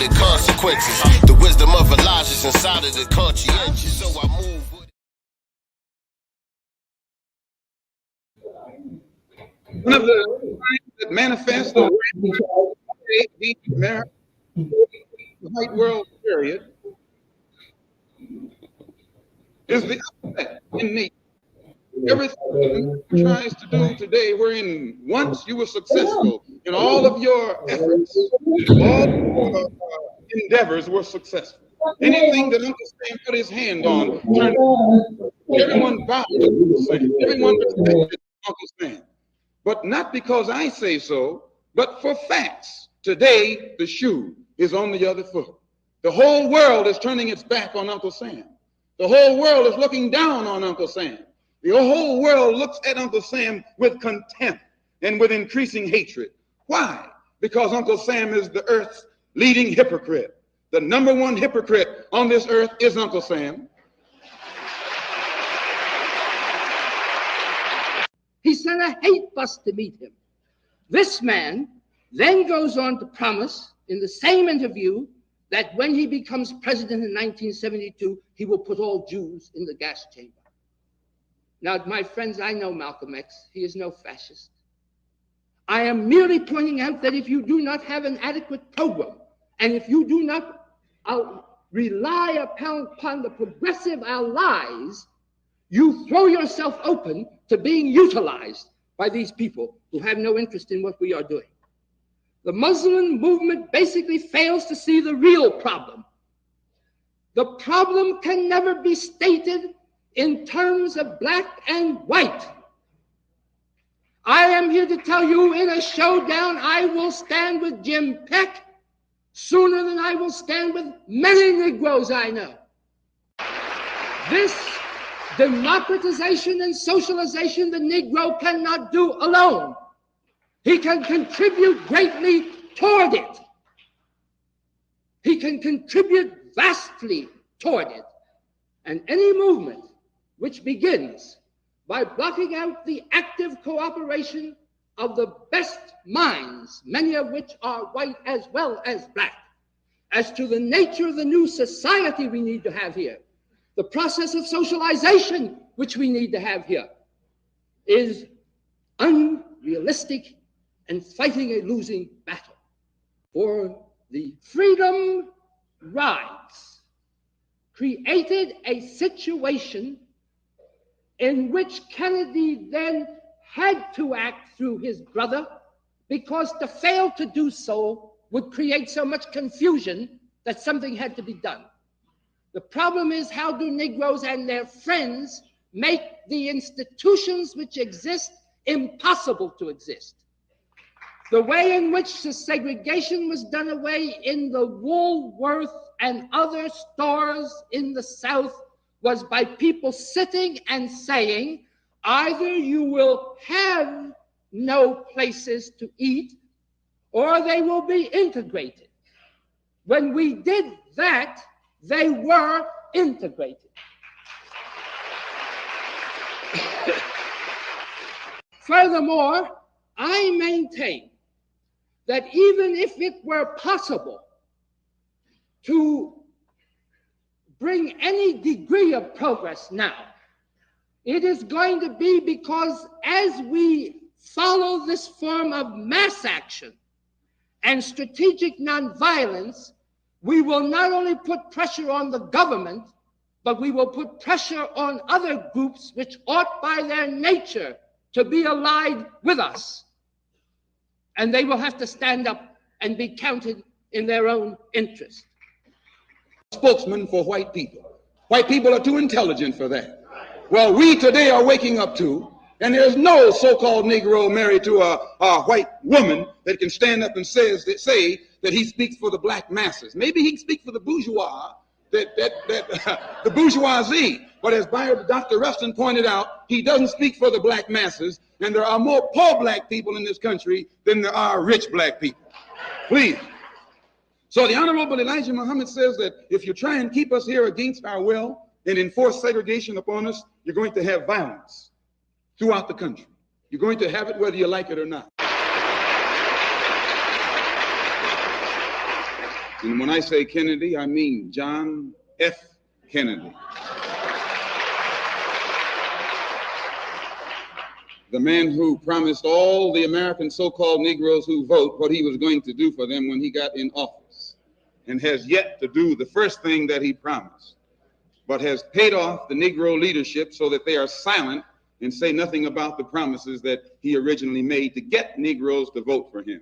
the consequences. The wisdom of Elijah's inside of the conscientious. So I move with it. One of the signs that manifest the white world period is the upset in nature. Everything tries to do today, wherein once you were successful in all of your efforts, all your endeavors were successful. Anything that Uncle Sam put his hand on turned. Everyone bowed to Uncle Sam. Everyone respected Uncle Sam. But not because I say so, but for facts. Today, the shoe is on the other foot. The whole world is turning its back on Uncle Sam. The whole world is looking down on Uncle Sam. The whole world looks at Uncle Sam with contempt and with increasing hatred. Why? Because Uncle Sam is the earth's leading hypocrite. The number one hypocrite on this earth is Uncle Sam. He sent a hate bus to meet him. This man then goes on to promise in the same interview that when he becomes president in 1972, he will put all Jews in the gas chamber. Now, my friends, I know Malcolm X. He is no fascist. I am merely pointing out that if you do not have an adequate program, and if you do not rely upon the progressive allies, you throw yourself open to being utilized by these people who have no interest in what we are doing. The Muslim movement basically fails to see the real problem. The problem can never be stated in terms of black and white. I am here to tell you in a showdown, I will stand with Jim Peck sooner than I will stand with many Negroes I know. This democratization and socialization the Negro cannot do alone. He can contribute greatly toward it. He can contribute vastly toward it. And any movement which begins by blocking out the active cooperation of the best minds, many of which are white as well as black, as to the nature of the new society we need to have here, the process of socialization which we need to have here, is unrealistic and fighting a losing battle. For the freedom rides created a situation in which Kennedy then had to act through his brother, because to fail to do so would create so much confusion that something had to be done. The problem is, how do Negroes and their friends make the institutions which exist impossible to exist? The way in which the segregation was done away in the Woolworth and other stores in the South was by people sitting and saying, either you will have no places to eat or they will be integrated. When we did that, they were integrated. Furthermore, I maintain that even if it were possible to bring any degree of progress now, it is going to be because as we follow this form of mass action and strategic nonviolence, we will not only put pressure on the government, but we will put pressure on other groups which ought by their nature to be allied with us. And they will have to stand up and be counted in their own interest. Spokesman for white people. White people are too intelligent for that. Well, we today are waking up to, and there's no so-called Negro married to a white woman that can stand up and say that he speaks for the black masses. Maybe he can speak for the bourgeois, the bourgeoisie. But as Dr. Rustin pointed out, he doesn't speak for the black masses, and there are more poor black people in this country than there are rich black people. Please. So the Honorable Elijah Muhammad says that if you try and keep us here against our will and enforce segregation upon us, you're going to have violence throughout the country. You're going to have it whether you like it or not. And when I say Kennedy, I mean John F. Kennedy. The man who promised all the American so-called Negroes who vote what he was going to do for them when he got in office, and has yet to do the first thing that he promised, but has paid off the Negro leadership so that they are silent and say nothing about the promises that he originally made to get Negroes to vote for him.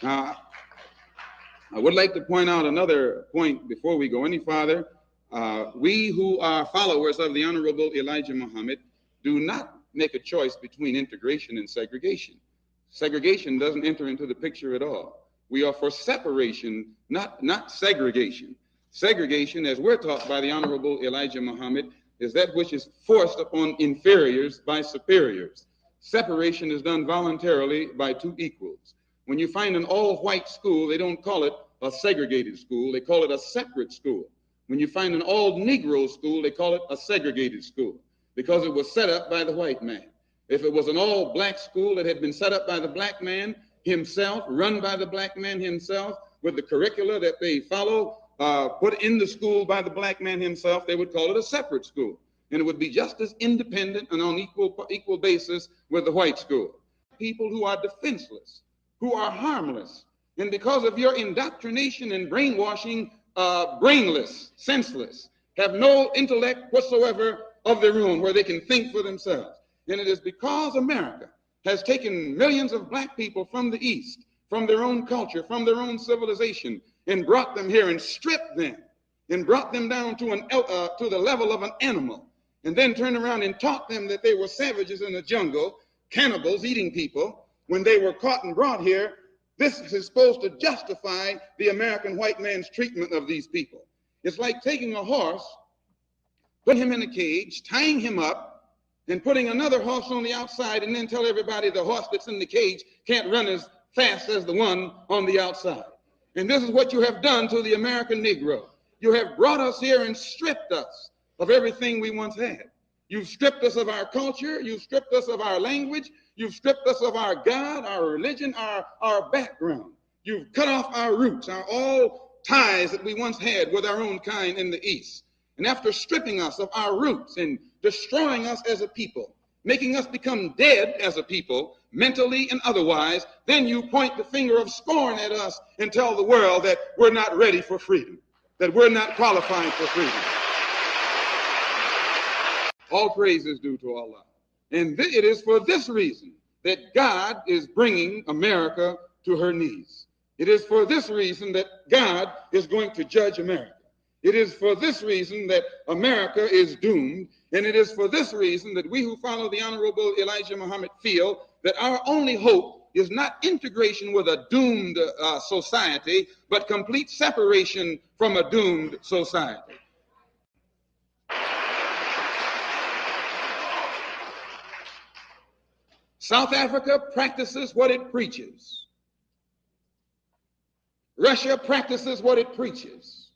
I would like to point out another point before we go any farther. We who are followers of the Honorable Elijah Muhammad do not make a choice between integration and segregation. Segregation doesn't enter into the picture at all. We are for separation, not segregation. Segregation, as we're taught by the Honorable Elijah Muhammad, is that which is forced upon inferiors by superiors. Separation is done voluntarily by two equals. When you find an all-white school, they don't call it a segregated school, they call it a separate school. When you find an all-Negro school, they call it a segregated school, because it was set up by the white man. If it was an all-black school that had been set up by the black man himself, run by the black man himself, with the curricula that they follow, put in the school by the black man himself, they would call it a separate school. And it would be just as independent and on equal basis with the white school. People who are defenseless, who are harmless, and because of your indoctrination and brainwashing, brainless, senseless, have no intellect whatsoever of their own where they can think for themselves. And it is because America has taken millions of black people from the East, from their own culture, from their own civilization, and brought them here and stripped them and brought them down to the level of an animal, and then turned around and taught them that they were savages in the jungle, cannibals eating people. When they were caught and brought here, this is supposed to justify the American white man's treatment of these people. It's like taking a horse, putting him in a cage, tying him up, and putting another horse on the outside, and then tell everybody the horse that's in the cage can't run as fast as the one on the outside. And this is what you have done to the American Negro. You have brought us here and stripped us of everything we once had. You've stripped us of our culture. You've stripped us of our language. You've stripped us of our God, our religion, our background. You've cut off our roots, all ties that we once had with our own kind in the East. And after stripping us of our roots and destroying us as a people, making us become dead as a people, mentally and otherwise, then you point the finger of scorn at us and tell the world that we're not ready for freedom, that we're not qualified for freedom. All praise is due to Allah. And it is for this reason that God is bringing America to her knees. It is for this reason that God is going to judge America. It is for this reason that America is doomed. And it is for this reason that we who follow the Honorable Elijah Muhammad feel that our only hope is not integration with a doomed society, but complete separation from a doomed society. South Africa practices what it preaches. Russia practices what it preaches.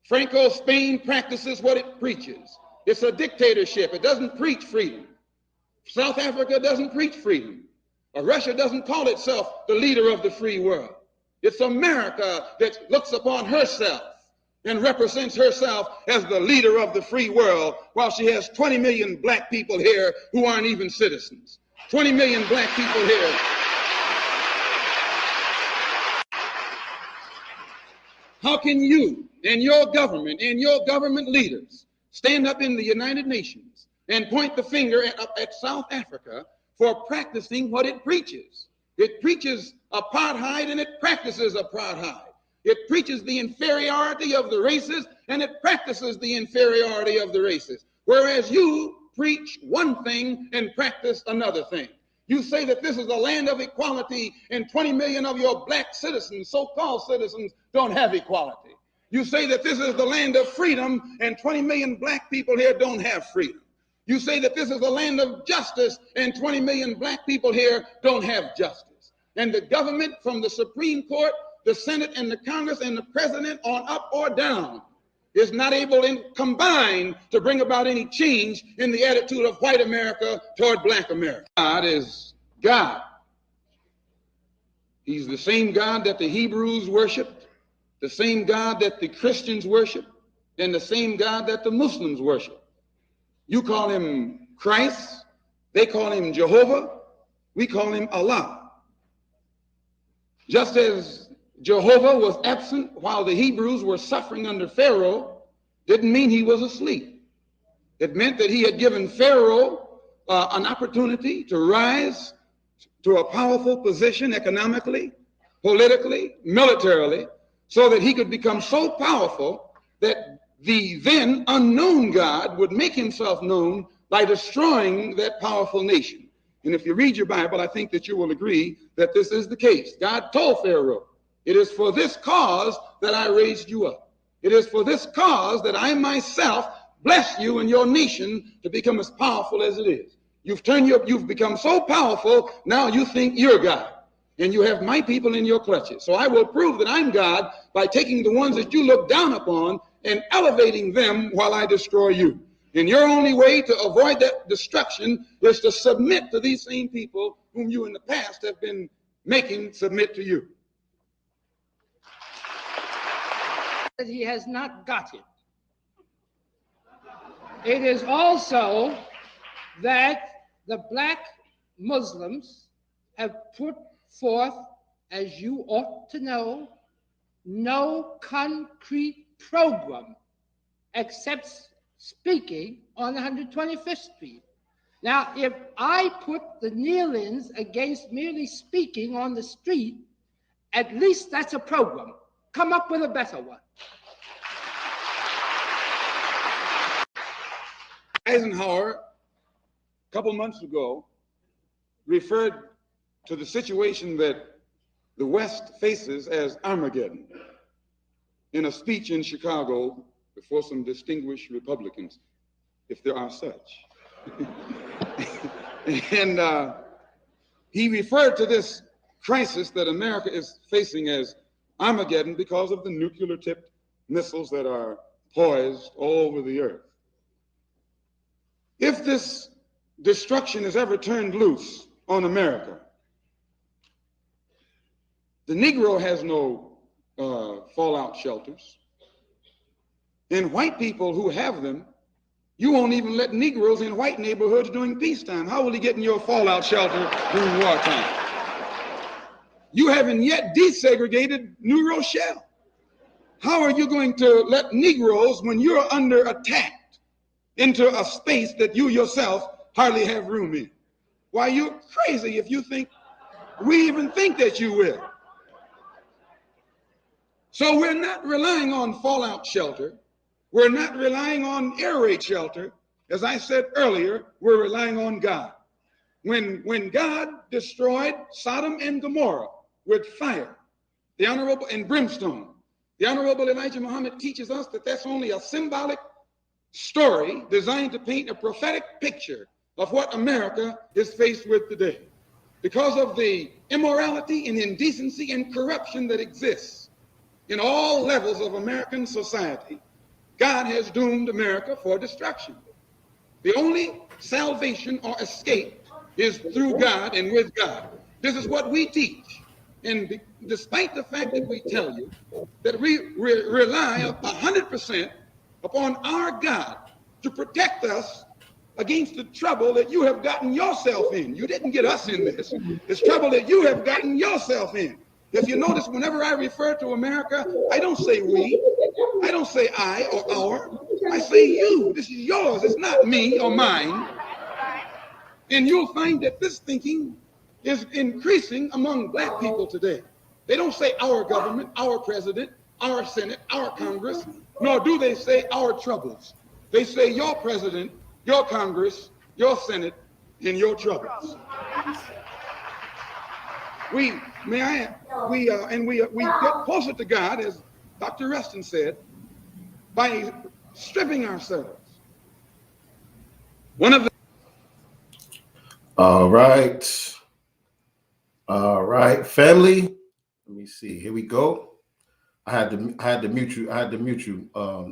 Franco Spain practices what it preaches. It's a dictatorship. It doesn't preach freedom. South Africa doesn't preach freedom. Russia doesn't call itself the leader of the free world. It's America that looks upon herself and represents herself as the leader of the free world, while she has 20 million black people here who aren't even citizens. 20 million black people here. How can you and your government leaders stand up in the United Nations and point the finger at South Africa for practicing what it preaches? It preaches apartheid and it practices apartheid. It preaches the inferiority of the races and it practices the inferiority of the races. Whereas you preach one thing and practice another thing. You say that this is a land of equality and 20 million of your black citizens, so-called citizens, don't have equality. You say that this is the land of freedom and 20 million black people here don't have freedom. You say that this is a land of justice and 20 million black people here don't have justice. And the government, from the Supreme Court, the Senate and the Congress and the president on up or down, is not able in combined to bring about any change in the attitude of white America toward black America. God is God. He's the same God that the Hebrews worshiped. the same God that the Christians worship and the same God that the Muslims worship. You call him Christ, they call him Jehovah, we call him Allah. Just as Jehovah was absent while the Hebrews were suffering under Pharaoh, didn't mean he was asleep. It meant that he had given Pharaoh an opportunity to rise to a powerful position economically, politically, militarily, so that he could become so powerful that the then unknown God would make himself known by destroying that powerful nation. And if you read your Bible, I think that you will agree that this is the case. God told Pharaoh, "It is for this cause that I raised you up. It is for this cause that I myself bless you and your nation to become as powerful as it is." You've become so powerful, now you think you're God. And you have my people in your clutches. So I will prove that I'm God by taking the ones that you look down upon and elevating them while I destroy you. And your only way to avoid that destruction is to submit to these same people whom you in the past have been making submit to you. That he has not got it. It is also that the black Muslims have put forth, as you ought to know, no concrete program except speaking on 125th Street. Now, if I put the kneel-ins against merely speaking on the street, at least that's a program. Come up with a better one. Eisenhower, a couple months ago, referred to the situation that the West faces as Armageddon in a speech in Chicago before some distinguished Republicans, if there are such. And he referred to this crisis that America is facing as Armageddon because of the nuclear-tipped missiles that are poised all over the earth. If this destruction is ever turned loose on America, the Negro has no fallout shelters. And white people who have them, you won't even let Negroes in white neighborhoods during peacetime. How will he get in your fallout shelter during wartime? You haven't yet desegregated New Rochelle. How are you going to let Negroes, when you're under attack, into a space that you yourself hardly have room in? Why, you're crazy if you think we even think that you will. So we're not relying on fallout shelter. We're not relying on air raid shelter. As I said earlier, we're relying on God. When God destroyed Sodom and Gomorrah with fire, the honorable and brimstone, the Honorable Elijah Muhammad teaches us that that's only a symbolic story designed to paint a prophetic picture of what America is faced with today. Because of the immorality and indecency and corruption that exists in all levels of American society, God has doomed America for destruction. The only salvation or escape is through God and with God. This is what we teach. And despite the fact that we tell you that we rely 100% upon our God to protect us against the trouble that you have gotten yourself in. You didn't get us in this. It's trouble that you have gotten yourself in. If you notice, whenever I refer to America, I don't say we, I don't say I or our, I say you. This is yours. It's not me or mine. And you'll find that this thinking is increasing among black people today. They don't say our government, our president, our Senate, our Congress, nor do they say our troubles. They say your president, your Congress, your Senate, and your troubles. We get closer to God, as Dr. Rustin said, by stripping ourselves. One of the All right, family. Let me see. Here we go. I had to mute you.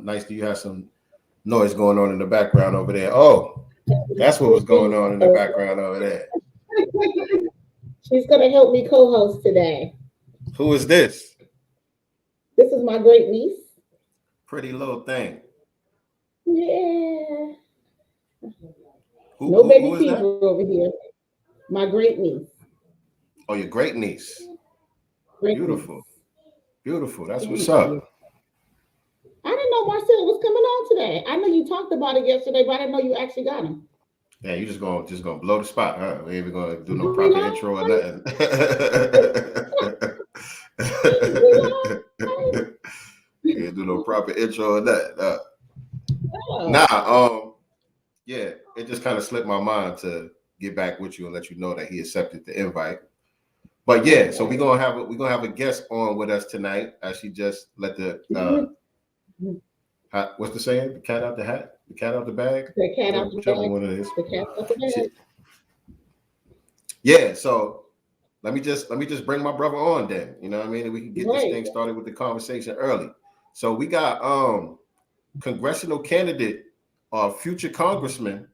Nice. You had some noise going on in the background over there. Oh, that's what was going on in the background over there. She's going to help me co-host today. Who is this? This is my great niece. Pretty little thing. Yeah. Who baby is fever that? over here. My great niece. Oh, your great niece. Beautiful. Niece. Beautiful. That's Thank what's up. you. I didn't know Marcel was coming on today. I know you talked about it yesterday, but I didn't know you actually got him. Yeah, you just gonna blow the spot, huh? We ain't even gonna do no proper intro or nothing. Can't do no proper intro or nothing. Yeah, it just kind of slipped my mind to get back with you and let you know that he accepted the invite. But yeah, so we're gonna have a guest on with us tonight. As she just let the what's the saying? The cat out the hat, the cat out the bag. The cat out the bag. One it is. The cat out the bag. Yeah, so let me just bring my brother on then. You know what I mean? And we can get this thing started with the conversation early. So we got congressional candidate or future congressman,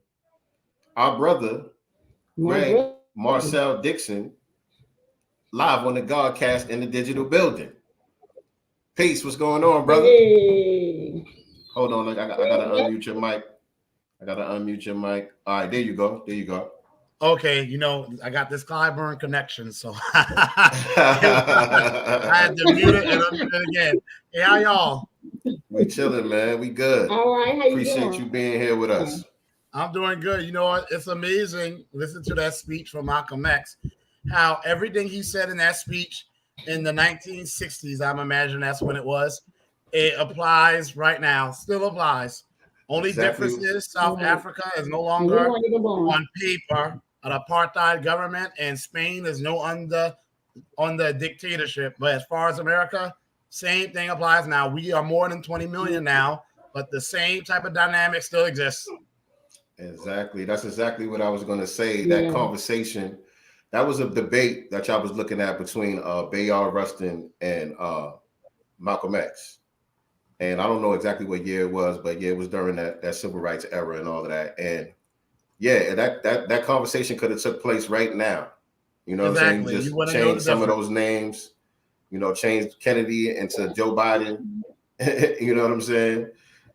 our brother Greg Marcel Dixon, live on the GodCast in the digital building. Peace, what's going on, brother? Hey. Hold on, I gotta unmute your mic. All right, there you go. Okay, I got this Clyburn connection, so I had to mute it and unmute it again. Hey, how y'all? We chilling, man. We good. All right, how you Appreciate you being here with us. I'm doing good. You know what? It's amazing. Listen to that speech from Malcolm X. How everything he said in that speech in the 1960s, I'm imagining that's when it was, it applies right now. Still applies. Only difference is South Africa is no longer on paper an apartheid government, and Spain is no under dictatorship. But as far as America, same thing applies now. We are more than 20 million now, but the same type of dynamic still exists. Exactly. That's exactly what I was going to say. That conversation, that was a debate that y'all was looking at between Bayard Rustin and Malcolm X. And I don't know exactly what year it was, but yeah, it was during that civil rights era and all of that. And yeah, that conversation could have took place right now. You know what I'm saying? Just change some of those names, change Kennedy into Joe Biden. You know what I'm saying?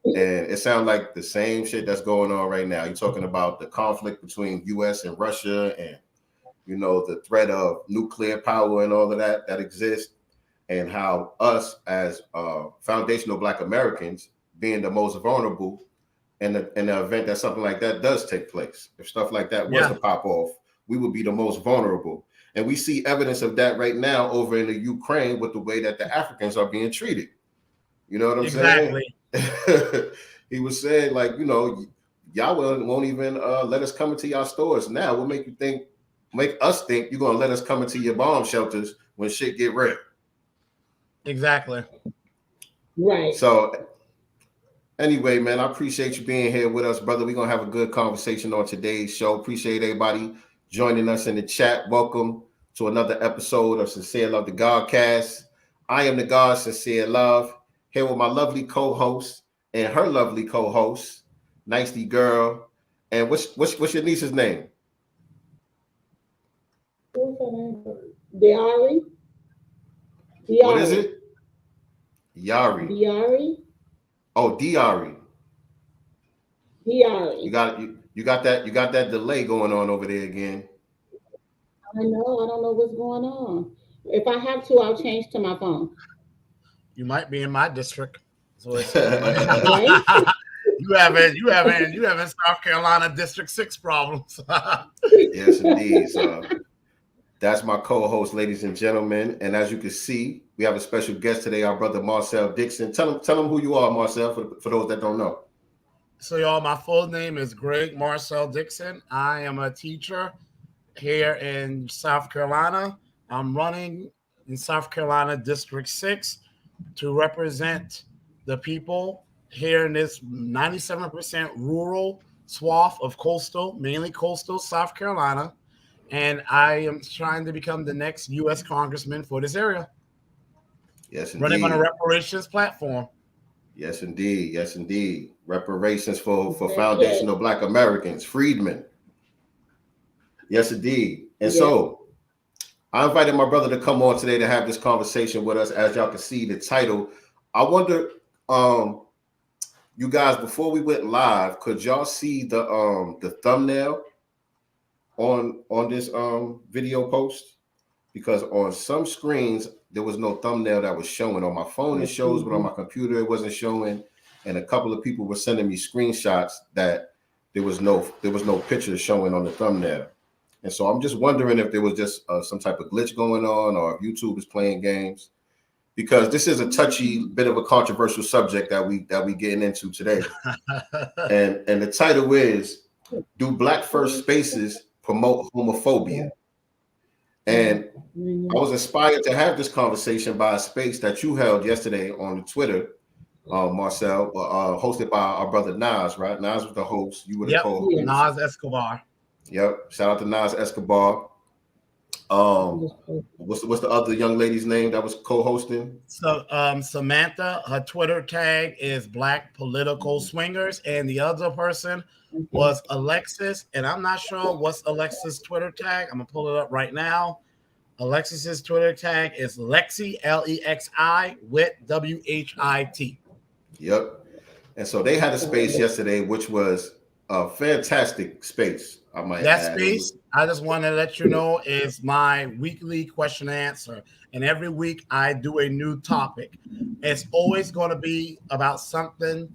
And it sounds like the same shit that's going on right now. You're talking about the conflict between US and Russia and, the threat of nuclear power and all of that exists, and how us as foundational Black Americans being the most vulnerable in the event that something like that does take place. If stuff like that was to pop off, we would be the most vulnerable. And we see evidence of that right now over in the Ukraine with the way that the Africans are being treated. You know what I'm saying? He was saying, like, y'all won't even let us come into y'all stores. Now we'll make us think you're gonna let us come into your bomb shelters when shit get real. Exactly. Right. So anyway, man, I appreciate you being here with us, brother. We're gonna have a good conversation on today's show. Appreciate everybody joining us in the chat. Welcome to another episode of Sincere Love, the GodCast. I am the God, Sincere Love, here with my lovely co-host and her lovely co-host, Nicely Girl. And what's your niece's name? Diari. What is it? Yari. Diari. Oh, Diari. Diari. You got that delay going on over there again. I know. I don't know what's going on. If I have to, I'll change to my phone. You might be in my district. So it's you having South Carolina District 6 problems. Yes, indeed. So that's my co-host, ladies and gentlemen. And as you can see, we have a special guest today, our brother Marcel Dixon. Tell them who you are, Marcel, for those that don't know. So y'all, my full name is Greg Marcel Dixon. I am a teacher here in South Carolina. I'm running in South Carolina District 6 to represent the people here in this 97% rural swath of mainly coastal South Carolina. And I am trying to become the next U.S. congressman for this area. Yes, indeed. Running on a reparations platform. Yes, indeed. Yes, indeed. Reparations for foundational Black Americans, freedmen. Yes, indeed. And so I invited my brother to come on today to have this conversation with us. As y'all can see, the title, I wonder, you guys, before we went live, could y'all see the thumbnail on this video post? Because on some screens there was no thumbnail that was showing. On my phone it shows, but on my computer it wasn't showing. And a couple of people were sending me screenshots that there was no picture showing on the thumbnail. And so I'm just wondering if there was just some type of glitch going on, or if YouTube is playing games, because this is a touchy, bit of a controversial subject that we getting into today. and the title is, do Black First Spaces promote homophobia? And I was inspired to have this conversation by a space that you held yesterday on Twitter, Marcel, hosted by our brother Nas, right? Nas was the host. You were the co-host. Nas Escobar. Yep. Shout out to Nas Escobar. What's the other young lady's name that was co-hosting? So Samantha, her Twitter tag is Black Political Swingers, and the other person was Alexis, and I'm not sure what's Alexis' Twitter tag. I'm gonna pull it up right now. Alexis's Twitter tag is Lexi, Lexi with WHIT. Yep. And so they had a space yesterday, which was a fantastic space. I might add. Space, I just want to let you know, is my weekly question and answer. And every week I do a new topic. It's always going to be about something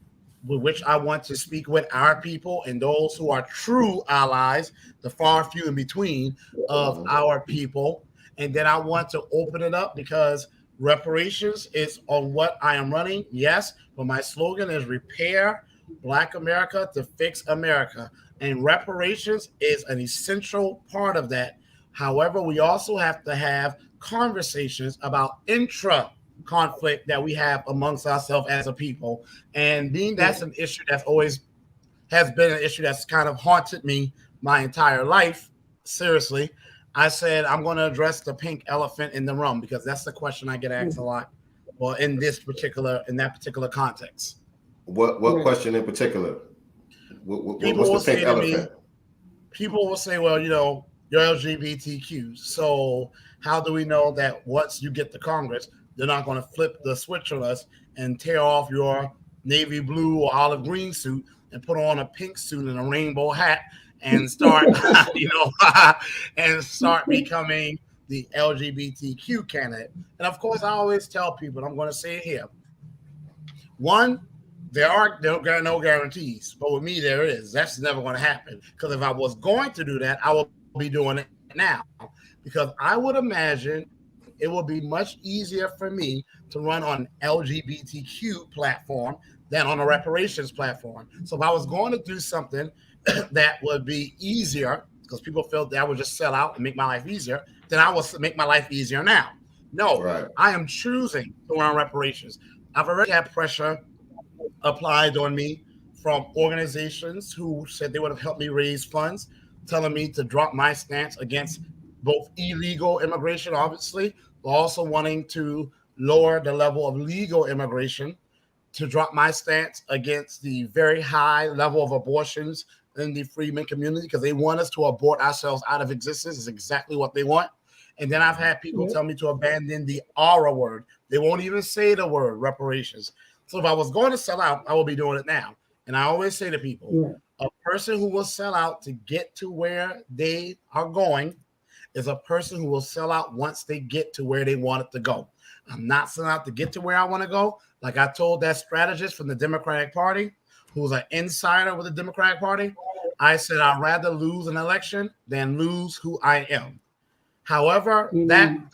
with which I want to speak with our people and those who are true allies, the far few in between of our people. And then I want to open it up because reparations is on what I am running. Yes, but my slogan is repair Black America to fix America. And reparations is an essential part of that. However, we also have to have conversations about intra-conflict that we have amongst ourselves as a people. And being that's an issue that's always has been an issue that's kind of haunted me my entire life, seriously, I said I'm going to address the pink elephant in the room because that's the question I get asked a lot. Well, in that particular context. What question in particular? What's the pink elephant? People will say, well, you're LGBTQ. So how do we know that once you get to Congress, they're not going to flip the switch on us and tear off your navy blue or olive green suit and put on a pink suit and a rainbow hat and start, and start becoming the LGBTQ candidate? And of course, I always tell people, and I'm going to say it here. One, there are no guarantees, but with me, there is. That's never going to happen. Because if I was going to do that, I will be doing it now. Because I would imagine it will be much easier for me to run on an LGBTQ platform than on a reparations platform. So if I was going to do something that would be easier, because people felt that I would just sell out and make my life easier, then I will make my life easier now. No, right. I am choosing to run reparations. I've already had pressure applied on me from organizations who said they would have helped me raise funds, telling me to drop my stance against both illegal immigration, obviously, but also wanting to lower the level of legal immigration, to drop my stance against the very high level of abortions in the freedmen community, because they want us to abort ourselves out of existence. Is exactly what they want. And then I've had people tell me to abandon the aura word. They won't even say the word reparations. So if I was going to sell out, I will be doing it now. And I always say to people, a person who will sell out to get to where they are going is a person who will sell out once they get to where they want it to go. I'm not selling out to get to where I want to go. Like I told that strategist from the Democratic Party, who's an insider with the Democratic Party, I said, I'd rather lose an election than lose who I am. However, that doesn't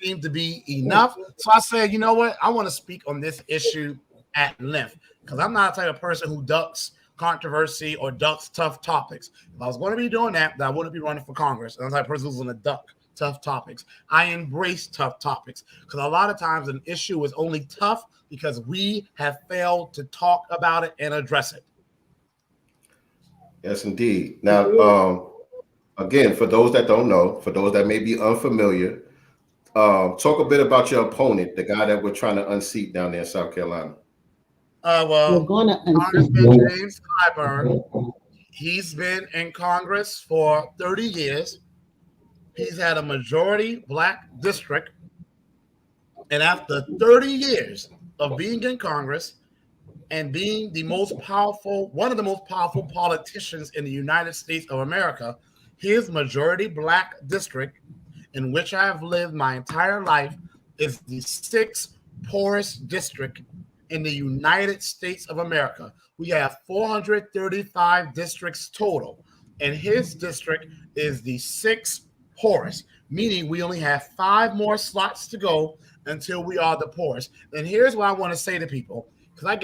seem to be enough. So I said, you know what? I want to speak on this issue at length, because I'm not the type of person who ducks controversy or ducks tough topics. If I was going to be doing that, then I wouldn't be running for Congress. And I'm the type of person who's going to duck tough topics. I embrace tough topics, because a lot of times an issue is only tough because we have failed to talk about it and address it. Yes, indeed. Now, again, for those that don't know, for those that may be unfamiliar, talk a bit about your opponent, the guy that we're trying to unseat down there in South Carolina. Congressman James Clyburn. He's been in Congress for 30 years. He's had a majority Black district. And after 30 years of being in Congress and being the most powerful, one of the most powerful politicians in the United States of America, his majority black district, in which I have lived my entire life, is the sixth poorest district in the United States of America. We have 435 districts total, and his district is the sixth poorest, meaning we only have 5 more slots to go until we are the poorest. And here's what I want to say to people, because I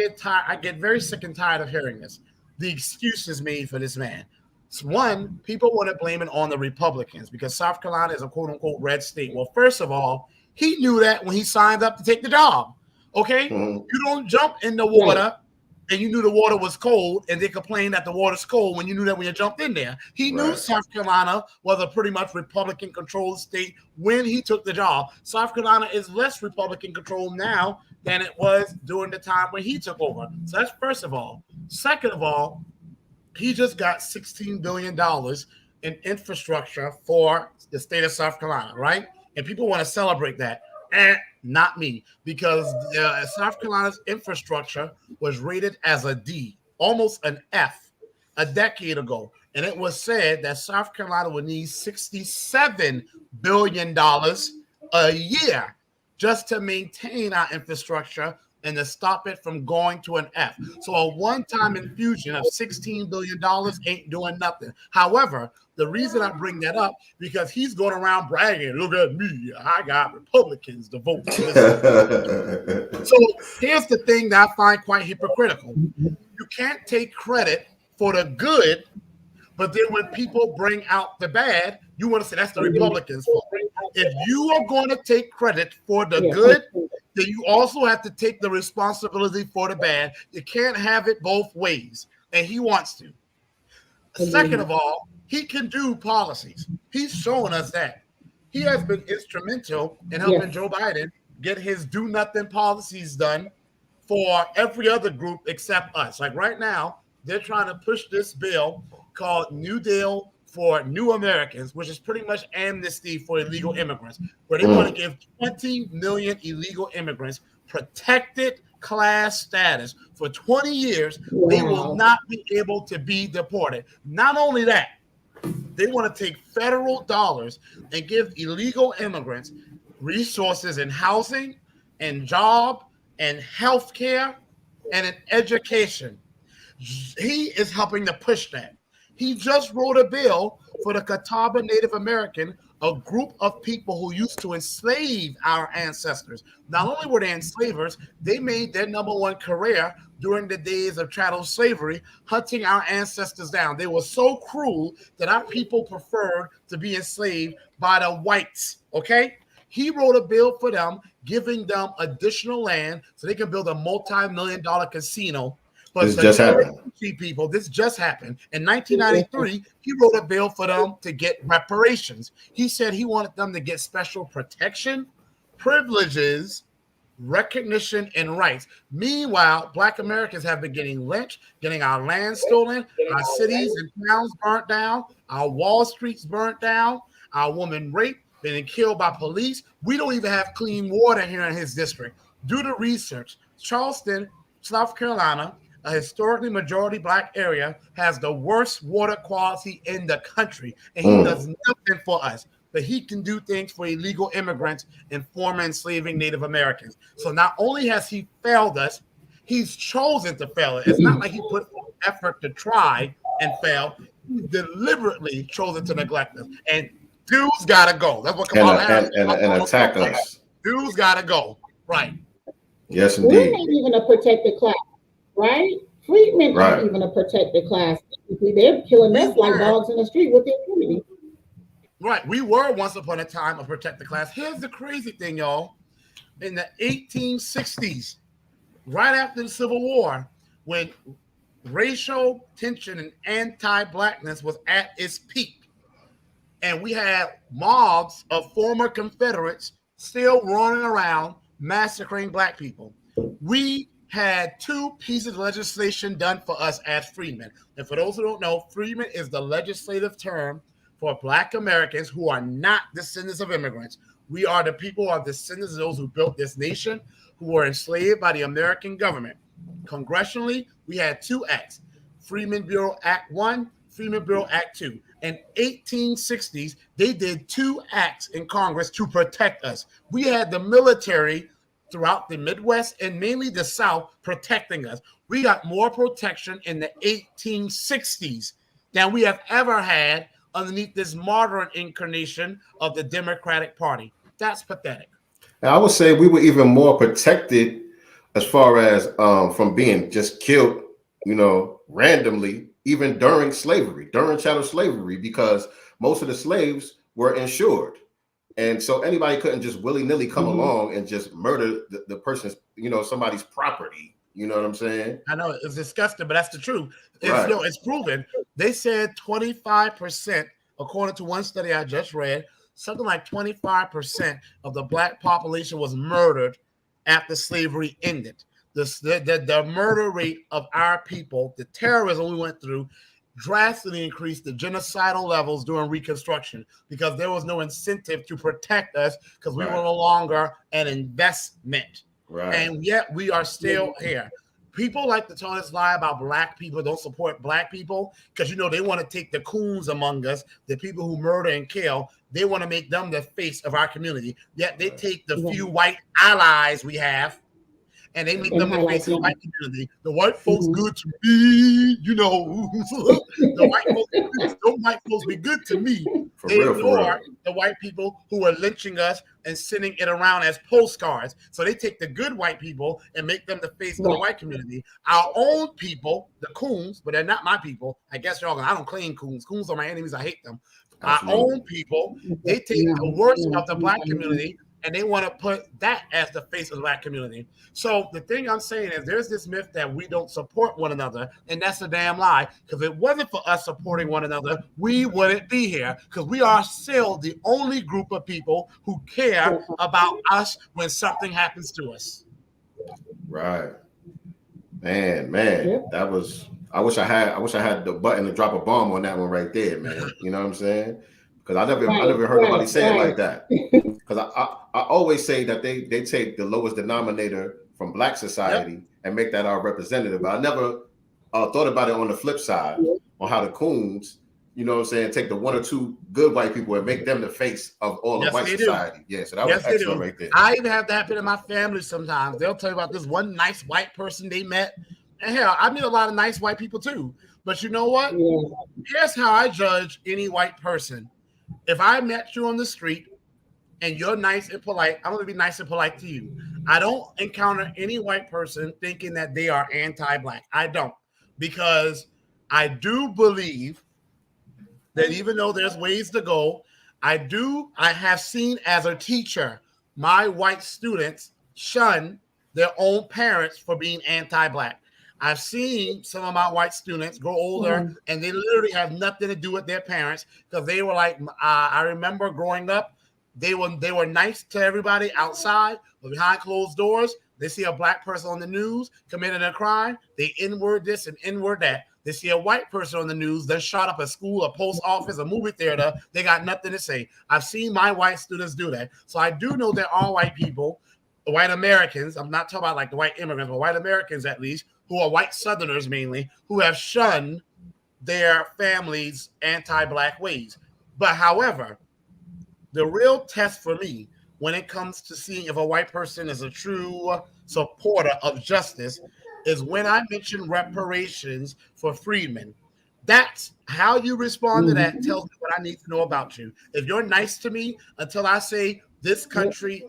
get very sick and tired of hearing this. The excuses made for this man. One, people want to blame it on the Republicans because South Carolina is a quote unquote red state. Well, first of all, he knew that when he signed up to take the job. Okay, you don't jump in the water and you knew the water was cold and they complained that the water's cold when you knew that when you jumped in there. He knew South Carolina was a pretty much Republican controlled state when he took the job. South Carolina is less Republican controlled now than it was during the time when he took over. So that's first of all. Second of all, he just got $16 billion in infrastructure for the state of South Carolina, right? And people want to celebrate that. Not me, because South Carolina's infrastructure was rated as a D, almost an F, a decade ago. And it was said that South Carolina would need $67 billion a year just to maintain our infrastructure and to stop it from going to an F. So a one-time infusion of $16 billion ain't doing nothing. However, the reason I bring that up, because he's going around bragging, look at me, I got Republicans to vote for this. So here's the thing that I find quite hypocritical. You can't take credit for the good, but then when people bring out the bad, you want to say that's the Republicans' fault. If you are going to take credit for the good, then you also have to take the responsibility for the bad. You can't have it both ways, and he wants to. Second of all, he can do policies. He's showing us that. He has been instrumental in helping Joe Biden get his do-nothing policies done for every other group except us. Like right now, they're trying to push this bill called New Deal for New Americans, which is pretty much amnesty for illegal immigrants, where they want to give 20 million illegal immigrants protected class status for 20 years. They will not be able to be deported. Not only that, they want to take federal dollars and give illegal immigrants resources in housing and job and health care and in education. He is helping to push that. He just wrote a bill for the Catawba Native American, a group of people who used to enslave our ancestors. Not only were they enslavers, they made their number one career during the days of chattel slavery, hunting our ancestors down. They were so cruel that our people preferred to be enslaved by the whites, okay? He wrote a bill for them, giving them additional land so they can build a multi-million-dollar casino. But this just happened. People, this just happened. In 1993, he wrote a bill for them to get reparations. He said he wanted them to get special protection, privileges, recognition, and rights. Meanwhile, Black Americans have been getting lynched, getting our land stolen, our cities and towns burnt down, our Wall Streets burnt down, our women raped, being killed by police. We don't even have clean water here in his district. Do the research. Charleston, South Carolina, a historically majority Black area, has the worst water quality in the country, and he does nothing for us. But he can do things for illegal immigrants and former enslaving Native Americans. So not only has he failed us, he's chosen to fail it. It's not like he put effort to try and fail. He deliberately chosen to neglect us. And dude's got to go. That's what Kamala Harris and attack us. Dude's got to go. Right. Yes, indeed. We're not even a protected class, right? Freedmen aren't even a protected class. They're killing us like dogs in the street with impunity. Right. We were once upon a time a protected class. Here's the crazy thing, y'all. In the 1860s, right after the Civil War, when racial tension and anti-Blackness was at its peak, and we had mobs of former Confederates still running around massacring Black people, we had 2 pieces of legislation done for us as freedmen. And for those who don't know, freedmen is the legislative term for Black Americans who are not descendants of immigrants. We are the people who are descendants of those who built this nation, who were enslaved by the American government. Congressionally, we had 2 acts, Freedmen Bureau Act 1, Freedmen Bureau Act 2. In 1860s, they did 2 acts in Congress to protect us. We had the military throughout the Midwest and mainly the South protecting us. We got more protection in the 1860s than we have ever had underneath this modern incarnation of the Democratic Party. That's pathetic. And I would say we were even more protected as far as from being just killed, randomly, even during slavery, during chattel slavery, because most of the slaves were insured. And so anybody couldn't just willy-nilly come along and just murder the person's, somebody's property. You know what I'm saying? I know it's disgusting, but that's the truth. It's, Right. it's proven. They said 25%, according to one study I just read, something like 25% of the Black population was murdered after slavery ended. The murder rate of our people, the terrorism we went through, drastically increased the genocidal levels during Reconstruction because there was no incentive to protect us because we were no longer an investment. Right. And yet we are still here. People like to tell us lie about Black people don't support Black people because, they want to take the coons among us, the people who murder and kill. They want to make them the face of our community. Yet they take the few white allies we have and they make them the face of the white community. The white folks good to me, the white folks be good to me. They ignore the white people who are lynching us and sending it around as postcards. So they take the good white people and make them the face of the white community. Our own people, the coons, but they're not my people. I guess y'all, I don't claim coons. Coons are my enemies. I hate them. Absolutely. Our own people, they take the worst of the Black community and they want to put that as the face of the Black community. So the thing I'm saying is there's this myth that we don't support one another, and that's a damn lie. Because if it wasn't for us supporting one another, we wouldn't be here. Because we are still the only group of people who care about us when something happens to us. Right. Man, that was. I wish I had the button to drop a bomb on that one right there, man. You know what I'm saying? Because I never heard nobody say it like that. Because I always say that they take the lowest denominator from Black society and make that our representative. But I never thought about it on the flip side on how the coons, take the 1 or 2 good white people and make them the face of all of white society. Yeah, so that was excellent right there. I even have that happen in my family sometimes. They'll tell you about this one nice white person they met. And hell, I meet a lot of nice white people too. But you know what? Here's how I judge any white person. If I met you on the street and you're nice and polite, I'm going to be nice and polite to you. I don't encounter any white person thinking that they are anti-Black. I don't. Because I do believe that even though there's ways to go, I have seen as a teacher, my white students shun their own parents for being anti-Black. I've seen some of my white students grow older and they literally have nothing to do with their parents because they were like, I remember growing up, they were nice to everybody outside, but behind closed doors, they see a Black person on the news committing a crime, they N-word this and N-word that. They see a white person on the news, then shot up a school, a post office, a movie theater, they got nothing to say. I've seen my white students do that. So I do know there are white people, white Americans, I'm not talking about like the white immigrants, but white Americans at least, who are white Southerners mainly, who have shunned their families' anti-Black ways. But however, the real test for me when it comes to seeing if a white person is a true supporter of justice is when I mention reparations for freedmen. That's how you respond to that tells me what I need to know about you. If you're nice to me until I say this country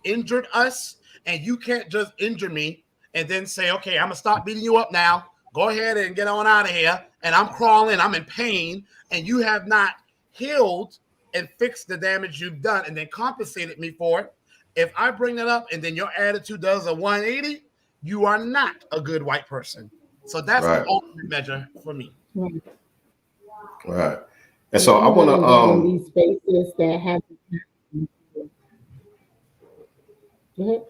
injured us and you can't just injure me and then say, okay, I'm going to stop beating you up now. Go ahead and get on out of here. And I'm crawling, I'm in pain, and you have not healed and fixed the damage you've done and then compensated me for it. If I bring that up and then your attitude does a 180, you are not a good white person. So that's the ultimate measure for me. Right. And so I want to these spaces that have. Go ahead.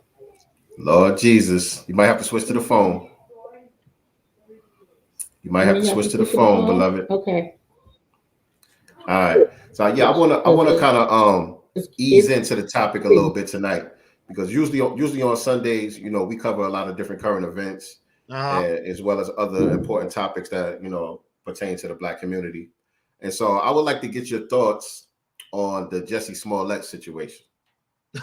Lord Jesus, you might have to switch to the phone. You might have to switch to the phone, beloved. Okay. All right. So yeah, I want to kind of ease into the topic a little bit tonight. because usually on Sundays, you know, we cover a lot of different current events, as well as other important topics that, you know, pertain to the Black community. And so I would like to get your thoughts on the Jussie Smollett situation.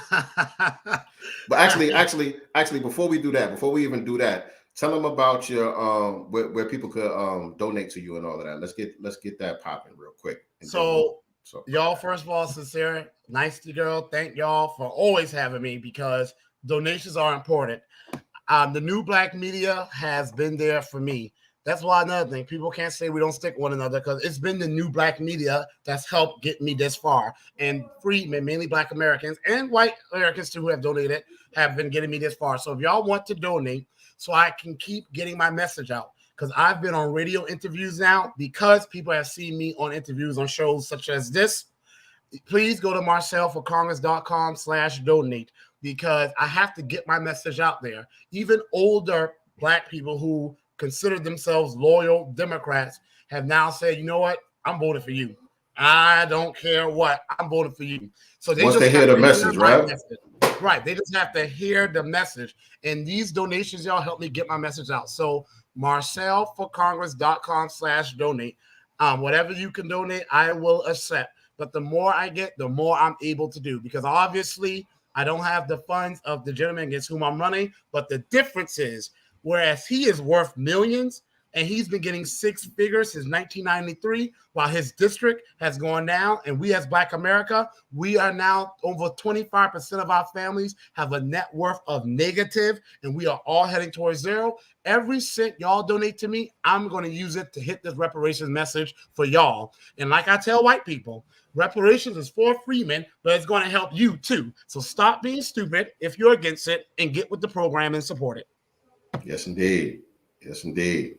But actually, before we even do that, tell them about your where people could donate to you and all of that. Let's get that popping real quick. So y'all, first of all, Sincere, nice to girl. Thank y'all for always having me, because donations are important. The new Black media has been there for me. That's why another thing, people can't say we don't stick one another, because it's been the new Black media that's helped get me this far. And freedmen, mainly Black Americans and white Americans too, who have donated, have been getting me this far. So if y'all want to donate so I can keep getting my message out, because I've been on radio interviews now, because people have seen me on interviews on shows such as this, please go to MarcelForCongress.com/donate, because I have to get my message out there. Even older Black people who consider themselves loyal Democrats have now said, you know what, I'm voting for you. I don't care what, I'm voting for you. So they once just they hear the message, right? Right. They just have to hear the message. And these donations, y'all, help me get my message out. So MarcelForCongress.com/donate. Whatever you can donate, I will accept. But the more I get, the more I'm able to do, because obviously I don't have the funds of the gentleman against whom I'm running. But the difference is, whereas he is worth millions and he's been getting six figures since 1993, while his district has gone down, and we as Black America, we are now over 25% of our families have a net worth of negative, and we are all heading towards zero. Every cent y'all donate to me, I'm going to use it to hit this reparations message for y'all. And like I tell white people, reparations is for freemen, but it's going to help you too. So stop being stupid if you're against it, and get with the program and support it. Yes, indeed. Yes, indeed.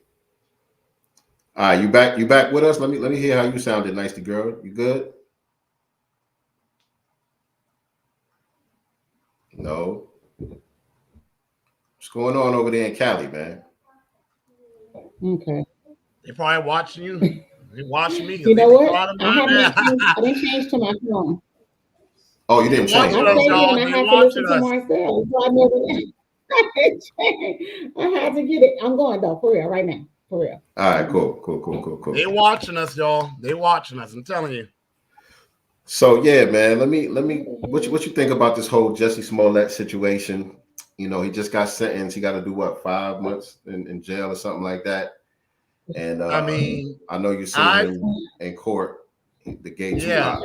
All right, you back with us? Let me hear how you sounded, Nicey girl. You good? No. What's going on over there in Cali, man? Okay. They're probably watching you. They're watching me. You know what? I didn't change to my phone. Oh, you didn't change. I stay here and I have to listen to Marcel. So I had to get it. I'm going though, for real, right now. For real. All right, cool. They watching us, y'all. They watching us. I'm telling you. So yeah, man. Let me. What you think about this whole Jussie Smollett situation? You know, he just got sentenced. He got to do what, 5 months in jail or something like that. And I mean, I know you seen him in court. The gate. Yeah.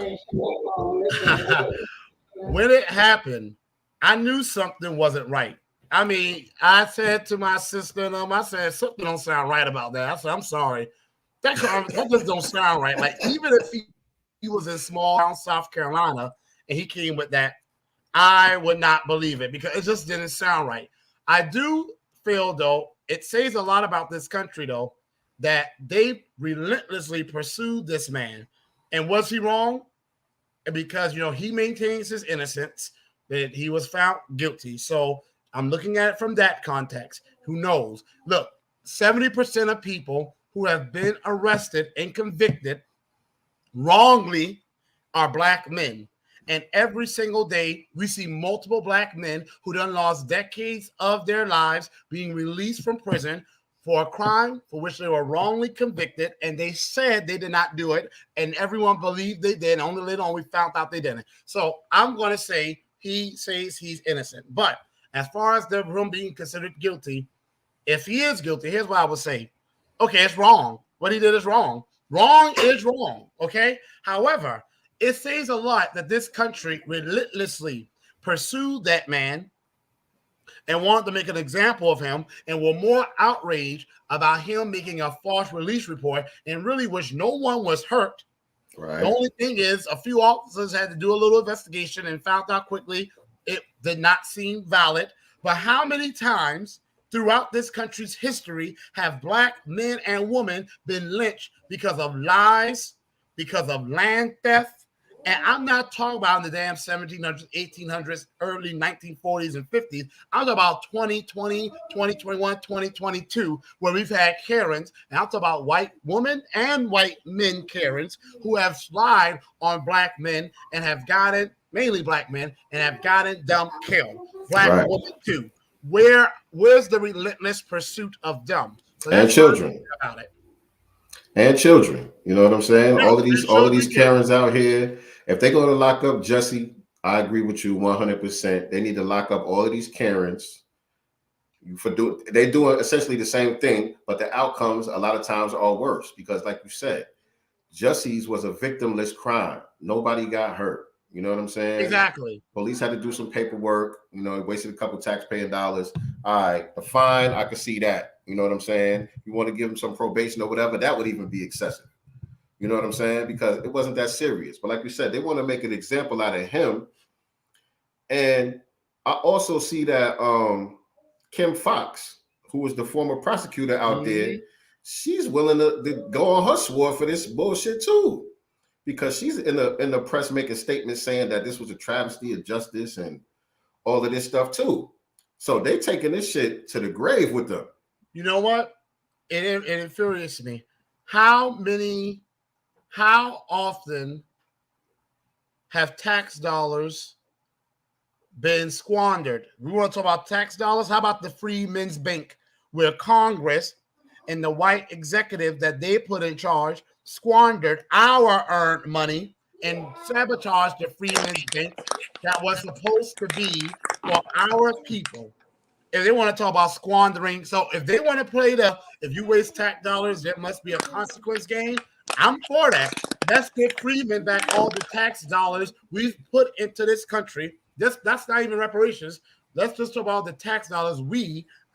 When it happened, I knew something wasn't right. I mean, I said to my sister and I said, something don't sound right about that. I said, I'm sorry. That just don't sound right. Like, even if he was in small town South Carolina and he came with that, I would not believe it, because it just didn't sound right. I do feel, though, it says a lot about this country, though, that they relentlessly pursued this man. And was he wrong? Because, you know, he maintains his innocence, that he was found guilty. So I'm looking at it from that context. Who knows? Look, 70% of people who have been arrested and convicted wrongly are Black men. And every single day, we see multiple Black men who done lost decades of their lives being released from prison for a crime for which they were wrongly convicted, and they said they did not do it, and everyone believed they did. Only later on we found out they didn't. So I'm going to say he says he's innocent. But as far as the room being considered guilty, if he is guilty, here's what I would say. Okay, it's wrong. What he did is wrong. Wrong is wrong, okay? However, it says a lot that this country relentlessly pursued that man and wanted to make an example of him, and were more outraged about him making a false release report, and really wish no one was hurt. Right. The only thing is, a few officers had to do a little investigation and found out quickly it did not seem valid. But how many times throughout this country's history have Black men and women been lynched because of lies, because of land theft? And I'm not talking about in the damn 1700s, 1800s, early 1940s and 50s. I'm talking about 2020, 2021, 2022, where we've had Karens. And I'm talking about white women and white men Karens who have lied on Black men and have gotten mainly black men, and have gotten them killed. Black women too. Where's the relentless pursuit of them? So and children about it. And children, you know what I'm saying? Yeah, all of these Karens out here. If they're going to lock up Jesse, I agree with you 100%. They need to lock up all of these Karens. They're doing essentially the same thing, but the outcomes a lot of times are worse because, like you said, Jesse's was a victimless crime. Nobody got hurt. You know what I'm saying? Exactly. Police had to do some paperwork. You know, it wasted a couple taxpayer dollars. All right, the fine, I could see that. You know what I'm saying? You want to give him some probation or whatever, that would even be excessive. You know what I'm saying? Because it wasn't that serious. But like you said, they want to make an example out of him. And I also see that Kim Fox, who was the former prosecutor out there, she's willing to go on her sword for this bullshit too. Because she's in the press making statements saying that this was a travesty of justice and all of this stuff too. So they taking this shit to the grave with them. You know what? It infuriates me. How often have tax dollars been squandered? We want to talk about tax dollars. How about the Freedmen's Bank, where Congress and the white executive that they put in charge squandered our earned money and sabotaged the Freedmen's Bank that was supposed to be for our people? If they want to talk about squandering, so if they want to play if you waste tax dollars, there must be a consequence game. I'm for that. Let's give Freeman back all the tax dollars we've put into this country. That's not even reparations. Let's just talk about the tax dollars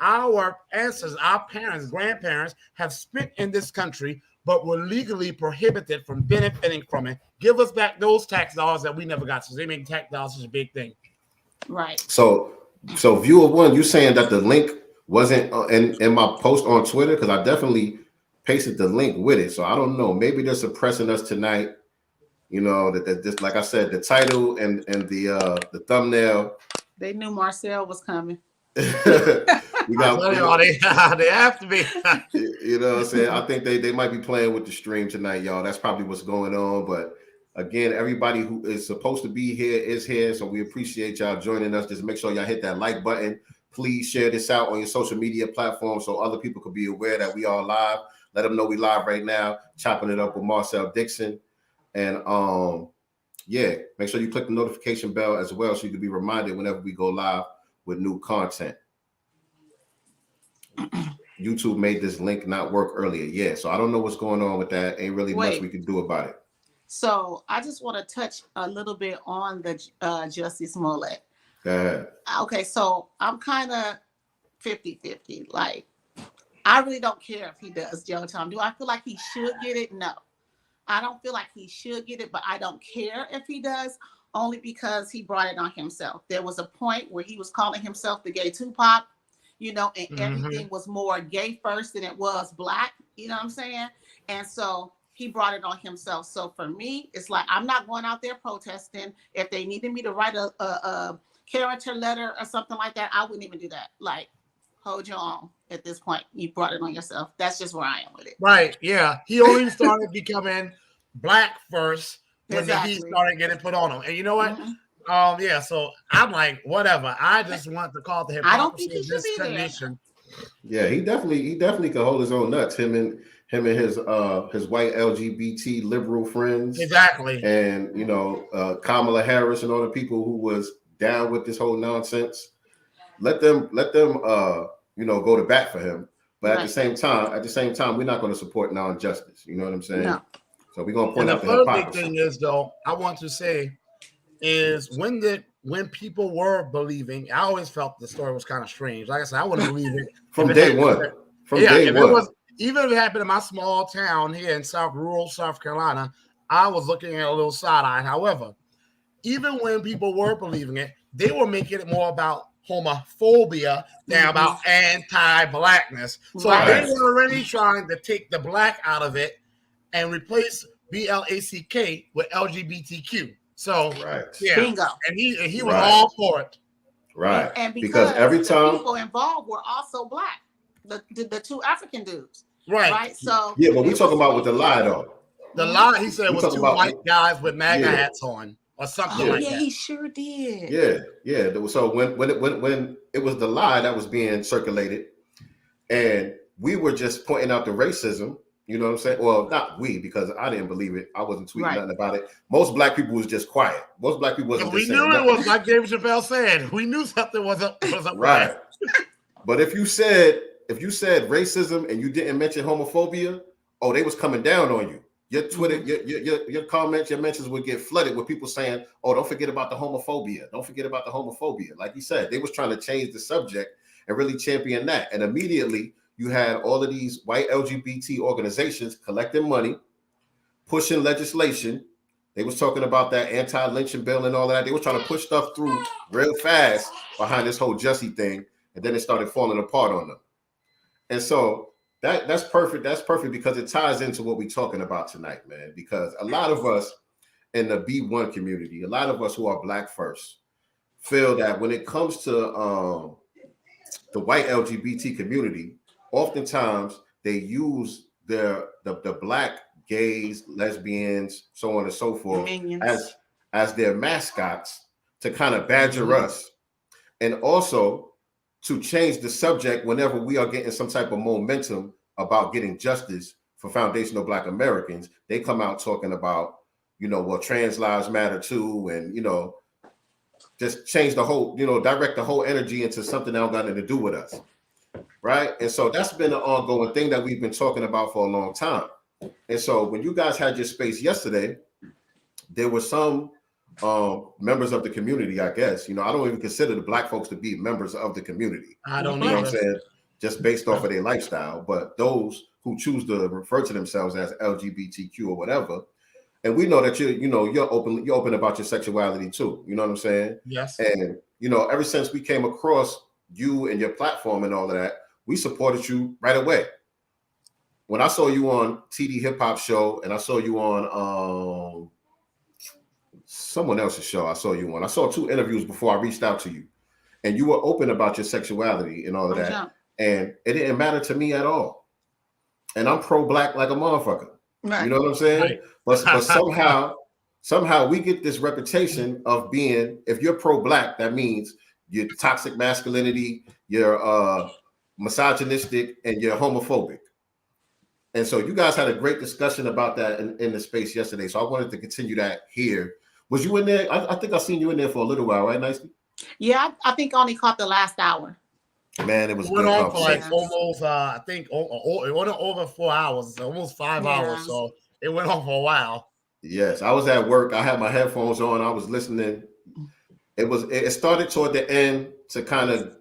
our ancestors, our parents, grandparents have spent in this country, but were legally prohibited from benefiting from it. Give us back those tax dollars that we never got. So they make tax dollars such a big thing. Right. So viewer one, you saying that the link wasn't in my post on Twitter? Because I definitely pasted the link with it. So I don't know. Maybe they're suppressing us tonight. You know, that just like I said, the title and the thumbnail. They knew Marcel was coming. They have to be. You know what I'm saying? I think they might be playing with the stream tonight, y'all. That's probably what's going on. But again, everybody who is supposed to be here is here. So we appreciate y'all joining us. Just make sure y'all hit that like button. Please share this out on your social media platforms so other people could be aware that we are live. Let them know we live right now, chopping it up with Marcel Dixon. And yeah, make sure you click the notification bell as well so you can be reminded whenever we go live with new content. YouTube made this link not work earlier. Yeah, so I don't know what's going on with that. Ain't really much we can do about it. So I just want to touch a little bit on the Justice Smollett. Go ahead. Okay, so I'm kind of 50-50. Like, I really don't care if he does jail time. Do I feel like he should get it? No. I don't feel like he should get it, but I don't care if he does, only because he brought it on himself. There was a point where he was calling himself the gay Tupac, you know, and everything was more gay first than it was black, you know what I'm saying? And so he brought it on himself. So for me, it's like, I'm not going out there protesting. If they needed me to write a character letter or something like that, I wouldn't even do that. Like, hold your own at this point. You brought it on yourself. That's just where I am with it. Right. Yeah. He only started becoming black first when he started getting put on him. And you know what? Yeah, so I'm like, whatever. I just want to call the hypocrisy. I don't think he should be there. Yeah, he definitely could hold his own nuts. Him and his white LGBT liberal friends. Exactly. And you know, Kamala Harris and all the people who was down with this whole nonsense. Let them you know, go to bat for him. But at the same time, we're not going to support non-justice. You know what I'm saying? No. So we're gonna point out the hypocrisy. Big thing is, though, I want to say is when people were believing, I always felt the story was kind of strange. Like I said, I wouldn't believe it from day one. Even if it happened in my small town here in rural South Carolina, I was looking at a little side eye. However, even when people were believing it, they were making it more about homophobia than about anti-blackness. So they were already trying to take the black out of it and replace BLACK with LGBTQ. So yeah, bingo. And he was all for it. Right. And because every time the people involved were also black. The two African dudes. Right. So yeah, but we're talking about with the lie though. The lie he said was two white guys with MAGA hats on. or something Oh, like yeah, that. he sure did. Yeah. So when it was the lie that was being circulated, and we were just pointing out the racism, you know what I'm saying? Well, not we, because I didn't believe it. I wasn't tweeting nothing about it. Most black people was just quiet. Most black people wasn't We just knew saying it nothing. was like David Chappelle said. We knew something was up Right. there. But if you said racism and you didn't mention homophobia, oh, they was coming down on you. Your Twitter, your comments, your mentions would get flooded with people saying, "Oh, don't forget about the homophobia. Don't forget about the homophobia." Like you said, they was trying to change the subject and really champion that. And immediately you had all of these white LGBT organizations collecting money, pushing legislation. They was talking about that anti-lynching bill and all that. They were trying to push stuff through real fast behind this whole Jussie thing, and then it started falling apart on them. And so that's perfect. That's perfect because it ties into what we're talking about tonight, man. Because a lot of us in the B1 community, a lot of us who are Black first, feel that when it comes to the white LGBT community, oftentimes they use the Black gays, lesbians, so on and so forth, as their mascots to kind of badger us, and also to change the subject whenever we are getting some type of momentum about getting justice for foundational Black Americans. They come out talking about, well, trans lives matter too, and just change the whole, direct the whole energy into something that don't got nothing to do with us, right? And so that's been an ongoing thing that we've been talking about for a long time. And so when you guys had your space yesterday, there were some members of the community, I guess. I don't even consider the Black folks to be members of the community. I don't know either. what I'm saying? Just based off of their lifestyle. But those who choose to refer to themselves as LGBTQ or whatever, and we know that you're open about your sexuality too. You know what I'm saying? Yes. And ever since we came across you and your platform and all of that, we supported you right away. When I saw you on TD Hip Hop Show, and I saw you on someone else's show, I saw 2 interviews before I reached out to you, and you were open about your sexuality and all of that, and it didn't matter to me at all. And I'm pro-Black like a motherfucker. Right. You know what I'm saying? Right. But somehow we get this reputation of being, if you're pro-Black, that means you're toxic masculinity, you're misogynistic, and you're homophobic. And so you guys had a great discussion about that in the space yesterday. So I wanted to continue that here. Was you in there? I think I seen you in there for a little while, right, Nicely? Yeah, I think I only caught the last hour. Man, it was went good on for like almost, I think, it went on over 4 hours, almost 5 hours. So it went on for a while. Yes, I was at work. I had my headphones on. I was listening. It started toward the end to kind of,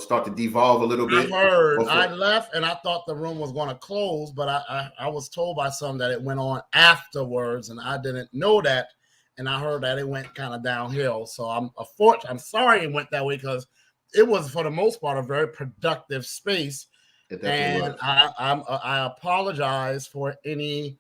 start to devolve a little bit. I left and I thought the room was going to close, but I was told by some that it went on afterwards, and I didn't know that. And I heard that it went kind of downhill. So I'm sorry it went that way, because it was, for the most part, a very productive space. And I apologize for any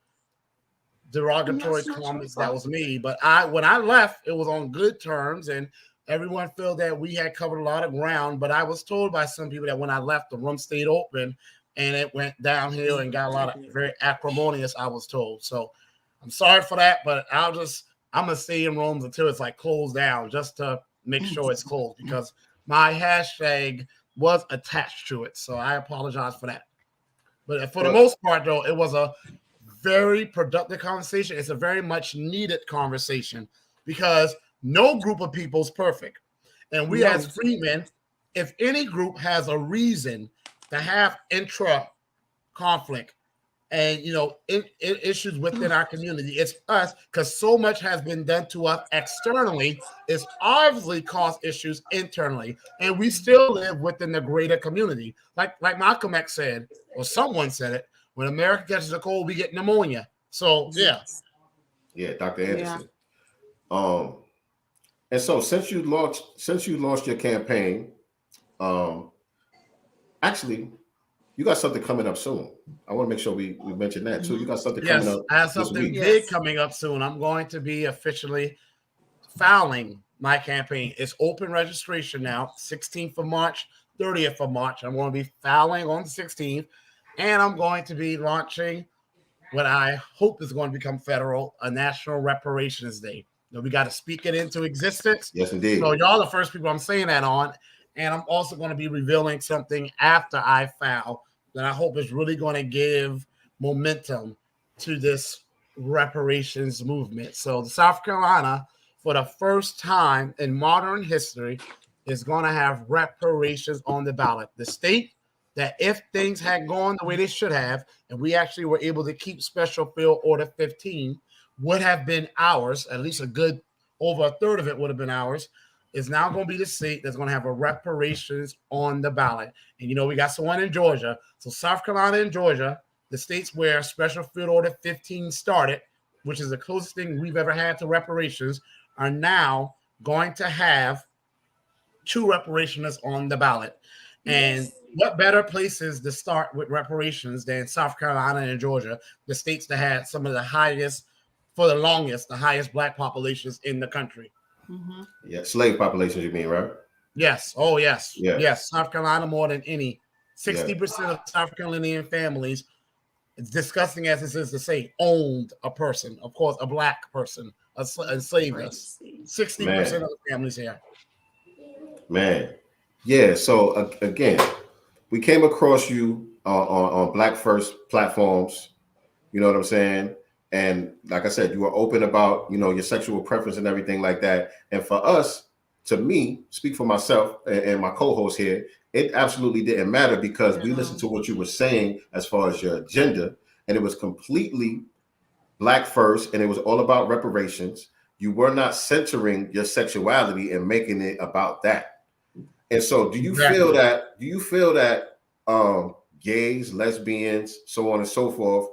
derogatory comments that was made. But when I left, it was on good terms, and everyone felt that we had covered a lot of ground. But I was told by some people that when I left, the room stayed open and it went downhill and got a lot of very acrimonious, I was told. So I'm sorry for that, but I'm gonna stay in rooms until it's like closed down, just to make sure it's closed, because my hashtag was attached to it. So I apologize for that. But for the most part, though, it was a very productive conversation. It's a very much needed conversation, because no group of people is perfect. And we as freemen, if any group has a reason to have intra conflict and issues within our community, it's us, because so much has been done to us externally. It's obviously caused issues internally, and we still live within the greater community. Like Malcolm X said, or someone said it, when America catches a cold, we get pneumonia. So yeah, Dr. Anderson. And so since you launched your campaign, actually, you got something coming up soon. I want to make sure we mention that too. You got something coming up. I have something big coming up soon. I'm going to be officially filing my campaign. It's open registration now, 16th of March, 30th of March. I'm going to be filing on the 16th, and I'm going to be launching what I hope is going to become federal, a National Reparations Day. We got to speak it into existence. Yes, indeed. So y'all the first people I'm saying that on. And I'm also going to be revealing something after I file that I hope is really going to give momentum to this reparations movement. So South Carolina, for the first time in modern history, is going to have reparations on the ballot. The state that if things had gone the way they should have, and we actually were able to keep Special Field Order 15, would have been ours, at least a good over a third of it would have been ours, is now going to be the state that's going to have a reparations on the ballot. And, we got someone in Georgia. So South Carolina and Georgia, the states where Special Field Order 15 started, which is the closest thing we've ever had to reparations, are now going to have 2 reparations on the ballot. And what better places to start with reparations than South Carolina and Georgia, the states that had some of the highest, for the longest, the highest Black populations in the country. Mm-hmm. Yeah, slave populations, you mean, right? Yes. Oh, yes. Yeah. Yes. South Carolina more than any. 60% of South Carolinian families, it's disgusting as this is to say, owned a person. Of course, a Black person, enslaved us. 60% of the families here. Man. Yeah. So again, we came across you on Black First platforms. You know what I'm saying? And like I said, you were open about, your sexual preference and everything like that. And for us, to me, speak for myself and my co-host here, it absolutely didn't matter because we listened to what you were saying as far as your agenda, and it was completely Black first, and it was all about reparations. You were not centering your sexuality and making it about that. And so do you feel that gays, lesbians, so on and so forth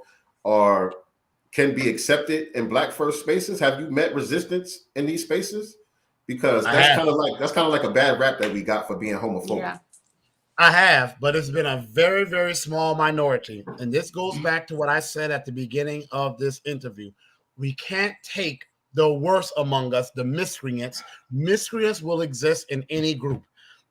can be accepted in Black first spaces? Have you met resistance in these spaces? Because that's kind of like a bad rap that we got for being homophobic. Yeah. I have, but it's been a very, very small minority. And this goes back to what I said at the beginning of this interview. We can't take the worst among us, the miscreants. Miscreants will exist in any group.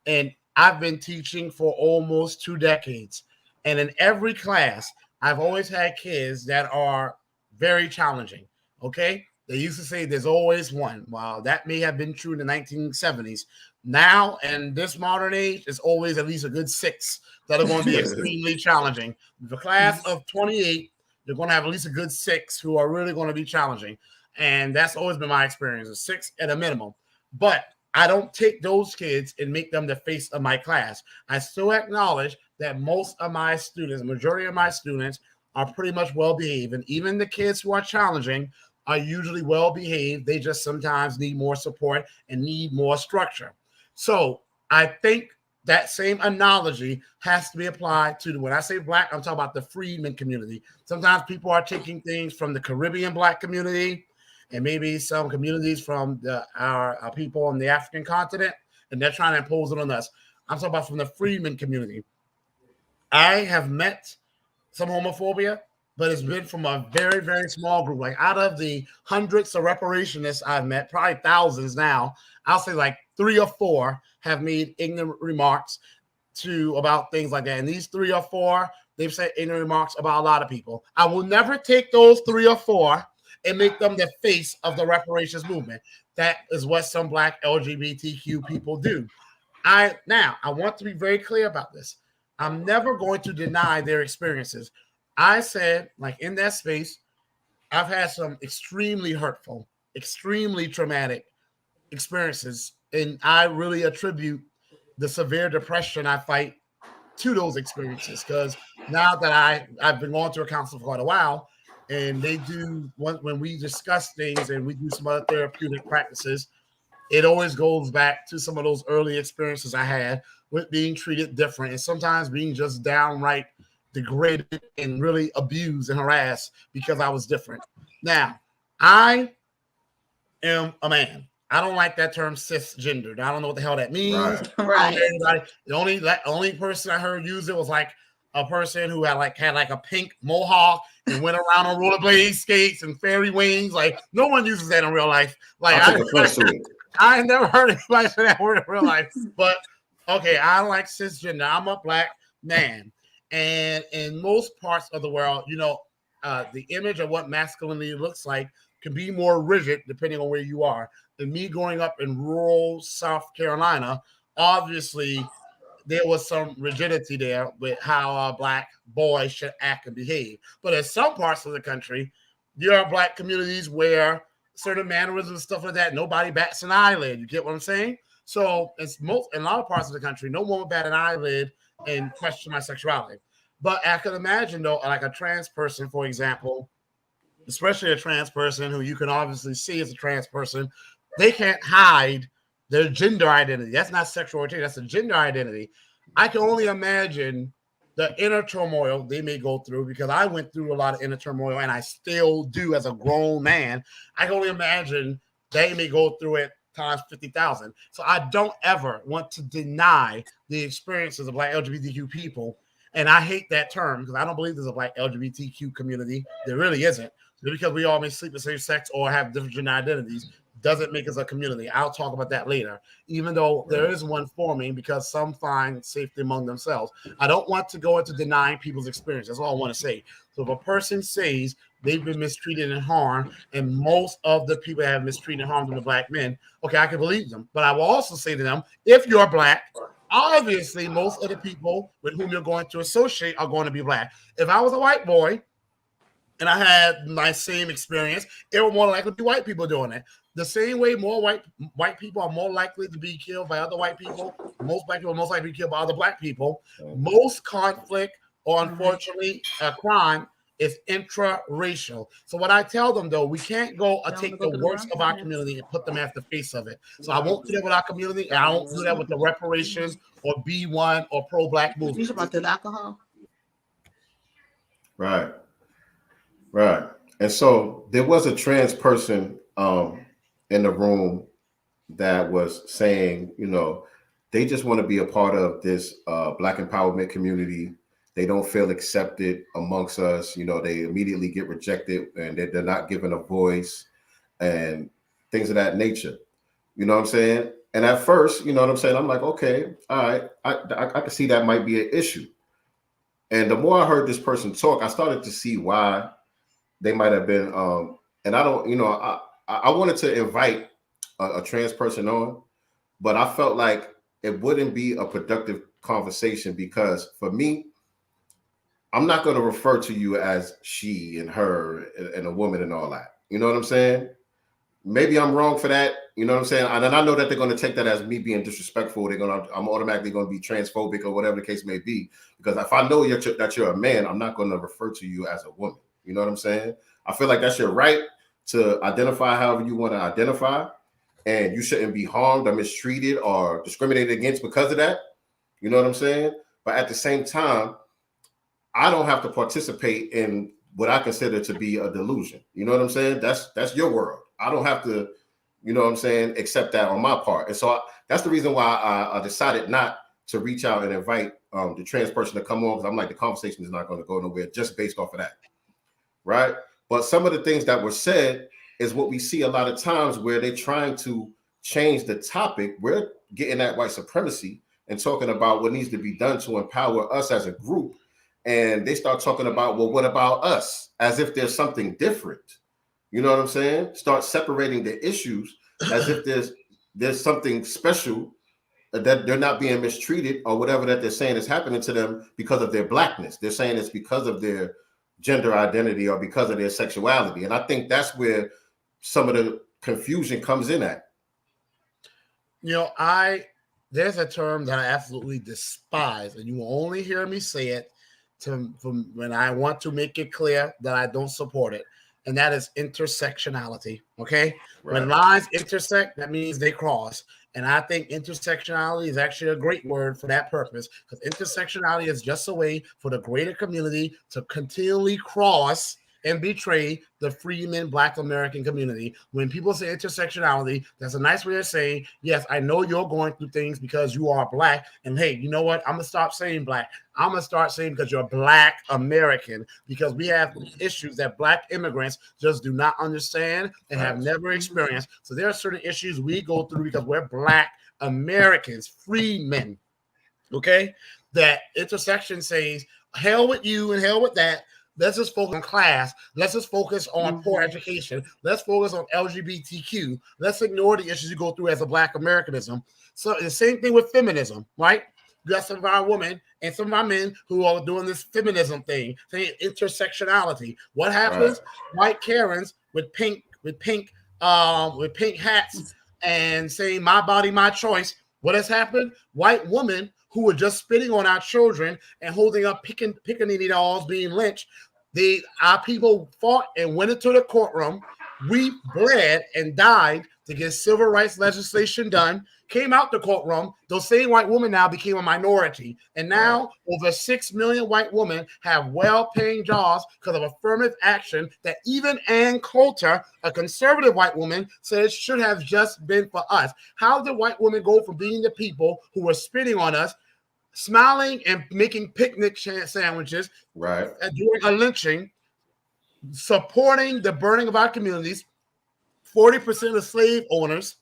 And I've been teaching for almost 2 decades. And in every class, I've always had kids that are very challenging. Okay. They used to say there's always one. Well, that may have been true in the 1970s. Now, in this modern age, it's always at least a good 6 that are going to be extremely challenging. The class of 28, you're going to have at least a good 6 who are really going to be challenging. And that's always been my experience, a 6 at a minimum. But I don't take those kids and make them the face of my class. I still acknowledge that most of my students, majority of my students, are pretty much well-behaved. And even the kids who are challenging are usually well-behaved. They just sometimes need more support and need more structure. So I think that same analogy has to be applied to when I say Black, I'm talking about the freedmen community. Sometimes people are taking things from the Caribbean Black community and maybe some communities from our people on the African continent, and they're trying to impose it on us. I'm talking about from the freedmen community. I have met some homophobia, but it's been from a very, very small group. Like out of the hundreds of reparationists I've met, probably thousands now, I'll say like 3 or 4 have made ignorant remarks about things like that. And these 3 or 4, they've said ignorant remarks about a lot of people. I will never take those 3 or 4 and make them the face of the reparations movement. That is what some Black LGBTQ people do. I want to be very clear about this. I'm never going to deny their experiences. I said, like in that space, I've had some extremely hurtful, extremely traumatic experiences, and I really attribute the severe depression I fight to those experiences. Because now that I've been going to a counselor for quite a while, and they do when we discuss things and we do some other therapeutic practices, it always goes back to some of those early experiences I had with being treated different and sometimes being just downright degraded and really abused and harassed because I was different. Now, I am a man. I don't like that term cisgender. I don't know what the hell that means. Right. The only person I heard use it was like a person who had like a pink mohawk and went around on rollerblade skates and fairy wings. Like no one uses that in real life. Like I never heard anybody say that word in real life. But okay, I like cisgender. I'm a Black man. And in most parts of the world, the image of what masculinity looks like can be more rigid depending on where you are. And me growing up in rural South Carolina, obviously there was some rigidity there with how a black boy should act and behave. But in some parts of the country, there are black communities where certain mannerisms and stuff like that, nobody bats an eyelid. You get what I'm saying? So in a lot of parts of the country, no one would bat an eyelid and question my sexuality. But I can imagine, though, like a trans person, for example, especially a trans person who you can obviously see as a trans person, they can't hide their gender identity. That's not sexual orientation. That's a gender identity. I can only imagine the inner turmoil they may go through, because I went through a lot of inner turmoil and I still do as a grown man. I can only imagine they may go through it times 50,000. So I don't ever want to deny the experiences of black LGBTQ people. And I hate that term because I don't believe there's a black LGBTQ community. There really isn't. Just because we all may sleep with same sex or have different gender identities doesn't make us a community. I'll talk about that later, even though there is one forming because some find safety among themselves. I don't want to go into denying people's experience. That's all I want to say. So if a person says they've been mistreated and harmed, and most of the people that have mistreated and harmed the black men, okay, I can believe them. But I will also say to them, if you're black, obviously most of the people with whom you're going to associate are going to be black. If I was a white boy and I had my same experience, it would more likely be white people doing it. The same way more white people are more likely to be killed by other white people, most black people are most likely to be killed by other black people. Most conflict or unfortunately crime is intraracial. So what I tell them, though, we can't go take the worst of our community and put them at the face of it. So I won't do that with our community, and I won't do that with the reparations or B1 or pro-black movement. You about the alcohol? Right. And so there was a trans person in the room that was saying, you know, they just want to be a part of this black empowerment community. They don't feel accepted amongst us. You know, they immediately get rejected and they're not given a voice and things of that nature. You know what I'm saying? And at first, you know what I'm saying? I'm like, okay, all right, I can see that might be an issue. And the more I heard this person talk, I started to see why they might have been, and I don't, you know, I wanted to invite a trans person on, but I felt like it wouldn't be a productive conversation because for me, I'm not going to refer to you as she and her and a woman and all that. You know what I'm saying? Maybe I'm wrong for that. You know what I'm saying? And I know that they're going to take that as me being disrespectful. I'm automatically going to be transphobic or whatever the case may be. Because if I know that you're a man, I'm not going to refer to you as a woman. You know what I'm saying? I feel like that's your right to identify however you want to identify. And you shouldn't be harmed or mistreated or discriminated against because of that. You know what I'm saying? But at the same time, I don't have to participate in what I consider to be a delusion. You know what I'm saying? That's your world. I don't have to, you know what I'm saying, accept that on my part. And so that's the reason why I decided not to reach out and invite the trans person to come on, because I'm like, the conversation is not going to go nowhere just based off of that. Right? But some of the things that were said is what we see a lot of times where they're trying to change the topic. We're getting at white supremacy and talking about what needs to be done to empower us as a group. And they start talking about, well, what about us? As if there's something different. You know what I'm saying? Start separating the issues as if there's something special, that they're not being mistreated or whatever that they're saying is happening to them because of their blackness. They're saying it's because of their gender identity or because of their sexuality. And I think that's where some of the confusion comes in at. You know, there's a term that I absolutely despise, and you will only hear me say it from when I want to make it clear that I don't support it. And that is intersectionality. Okay. Right. When lines intersect, that means they cross. And I think intersectionality is actually a great word for that purpose, because intersectionality is just a way for the greater community to continually cross and betray the freeman Black American community. When people say intersectionality, that's a nice way of saying, yes, I know you're going through things because you are Black. And hey, you know what? I'm going to stop saying Black. I'm going to start saying because you're Black American, because we have issues that Black immigrants just do not understand and have never experienced. So there are certain issues we go through because we're Black Americans, free men. Okay? That intersection says, hell with you and hell with that. Let's just focus on class. Let's just focus on poor education. Let's focus on LGBTQ. Let's ignore the issues you go through as a Black Americanism. So the same thing with feminism, right? You got some of our women and some of our men who are doing this feminism thing, saying intersectionality. What happens? White Karens with pink hats and saying "my body, my choice." What has happened? White women who were just spitting on our children and holding up pickaninny dolls being lynched. Our people fought and went into the courtroom. We bled and died to get civil rights legislation done. Came out the courtroom. Those same white women now became a minority. And now over 6 million white women have well-paying jobs because of affirmative action that even Ann Coulter, a conservative white woman, says should have just been for us. How did white women go from being the people who were spitting on us, smiling and making picnic sandwiches, and doing a lynching, supporting the burning of our communities, 40% of slave owners,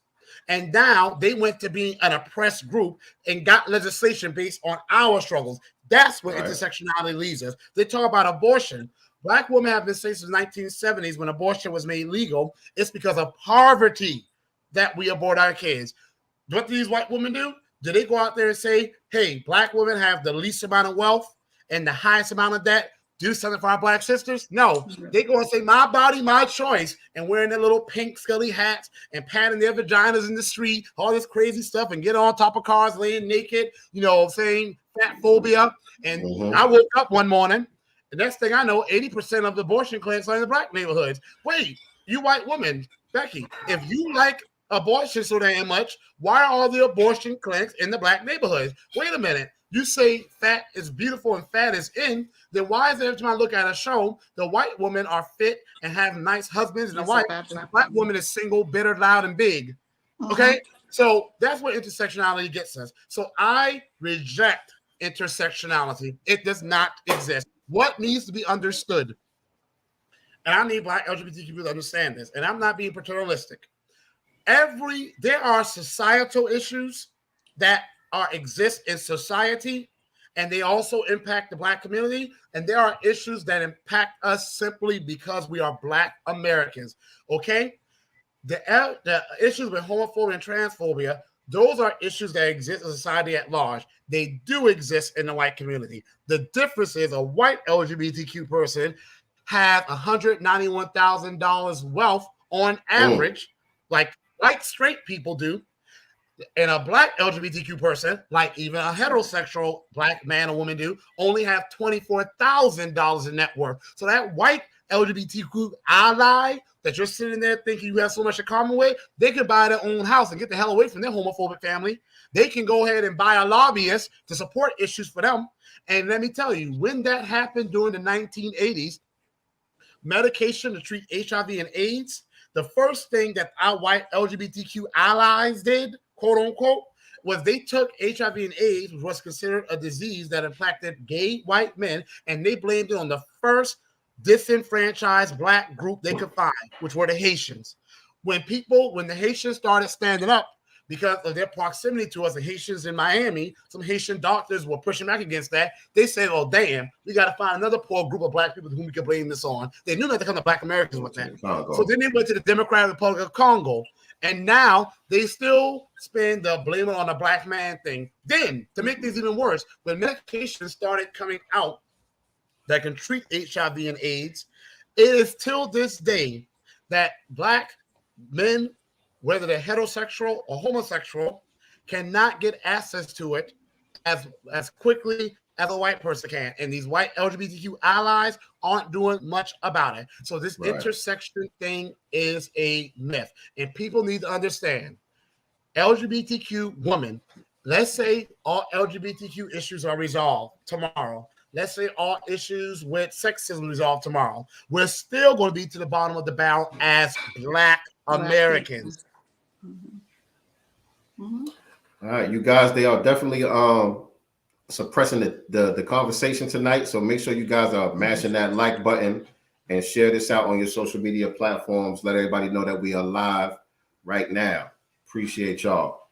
and now they went to being an oppressed group and got legislation based on our struggles. That's what intersectionality leads us. They talk about abortion. Black women have been saying since the 1970s when abortion was made legal, it's because of poverty that we abort our kids. What do these white women do? Do they go out there and say, hey, Black women have the least amount of wealth and the highest amount of debt? Do something for our Black sisters? No, they go and say, my body, my choice, and wearing their little pink scully hats and patting their vaginas in the street, all this crazy stuff, and get on top of cars laying naked, saying fat phobia. And I woke up one morning, the next thing I know, 80% of the abortion clinics are in the Black neighborhoods. Wait, you white woman, Becky, if you like abortion so damn much, why are all the abortion clinics in the Black neighborhoods? Wait a minute. You say fat is beautiful and fat is in, then why is it every time I look at a show, the white women are fit and have nice husbands and the Black woman is single, bitter, loud, and big? Okay? So that's what intersectionality gets us. So I reject intersectionality. It does not exist. What needs to be understood, and I need Black LGBTQ people to understand this, and I'm not being paternalistic. There are societal issues that exist in society, and they also impact the Black community, and there are issues that impact us simply because we are Black Americans. Okay, the issues with homophobia and transphobia, those are issues that exist in society at large. They do exist in the white community. The difference is a white LGBTQ person has $191,000 wealth on average, like white straight people do. And a Black LGBTQ person, like even a heterosexual Black man or woman do, only have $24,000 in net worth. So that white LGBTQ ally that you're sitting there thinking you have so much in common with, they can buy their own house and get the hell away from their homophobic family. They can go ahead and buy a lobbyist to support issues for them. And let me tell you, when that happened during the 1980s, medication to treat HIV and AIDS, the first thing that our white LGBTQ allies did, quote unquote, was they took HIV and AIDS, which was considered a disease that impacted gay white men, and they blamed it on the first disenfranchised Black group they could find, which were the Haitians. When the Haitians started standing up because of their proximity to us, the Haitians in Miami, some Haitian doctors were pushing back against that. They said, oh, damn, we got to find another poor group of Black people whom we can blame this on. They knew not to come to Black Americans with that. So then they went to the Democratic Republic of Congo. And now they still spend the blame it on the Black man thing. Then, to make things even worse, when medication started coming out that can treat HIV and AIDS, it is till this day that Black men, whether they're heterosexual or homosexual, cannot get access to it as quickly as a white person can. And these white LGBTQ allies aren't doing much about it. So this intersection thing is a myth. And people need to understand, LGBTQ women, let's say all LGBTQ issues are resolved tomorrow. Let's say all issues with sexism resolved tomorrow. We're still going to be to the bottom of the barrel as Black Americans. All right, you guys, they are definitely suppressing the conversation tonight. So make sure you guys are mashing that like button and share this out on your social media platforms. Let everybody know that we are live right now. Appreciate y'all.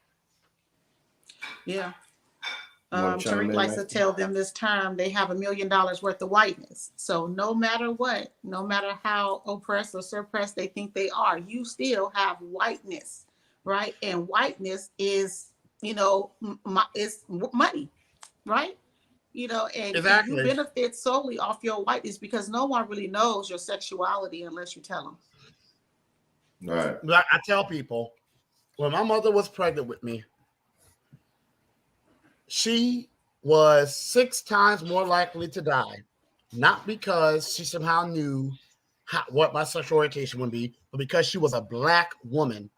Yeah. Tariq likes to tell them this term, they have $1 million worth of whiteness. So no matter what, no matter how oppressed or suppressed they think they are, you still have whiteness, right? And whiteness is, it's money, right? And Exactly. you benefit solely off your whiteness because no one really knows your sexuality unless you tell them. Right. I tell people, when my mother was pregnant with me, she was 6 times more likely to die, not because she somehow knew what my sexual orientation would be, but because she was a Black woman.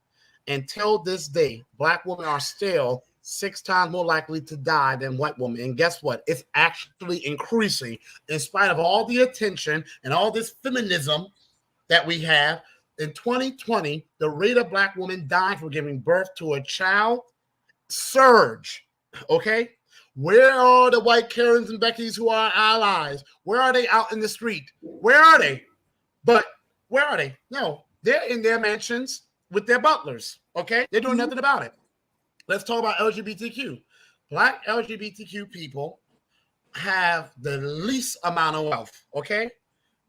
Until this day, Black women are still 6 times more likely to die than white women. And guess what? It's actually increasing in spite of all the attention and all this feminism that we have. In 2020, the rate of Black women dying from giving birth to a child surge. Okay? Where are the white Karens and Beckys who are allies? Where are they out in the street? Where are they? But where are they? No, they're in their mansions with their butlers. Okay? They're doing nothing about it. Let's talk about LGBTQ. Black LGBTQ people have the least amount of wealth. Okay?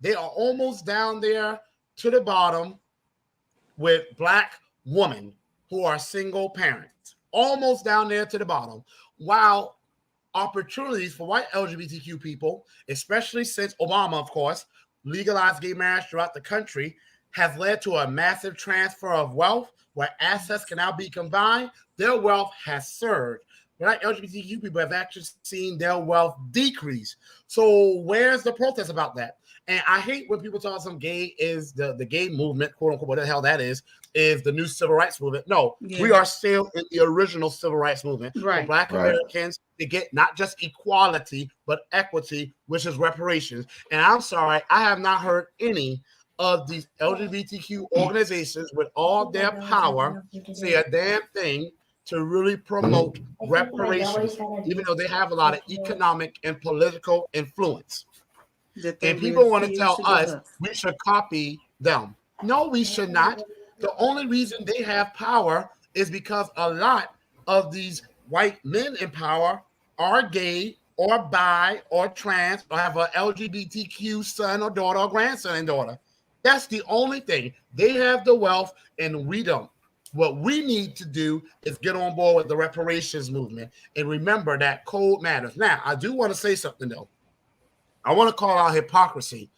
They are almost down there to the bottom with Black women who are single parents. Almost down there to the bottom. While opportunities for white LGBTQ people, especially since Obama, of course, legalized gay marriage throughout the country, has led to a massive transfer of wealth where assets can now be combined. Their wealth has surged. Black LGBTQ people have actually seen their wealth decrease. So where's the protest about that? And I hate when people talk some gay is the gay movement, quote unquote, what the hell that is the new civil rights movement. No, we are still in the original civil rights movement. Right. For Black Americans to get not just equality, but equity, which is reparations. And I'm sorry, I have not heard any of these LGBTQ organizations with all their power say a damn thing to really promote reparations, even though they have a lot of economic and political influence. And people want to tell us we should copy them. No, we should not. The only reason they have power is because a lot of these white men in power are gay or bi or trans or have an LGBTQ son or daughter or grandson and daughter. That's the only thing. They have the wealth and we don't. What we need to do is get on board with the reparations movement and remember that code matters. Now, I do want to say something, though. I want to call out hypocrisy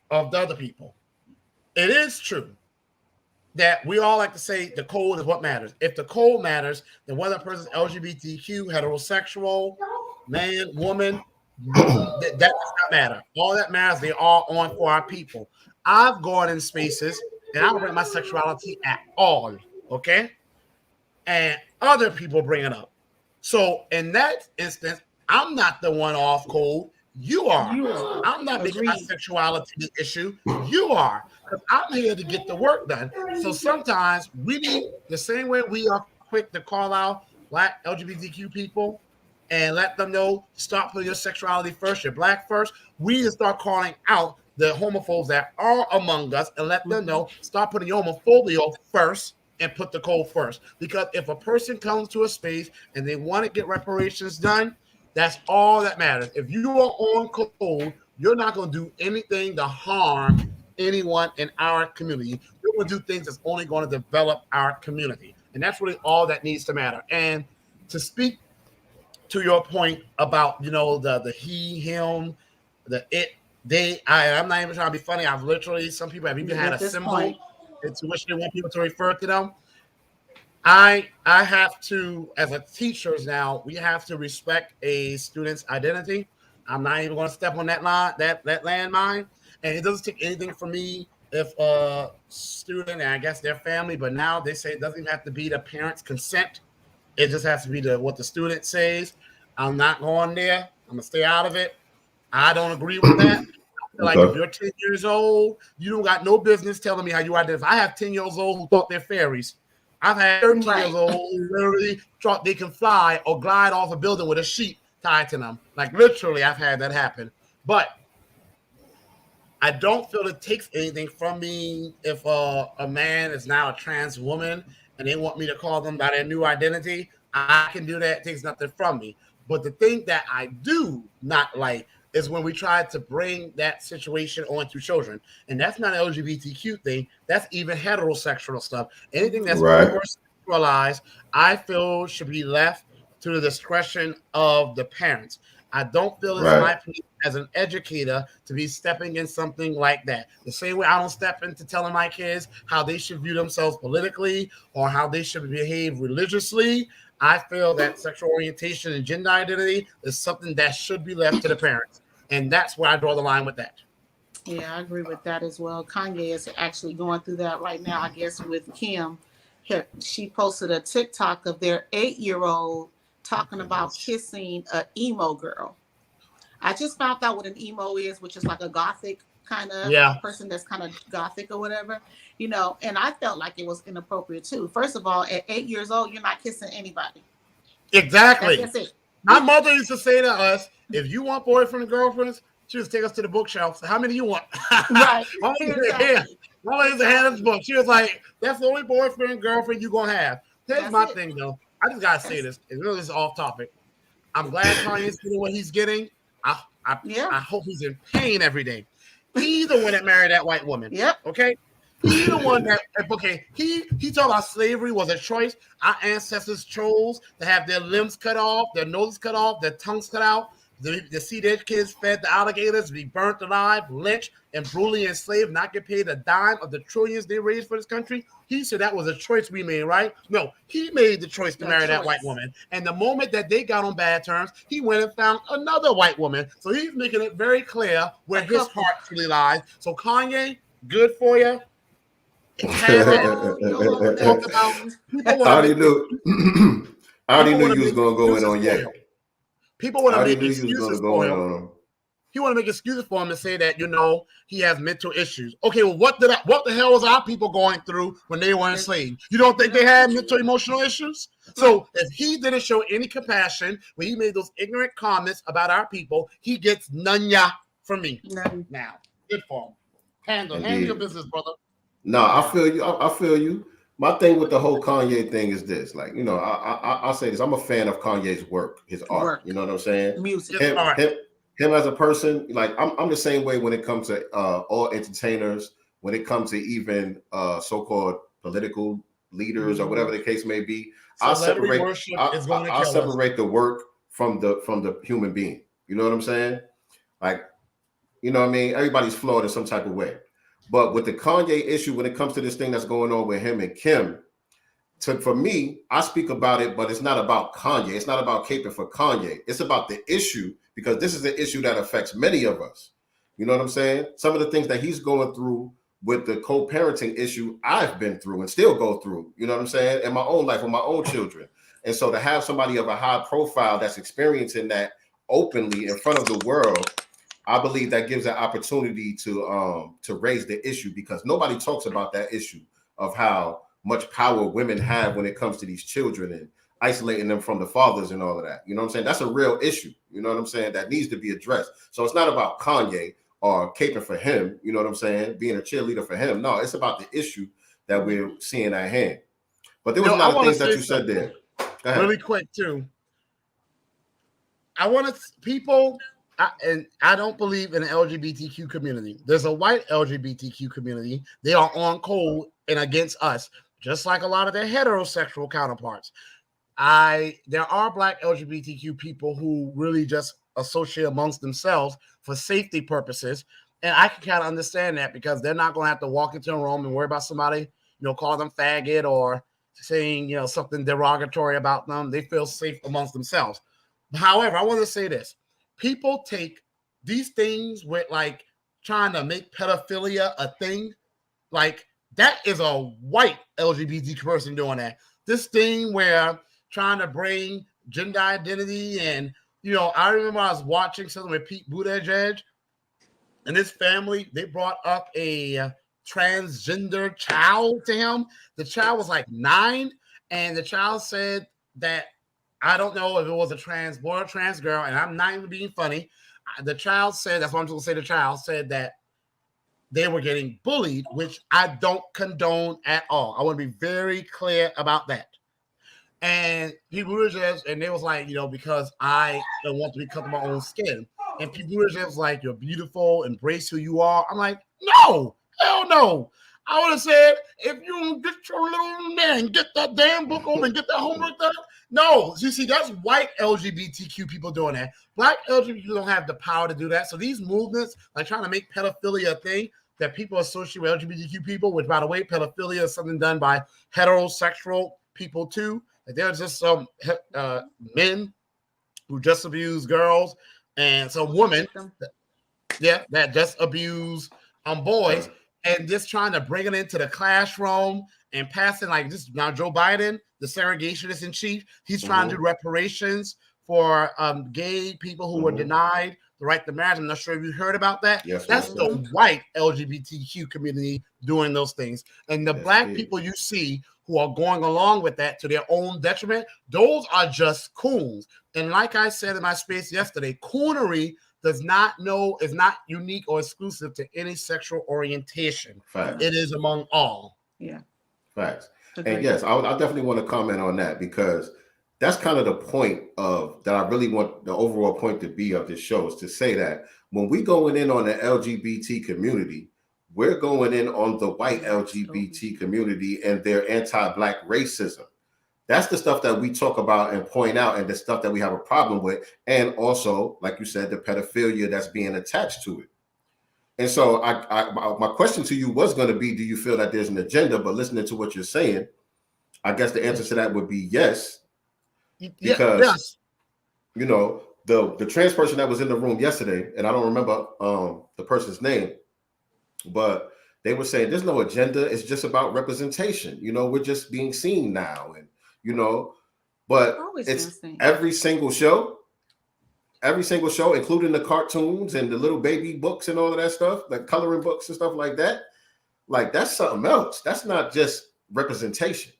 of the other people. It is true that we all like to say the code is what matters. If the code matters, then whether a person's LGBTQ, heterosexual, man, woman, that does not matter. All that matters, they are on for our people. I've gone in spaces and I don't bring my sexuality at all, okay? And other people bring it up. So in that instance, I'm not the one off code. You are. I'm not making my sexuality the issue. You are. Because I'm here to get the work done. So sometimes we need, the same way we are quick to call out Black LGBTQ people and let them know, stop putting your sexuality first, your Black first. We need to start calling out the homophobes that are among us and let them know, stop putting your homophobia first and put the code first. Because if a person comes to a space and they want to get reparations done, that's all that matters. If you are on code, you're not going to do anything to harm anyone in our community. You're going to do things that's only going to develop our community. And that's really all that needs to matter. And to speak to your point about, the he, him, the it, they, I'm not even trying to be funny. I've literally, some people have even had a symbol into which they want people to refer to them. I have to, as a teacher now, we have to respect a student's identity. I'm not even going to step on that line, that landmine. And it doesn't take anything from me if a student, and I guess their family, but now they say it doesn't even have to be the parents' consent. It just has to be what the student says. I'm not going there. I'm going to stay out of it. I don't agree with that. I feel like if you're 10 years old, you don't got no business telling me how you identify. I have 10 years old who thought they're fairies. I've had 13 years old who literally thought they can fly or glide off a building with a sheet tied to them. Like literally, I've had that happen. But I don't feel it takes anything from me if a man is now a trans woman and they want me to call them by their new identity. I can do that. It takes nothing from me. But the thing that I do not like is when we try to bring that situation onto children. And that's not an LGBTQ thing. That's even heterosexual stuff. Anything that's Right. over-sexualized, I feel should be left to the discretion of the parents. I don't feel it's my place as an educator to be stepping in something like that. The same way I don't step into telling my kids how they should view themselves politically or how they should behave religiously. I feel that sexual orientation and gender identity is something that should be left to the parents. And that's where I draw the line with that. Yeah, I agree with that as well. Kanye is actually going through that right now, I guess, with Kim. She posted a TikTok of their 8-year-old talking about kissing an emo girl. I just found out what an emo is, which is like a gothic kind of person that's kind of gothic or whatever, and I felt like it was inappropriate too. First of all, at 8 years old, you're not kissing anybody. Exactly. That's it. My mother used to say to us, if you want boyfriend and girlfriends, she would take us to the bookshelf. So how many do you want? Right. My mother used to hand us book. She was like, that's the only boyfriend and girlfriend you're going to have. Here's my thing, though. I just got to say this. It's really just off topic. I'm glad Kanye's getting what he's getting. I hope he's in pain every day. He's the one that married that white woman. Yep. Okay? He's the one that, he talked about slavery was a choice. Our ancestors chose to have their limbs cut off, their noses cut off, their tongues cut out, to see their kids fed to alligators, be burnt alive, lynched, and brutally enslaved, not get paid a dime of the trillions they raised for this country. He said that was a choice we made, right? No, he made the choice to marry that white woman. And the moment that they got on bad terms, he went and found another white woman. So he's making it very clear where his heart truly lies. So Kanye, good for you. I already knew you was gonna go in on Ye. People want to make excuses for him. He want to make excuses for him and say that he has mental issues. Okay, well, what the hell was our people going through when they were enslaved? You don't think they had mental emotional issues? So if he didn't show any compassion when he made those ignorant comments about our people, he gets none from me. None. Now, good for him. Handle your business, brother. No, I feel you. My thing with the whole Kanye thing is this, I'll say this. I'm a fan of Kanye's work, his art. You know what I'm saying? Music. Him as a person, I'm the same way when it comes to all entertainers, when it comes to even so-called political leaders or whatever the case may be. I'll separate the work from the human being. You know what I'm saying? Everybody's flawed in some type of way. But with the Kanye issue, when it comes to this thing that's going on with him and Kim, for me, I speak about it, but it's not about Kanye. It's not about caping for Kanye. It's about the issue, because this is an issue that affects many of us. You know what I'm saying? Some of the things that he's going through with the co-parenting issue, I've been through and still go through, you know what I'm saying, in my own life with my own children. And so to have somebody of a high profile that's experiencing that openly in front of the world, I believe that gives an opportunity to raise the issue, because nobody talks about that issue of how much power women have when it comes to these children and isolating them from the fathers and all of that. You know what I'm saying? That's a real issue. You know what I'm saying? That needs to be addressed. So it's not about Kanye or caping for him, you know what I'm saying, being a cheerleader for him. No, it's about the issue that we're seeing at hand. But there was a lot of things that you said there. Really quick, too. I don't believe in the LGBTQ community. There's a white LGBTQ community. They are on code and against us, just like a lot of their heterosexual counterparts. There are black LGBTQ people who really just associate amongst themselves for safety purposes. And I can kind of understand that, because they're not going to have to walk into a room and worry about somebody, call them faggot or saying, something derogatory about them. They feel safe amongst themselves. However, I want to say this. People take these things with trying to make pedophilia a thing. That is a white LGBT person doing that. This thing where trying to bring gender identity and, I remember I was watching something with Pete Buttigieg and his family. They brought up a transgender child to him. The child was 9, and the child said that, I don't know if it was a trans boy or trans girl, and I'm not even being funny. The child said, that's what I'm going to say, the child said that they were getting bullied, which I don't condone at all. I want to be very clear about that. And people were just, and they was like, because I don't want to be cut my own skin. And people were just like, you're beautiful, embrace who you are. I'm like, no, hell no. I would have said, if you don't get your little man, get that damn book open and get that homework done. No, you see, that's white LGBTQ people doing that. Black LGBTQ don't have the power to do that. So these movements, like trying to make pedophilia a thing that people associate with LGBTQ people, which, by the way, pedophilia is something done by heterosexual people too. They're just some men who just abuse girls and some women, that just abuse boys, and just trying to bring it into the classroom and passing like this. Now Joe Biden, the segregationist in chief, he's trying to do reparations for gay people who were denied the right to marriage. I'm not sure if you heard about that. Yes, that's the white LGBTQ community doing those things, and the black people you see who are going along with that to their own detriment, those are just coons. And like I said in my space yesterday, coonery is not unique or exclusive to any sexual orientation. Facts. It is among all. Yeah. Facts. And yes, I definitely want to comment on that, because that's kind of the point of that. I really want the overall point to be of this show is to say that when we going in on the LGBT community, we're going in on the white LGBT community and their anti-black racism. That's the stuff that we talk about and point out, and the stuff that we have a problem with. And also, like you said, the pedophilia that's being attached to it. And so my question to you was going to be, do you feel that there's an agenda? But listening to what you're saying, I guess the answer to that would be yes. Because, the trans person that was in the room yesterday, and I don't remember the person's name, but they were saying there's no agenda. It's just about representation. We're just being seen now. And, but it's every single show, including the cartoons and the little baby books and all of that stuff, like coloring books and stuff like that. Like, that's something else. That's not just representation.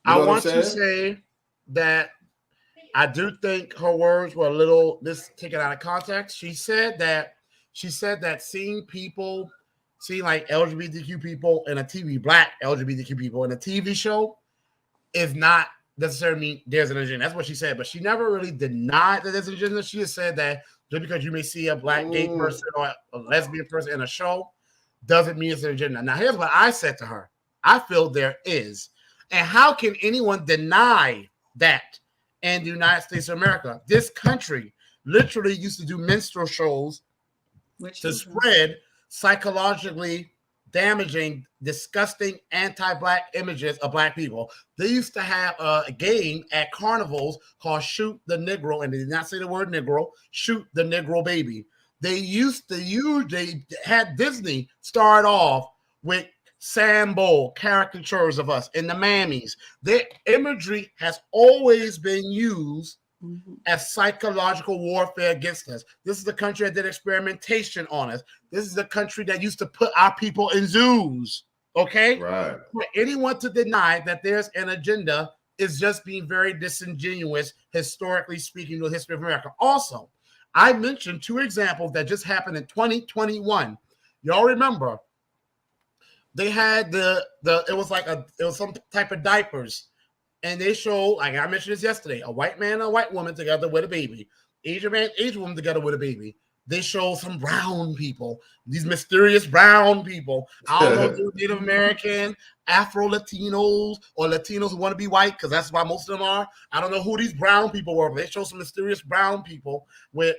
I want to say that I do think her words were a little taken out of context. She said that seeing like LGBTQ people in a TV, black LGBTQ people in a TV show is not necessarily mean there's an agenda. That's what she said, but she never really denied that there's an agenda. She just said that just because you may see a black gay person or a lesbian person in a show doesn't mean it's an agenda. Now, here's what I said to her. I feel there is. And how can anyone deny that in the United States of America? This country literally used to do minstrel shows to spread psychologically damaging, disgusting, anti-black images of black people. They used to have a game at carnivals called Shoot the Negro, and they did not say the word Negro, Shoot the Negro Baby. They had Disney start off with Sambo caricatures of us and the mammies. Their imagery has always been used as psychological warfare against us. This is the country that did experimentation on us. This is the country that used to put our people in zoos. Okay? Right. For anyone to deny that there's an agenda is just being very disingenuous, historically speaking, to the history of America. Also, I mentioned two examples that just happened in 2021. Y'all remember they had it was some type of diapers. And they show, like I mentioned this yesterday, a white man and a white woman together with a baby. Asian man, Asian woman together with a baby. They show some brown people, these mysterious brown people. I don't know if they're Native American, Afro-Latinos, or Latinos who want to be white, because that's why most of them are. I don't know who these brown people were, but they show some mysterious brown people with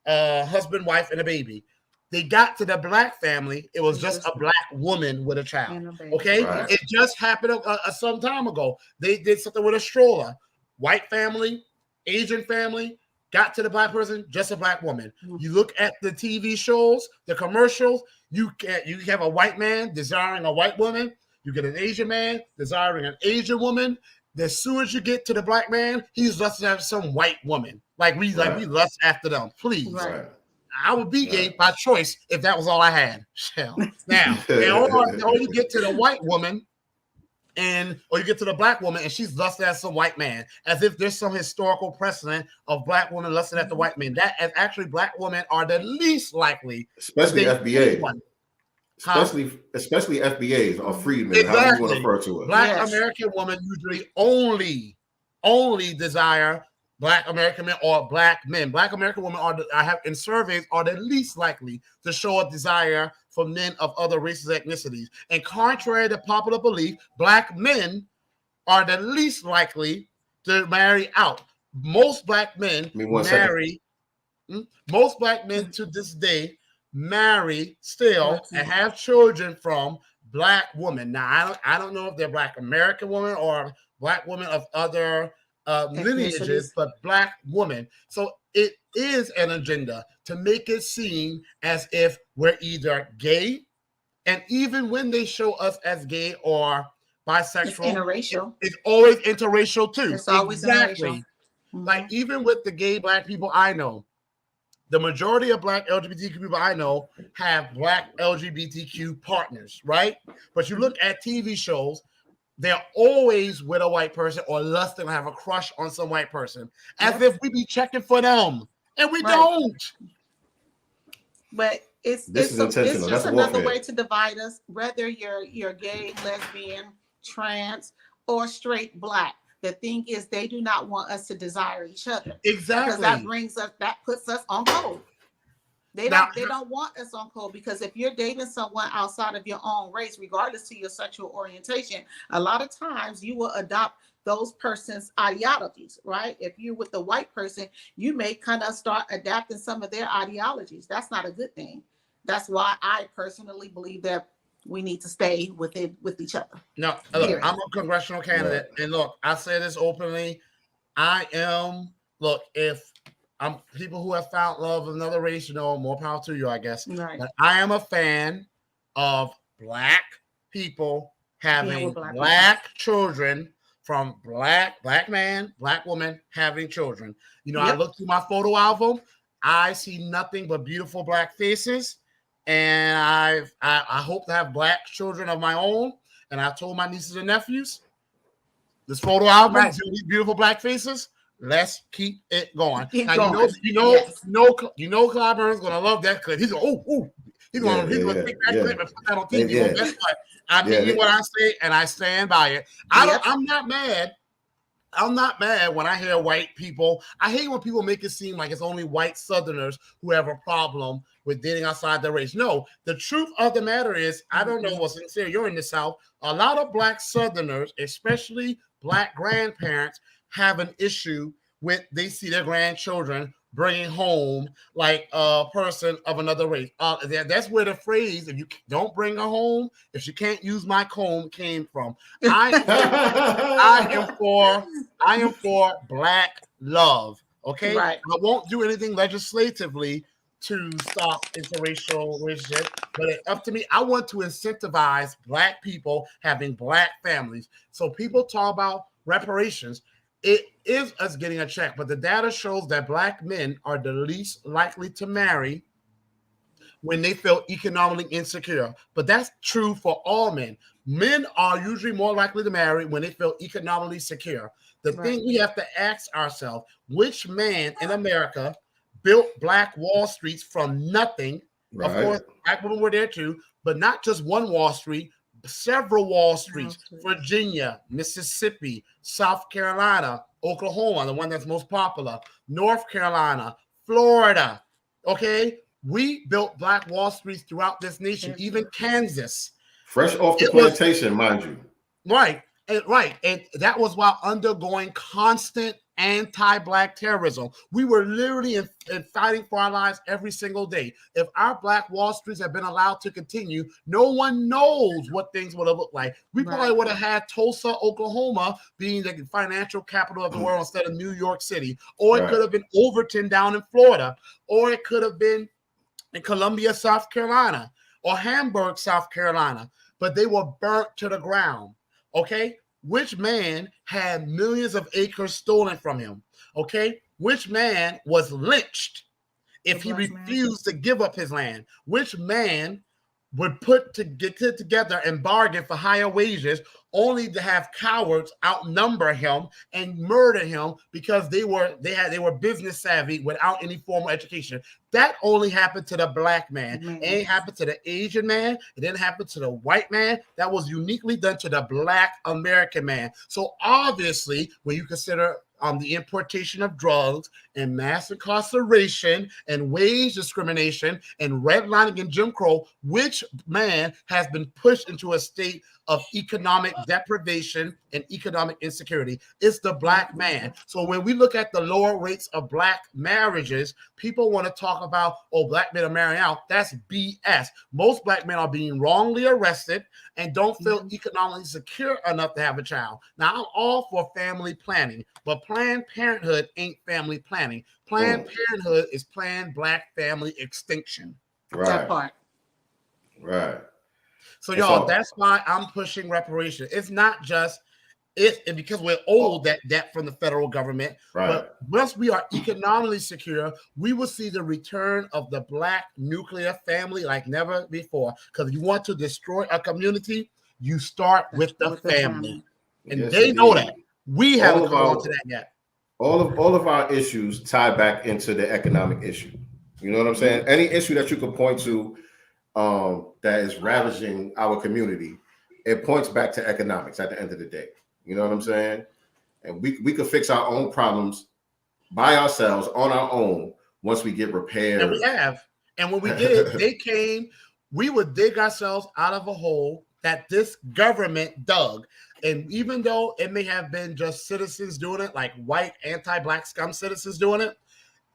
a husband, wife, and a baby. They got to the black family. It was just a black woman with a child. Okay, right. It just happened some time ago. They did something with a stroller. White family, Asian family, got to the black person, just a black woman. You look at the TV shows, the commercials. You have a white man desiring a white woman. You get an Asian man desiring an Asian woman. As soon as you get to the black man, he's lusting after some white woman. We lust after them. Please. Right. I would be gay by choice if that was all I had. Now, or you get to the white woman, or you get to the black woman, and she's lusting at some white man, as if there's some historical precedent of black women lusting at the white man. That is actually black women are the least likely, especially FBA, especially FBAs or freedmen. Exactly. How do you want to refer to it? Black American women usually only only desire Black American men or Black men. Black American women in surveys are the least likely to show a desire for men of other races and ethnicities. And contrary to popular belief, Black men are the least likely to marry out. Most Black men marry. Most Black men to this day marry still and have children from Black women. Now, I don't know if they're Black American women or Black women of other lineages, but Black women. So it is an agenda to make it seem as if we're either gay, and even when they show us as gay or bisexual, it's interracial. It's always interracial too. It's always interracial. Like even with the gay Black people I know, the majority of Black LGBTQ people I know have Black LGBTQ partners, right? But you look at TV shows, they're always with a white person or lusting, have a crush on some white person, as if we be checking for them, and we don't. But it's just another way to divide us, whether you're gay, lesbian, trans, or straight Black. The thing is, they do not want us to desire each other. Exactly. Because that puts us on code. They don't want us on code, because if you're dating someone outside of your own race, regardless to your sexual orientation, a lot of times you will adopt those person's ideologies, right? If you're with the white person, you may kind of start adapting some of their ideologies. That's not a good thing. That's why I personally believe that we need to stay with each other. No, look, I'm a congressional candidate, and look, I say this openly. If I'm people who have found love of another race, more power to you, I guess. Right. But I am a fan of Black people having Black children from Black man, Black woman having children. I look through my photo album, I see nothing but beautiful Black faces. And I hope to have Black children of my own. And I told my nieces and nephews, this photo album, these beautiful Black faces, let's keep it going. Now, you know, Clyde Burns gonna love that clip. He's going, he's gonna take that clip and put that on TV. Well, guess what? I mean what I say, and I stand by it. I'm not mad. I'm not mad when I hear white people. I hate when people make it seem like it's only white Southerners who have a problem with dating outside their race. No, the truth of the matter is, I don't know what's sincere. You're in the South. A lot of Black Southerners, especially Black grandparents, have an issue with they see their grandchildren bringing home like a person of another race. That's where the phrase, if you don't bring her home, if she can't use my comb, came from. I am for Black love. Okay. Right. I won't do anything legislatively to stop interracial relationship, but it's up to me. I want to incentivize Black people having Black families. So people talk about reparations. It is us getting a check, but the data shows that Black men are the least likely to marry when they feel economically insecure. But that's true for all men. Men are usually more likely to marry when they feel economically secure. The thing we have to ask ourselves, which man in America built Black Wall Streets from nothing? Of course, Black women were there too, but not just one Wall Street, several Wall Streets, Virginia, Mississippi, South Carolina, Oklahoma, the one that's most popular, North Carolina, Florida. Okay, we built Black Wall Streets throughout this nation, even Kansas. Fresh off the plantation, mind you. Right. And that was while undergoing constant anti-Black terrorism. We were literally in fighting for our lives every single day. If our Black Wall Streets had been allowed to continue, no one knows what things would have looked like. We probably would have had Tulsa, Oklahoma being the financial capital of the world instead of New York City. Or it could have been Overton down in Florida. Or it could have been in Columbia, South Carolina. Or Hamburg, South Carolina. But they were burnt to the ground. Okay? Which man had millions of acres stolen from him? Okay? Which man was lynched if he refused to give up his land? Which man would get together and bargain for higher wages, only to have cowards outnumber him and murder him because they were business savvy without any formal education. That only happened to the black man. It ain't happened to the Asian man. It didn't happen to the white man. That was uniquely done to the black American man. So obviously, when you consider the importation of drugs and mass incarceration and wage discrimination and redlining and Jim Crow, which man has been pushed into a state of economic deprivation and economic insecurity? It's the black man. So when we look at the lower rates of black marriages, people want to talk about, oh, black men are marrying out. That's BS. Most black men are being wrongly arrested and don't feel economically secure enough to have a child. Now, I'm all for family planning, but Planned Parenthood ain't family planning. Planned Parenthood is planned black family extinction. Right. That part. Right. So, y'all, that's why I'm pushing reparation. It's not just because we're owed that debt from the federal government. Right. But once we are economically secure, we will see the return of the black nuclear family like never before. Because if you want to destroy a community, you start with the family. And yes, they indeed. know that. We haven't come on to that yet. All of our issues tie back into the economic issue. You know what I'm saying? Any issue that you could point to that is ravaging our community, it points back to economics at the end of the day. You know what I'm saying? And we could fix our own problems by ourselves on our own once we get repaired. And we have. And when we did, they came, we would dig ourselves out of a hole that this government dug. And even though it may have been just citizens doing it, like white anti-black scum citizens doing it,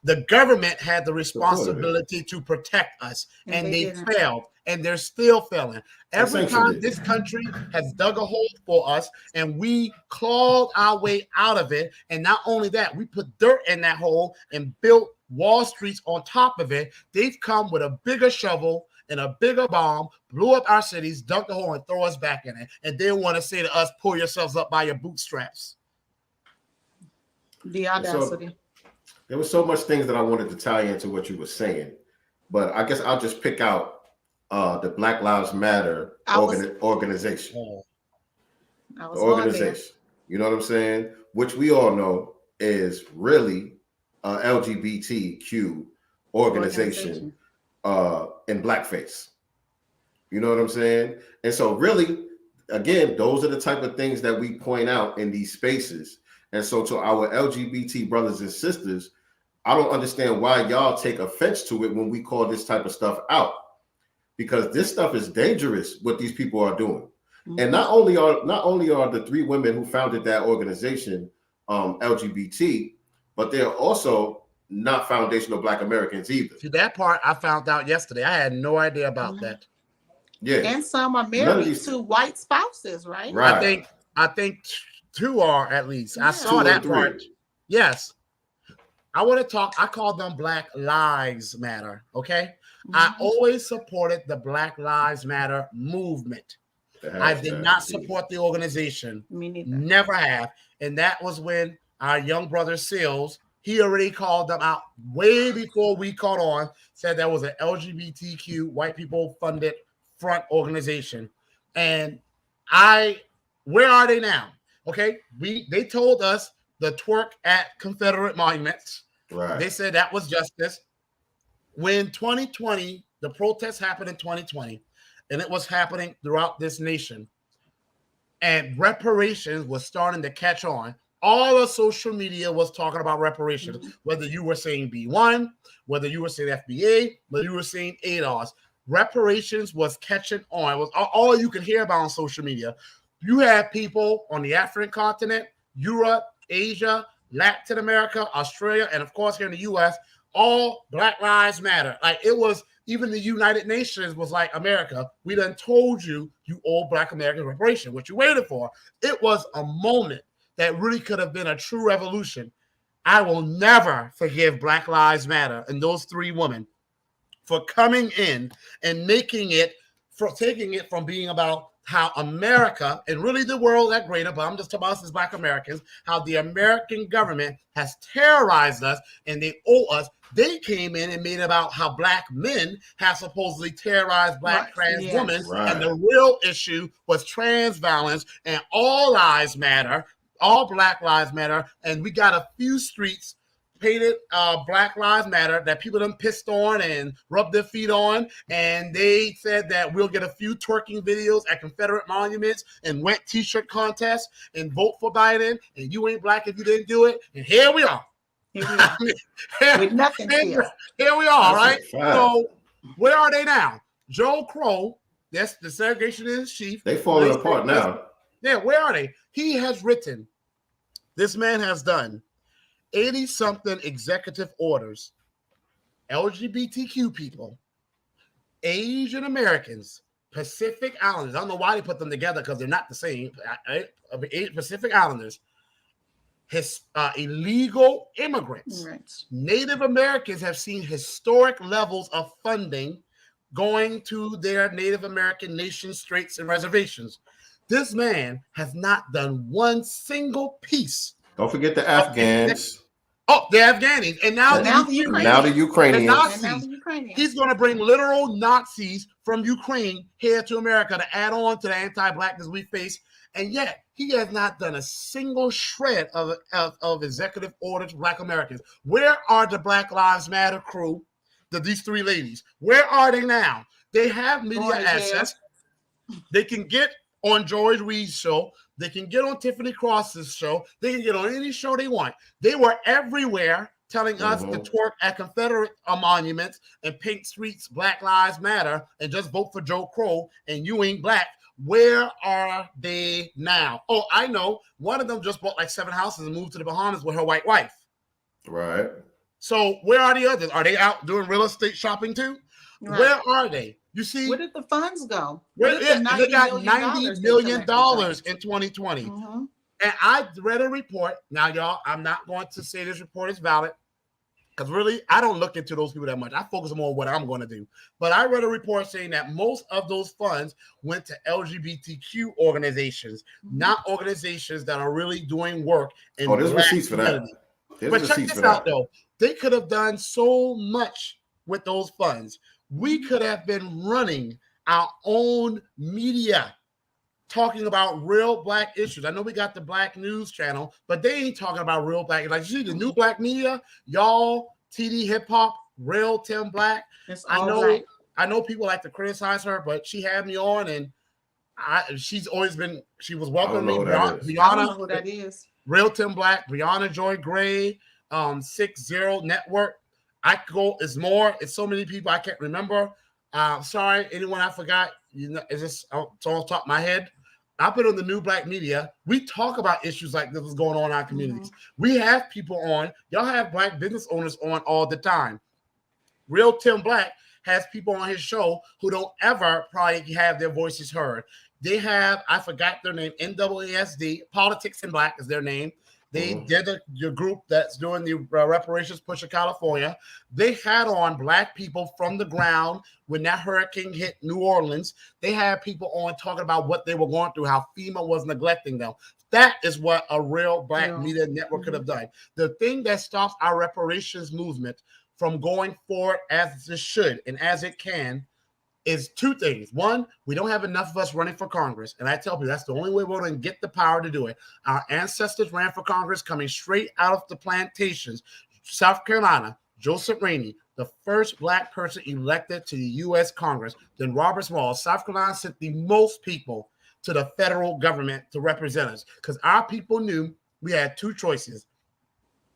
the government had the responsibility to protect us, and they failed, and they're still failing. Every time this country has dug a hole for us, and we clawed our way out of it, and not only that, we put dirt in that hole and built Wall Streets on top of it. They've come with a bigger shovel and a bigger bomb, blew up our cities, dunked the hole, and throw us back in it. And they want to say to us, pull yourselves up by your bootstraps. The audacity. So, there was so much things that I wanted to tie into what you were saying, but I guess I'll just pick out the Black Lives Matter organization. You know what I'm saying? Which we all know is really LGBTQ organization in blackface. You know what I'm saying? And so really, again, those are the type of things that we point out in these spaces. And so to our LGBT brothers and sisters, I don't understand why y'all take offense to it when we call this type of stuff out, because this stuff is dangerous, what these people are doing. Mm-hmm. And not only are the three women who founded that organization LGBT, but they're also not foundational Black Americans either. See, that part I found out yesterday. I had no idea about that. Yeah. And some are married to white spouses, right? Right. I think two are at least. Yeah. I saw that part. Yes. I want to talk. I call them Black Lives Matter. Okay. Mm-hmm. I always supported the Black Lives Matter movement. I did not support the organization. Me neither. Never have. And that was when our young brother Seals, he already called them out way before we caught on, said that was an LGBTQ white people funded front organization. And where are they now? Okay. They told us the twerk at Confederate monuments. Right. They said that was justice. When 2020, the protests happened in 2020, and it was happening throughout this nation, and reparations was starting to catch on. All of social media was talking about reparations, whether you were saying B1, whether you were saying FBA, whether you were saying ADOS. Reparations was catching on. It was all you could hear about on social media. You had people on the African continent, Europe, Asia, Latin America, Australia, and of course here in the U.S., all Black Lives Matter. Like it was, even the United Nations was like, America, we done told you owe Black Americans reparation, what you waited for. It was a moment that really could have been a true revolution. I will never forgive Black Lives Matter and those three women for coming in and taking it from being about how America and really the world that greater, but I'm just talking about us as Black Americans, how the American government has terrorized us and they owe us They came in and made about how black men have supposedly terrorized black trans women, and the real issue was trans violence, and all lives matter, all black lives matter, and we got a few streets painted Black Lives Matter that people done pissed on and rubbed their feet on, and they said that we'll get a few twerking videos at Confederate monuments and went t-shirt contests and vote for Biden, and you ain't black if you didn't do it, and here we are. With nothing here. Here we are, That's right? So where are they now? Joe Crow, that's the segregationist chief. They falling apart now. Yeah, where are they? He has written, this man has done 80-something executive orders, LGBTQ people, Asian Americans, Pacific Islanders. I don't know why they put them together because they're not the same. Pacific Islanders, illegal immigrants, Native Americans have seen historic levels of funding going to their Native American nation straits and reservations. This man has not done one single piece. Don't forget the Afghans. Oh, the Afghans. And now the Ukrainians. Nazis. He's going to bring literal Nazis from Ukraine here to America to add on to the anti-blackness we face. And yet, he has not done a single shred of executive orders for Black Americans. Where are the Black Lives Matter crew, these three ladies? Where are they now? They have media access. They can get on George Reed's show. They can get on Tiffany Cross's show. They can get on any show they want. They were everywhere telling us to twerk at Confederate monuments and paint streets Black Lives Matter and just vote for Joe Crow and you ain't black. Where are they now? Oh, I know. One of them just bought like 7 houses and moved to the Bahamas with her white wife. Right. So where are the others? Are they out doing real estate shopping too? Right. Where are they? You see, where did the funds go? They got $90 million in 2020. And I read a report. Now, y'all, I'm not going to say this report is valid because really, I don't look into those people that much. I focus more on what I'm going to do. But I read a report saying that most of those funds went to LGBTQ organizations, not organizations that are really doing work in there's receipts for that. But check this out, though. They could have done so much with those funds. We could have been running our own media, talking about real black issues. I know we got the Black News Channel, but they ain't talking about real black. Like, you see the new black media, y'all, TD Hip Hop, Real Tim Black. I know people like to criticize her, but she had me on, and she was welcoming me. Brianna, I don't know who that is. Real Tim Black, Brianna Joy Gray, 60 Network. I could go. It's more. It's so many people I can't remember. Sorry, anyone I forgot. You know, it's just it's on top of my head. I put on the new black media. We talk about issues like this is going on in our communities. We have people on. Y'all have black business owners on all the time. Real Tim Black has people on his show who don't ever probably have their voices heard. They have, I forgot their name, NAASD, Politics in Black is their name. They're the group that's doing the reparations push in California. They had on black people from the ground when that hurricane hit New Orleans. They had people on talking about what they were going through, how FEMA was neglecting them. That is what a real black media network could have done. The thing that stops our reparations movement from going forward as it should and as it can is two things. One, we don't have enough of us running for Congress. And I tell people that's the only way we're going to get the power to do it. Our ancestors ran for Congress coming straight out of the plantations. South Carolina, Joseph Rainey, the first black person elected to the U.S. Congress. Then Robert Small. South Carolina sent the most people to the federal government to represent us because our people knew we had two choices.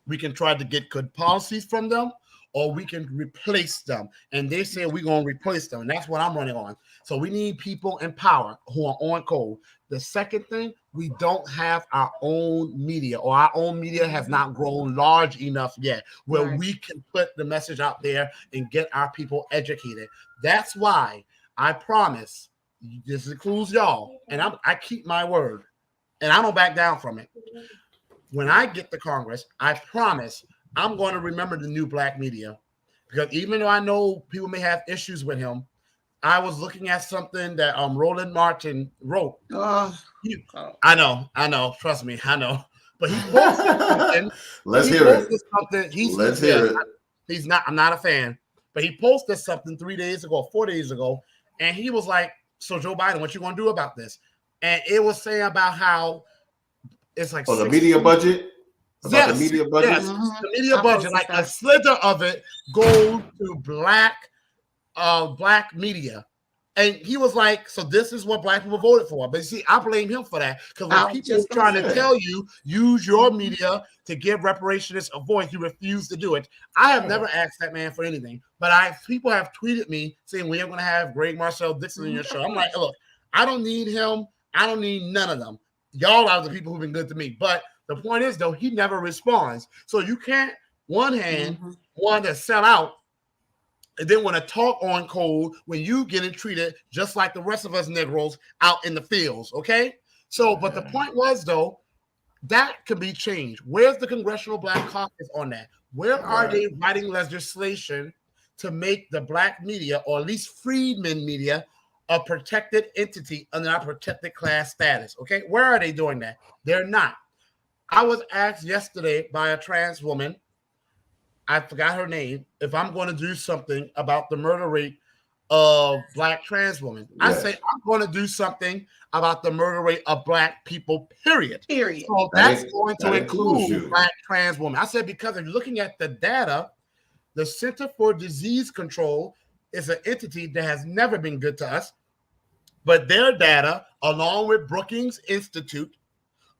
We can try to get good policies from them, or we can replace them. And they say we're going to replace them. And that's what I'm running on. So we need people in power who are on code. The second thing, we don't have our own media, or our own media has not grown large enough yet where we can put the message out there and get our people educated. That's why I promise, this includes y'all, and I keep my word, and I don't back down from it. When I get to Congress, I promise I'm going to remember the new black media, because even though I know people may have issues with him, I was looking at something that Roland Martin wrote. I know. Trust me, I know. But he posted something. Let's hear it. Let's hear it. He's not. I'm not a fan. But he posted something 3 days ago, 4 days ago, and he was like, "So Joe Biden, what you gonna do about this?" And it was saying about how it's like the media budget. About the media budget. Yes, the media budget, like a slither of it goes to black media. And he was like, so this is what black people voted for. But see, I blame him for that. Because when people are trying to tell you, use your media to give reparationists a voice, you refuse to do it. I have never asked that man for anything. But people have tweeted me saying, we are going to have Greg Marcel Dixon in your show. I'm like, look, I don't need him. I don't need none of them. Y'all are the people who've been good to me. But the point is, though, he never responds. So you can't, one hand, want to sell out and then want to talk on code when you getting treated just like the rest of us Negroes out in the fields, okay? So, but the point was, though, that can be changed. Where's the Congressional Black Caucus on that? Where are they writing legislation to make the black media, or at least freedmen media, a protected entity under our protected class status, okay? Where are they doing that? They're not. I was asked yesterday by a trans woman, I forgot her name, if I'm going to do something about the murder rate of black trans women. Yes. I say I'm going to do something about the murder rate of black people, period. So that's going to include black trans women. I said, because if you're looking at the data, the Center for Disease Control is an entity that has never been good to us, but their data, along with Brookings Institute,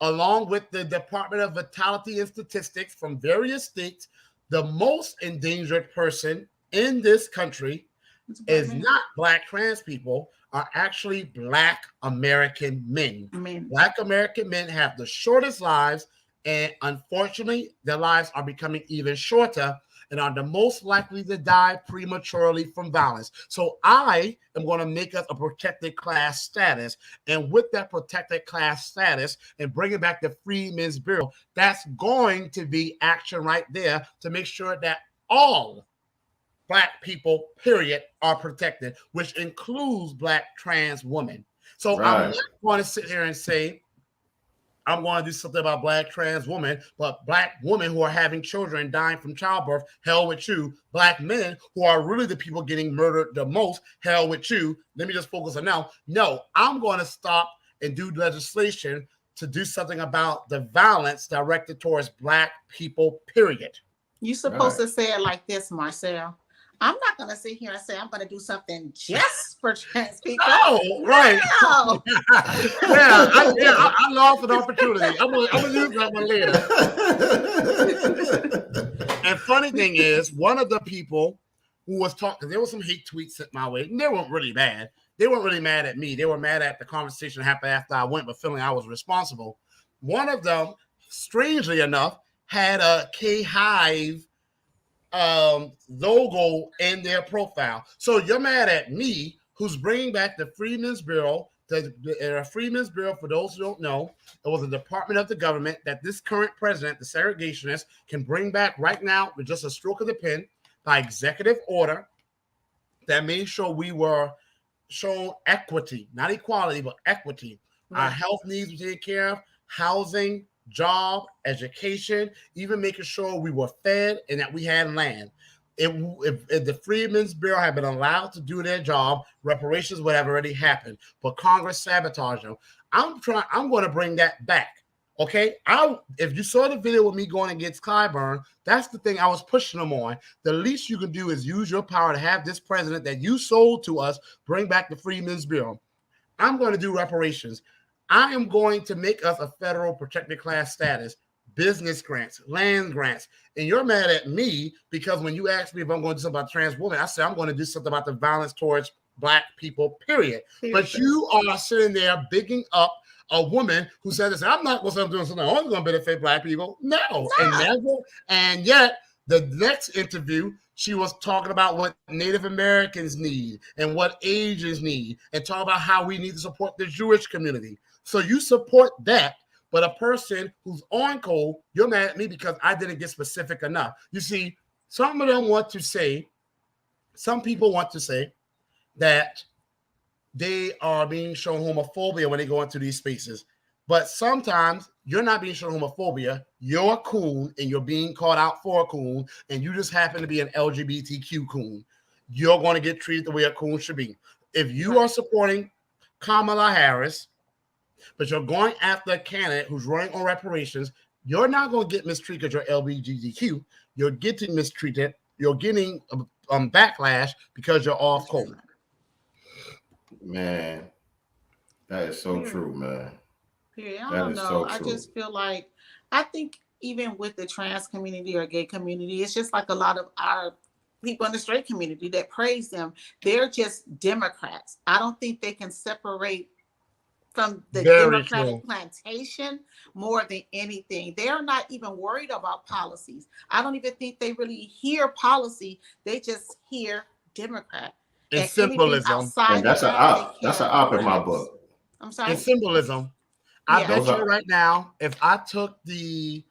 along with the Department of Vitality and Statistics from various states, the most endangered person in this country is not black trans people, are actually black American men. Black American men have the shortest lives, and unfortunately, their lives are becoming even shorter and are the most likely to die prematurely from violence. So I am going to make us a protected class status. And with that protected class status and bringing back the Freedmen's Bureau, that's going to be action right there to make sure that all black people, period, are protected, which includes black trans women. So I'm not going to sit here and say, I'm going to do something about black trans women, but black women who are having children dying from childbirth, hell with you. Black men who are really the people getting murdered the most, hell with you. Let me just focus on now. No, I'm going to stop and do legislation to do something about the violence directed towards black people, period. You're supposed to say it like this, Marcel. I'm not going to sit here and say I'm going to do something just for trans people. Oh, right. No. I lost an opportunity. I'm going to use that one later. And funny thing is, one of the people who was talking, there was some hate tweets sent my way, and they weren't really bad. They weren't really mad at me. They were mad at the conversation that happened after I went, but feeling I was responsible. One of them, strangely enough, had a K-Hive logo in their profile. So you're mad at me, who's bringing back the Freedmen's Bureau. The Freedmen's Bureau, for those who don't know, it was a department of the government that this current president, the segregationist, can bring back right now with just a stroke of the pen by executive order that made sure we were shown equity, not equality, but equity. Our health needs were taken care of, housing, job, education, even making sure we were fed and that we had land. If the Freedmen's Bureau had been allowed to do their job, reparations would have already happened. But Congress sabotaged them. I'm going to bring that back. Okay, if you saw the video with me going against Clyburn, that's the thing I was pushing them on. The least you can do is use your power to have this president that you sold to us bring back the Freedmen's Bureau. I'm going to do reparations. I am going to make us a federal protected class status, business grants, land grants. And you're mad at me because when you asked me if I'm going to do something about trans women, I said I'm going to do something about the violence towards black people, period. But you are sitting there bigging up a woman who said this, I'm not going to do something only going to benefit black people. No. And yet the next interview, she was talking about what Native Americans need and what Asians need and talk about how we need to support the Jewish community. So you support that, but a person who's on code, you're mad at me because I didn't get specific enough. You see, some of them want to say, some people want to say that they are being shown homophobia when they go into these spaces. But sometimes you're not being shown homophobia. You're a coon and you're being called out for a coon, and you just happen to be an LGBTQ coon. You're going to get treated the way a coon should be. If you are supporting Kamala Harris, but you're going after a candidate who's running on reparations, you're not going to get mistreated because you're LGBTQ. You're getting mistreated. You're getting backlash because you're off color. Man, that is so true, man. Period. I don't know. I just feel like, I think even with the trans community or gay community, it's just like a lot of our people in the straight community that praise them. They're just Democrats. I don't think they can separate from the Democratic plantation more than anything. They're not even worried about policies. I don't even think they really hear policy. They just hear Democrat. And symbolism. And that's an op in my book. I'm sorry. And symbolism. I bet you right now, if I took the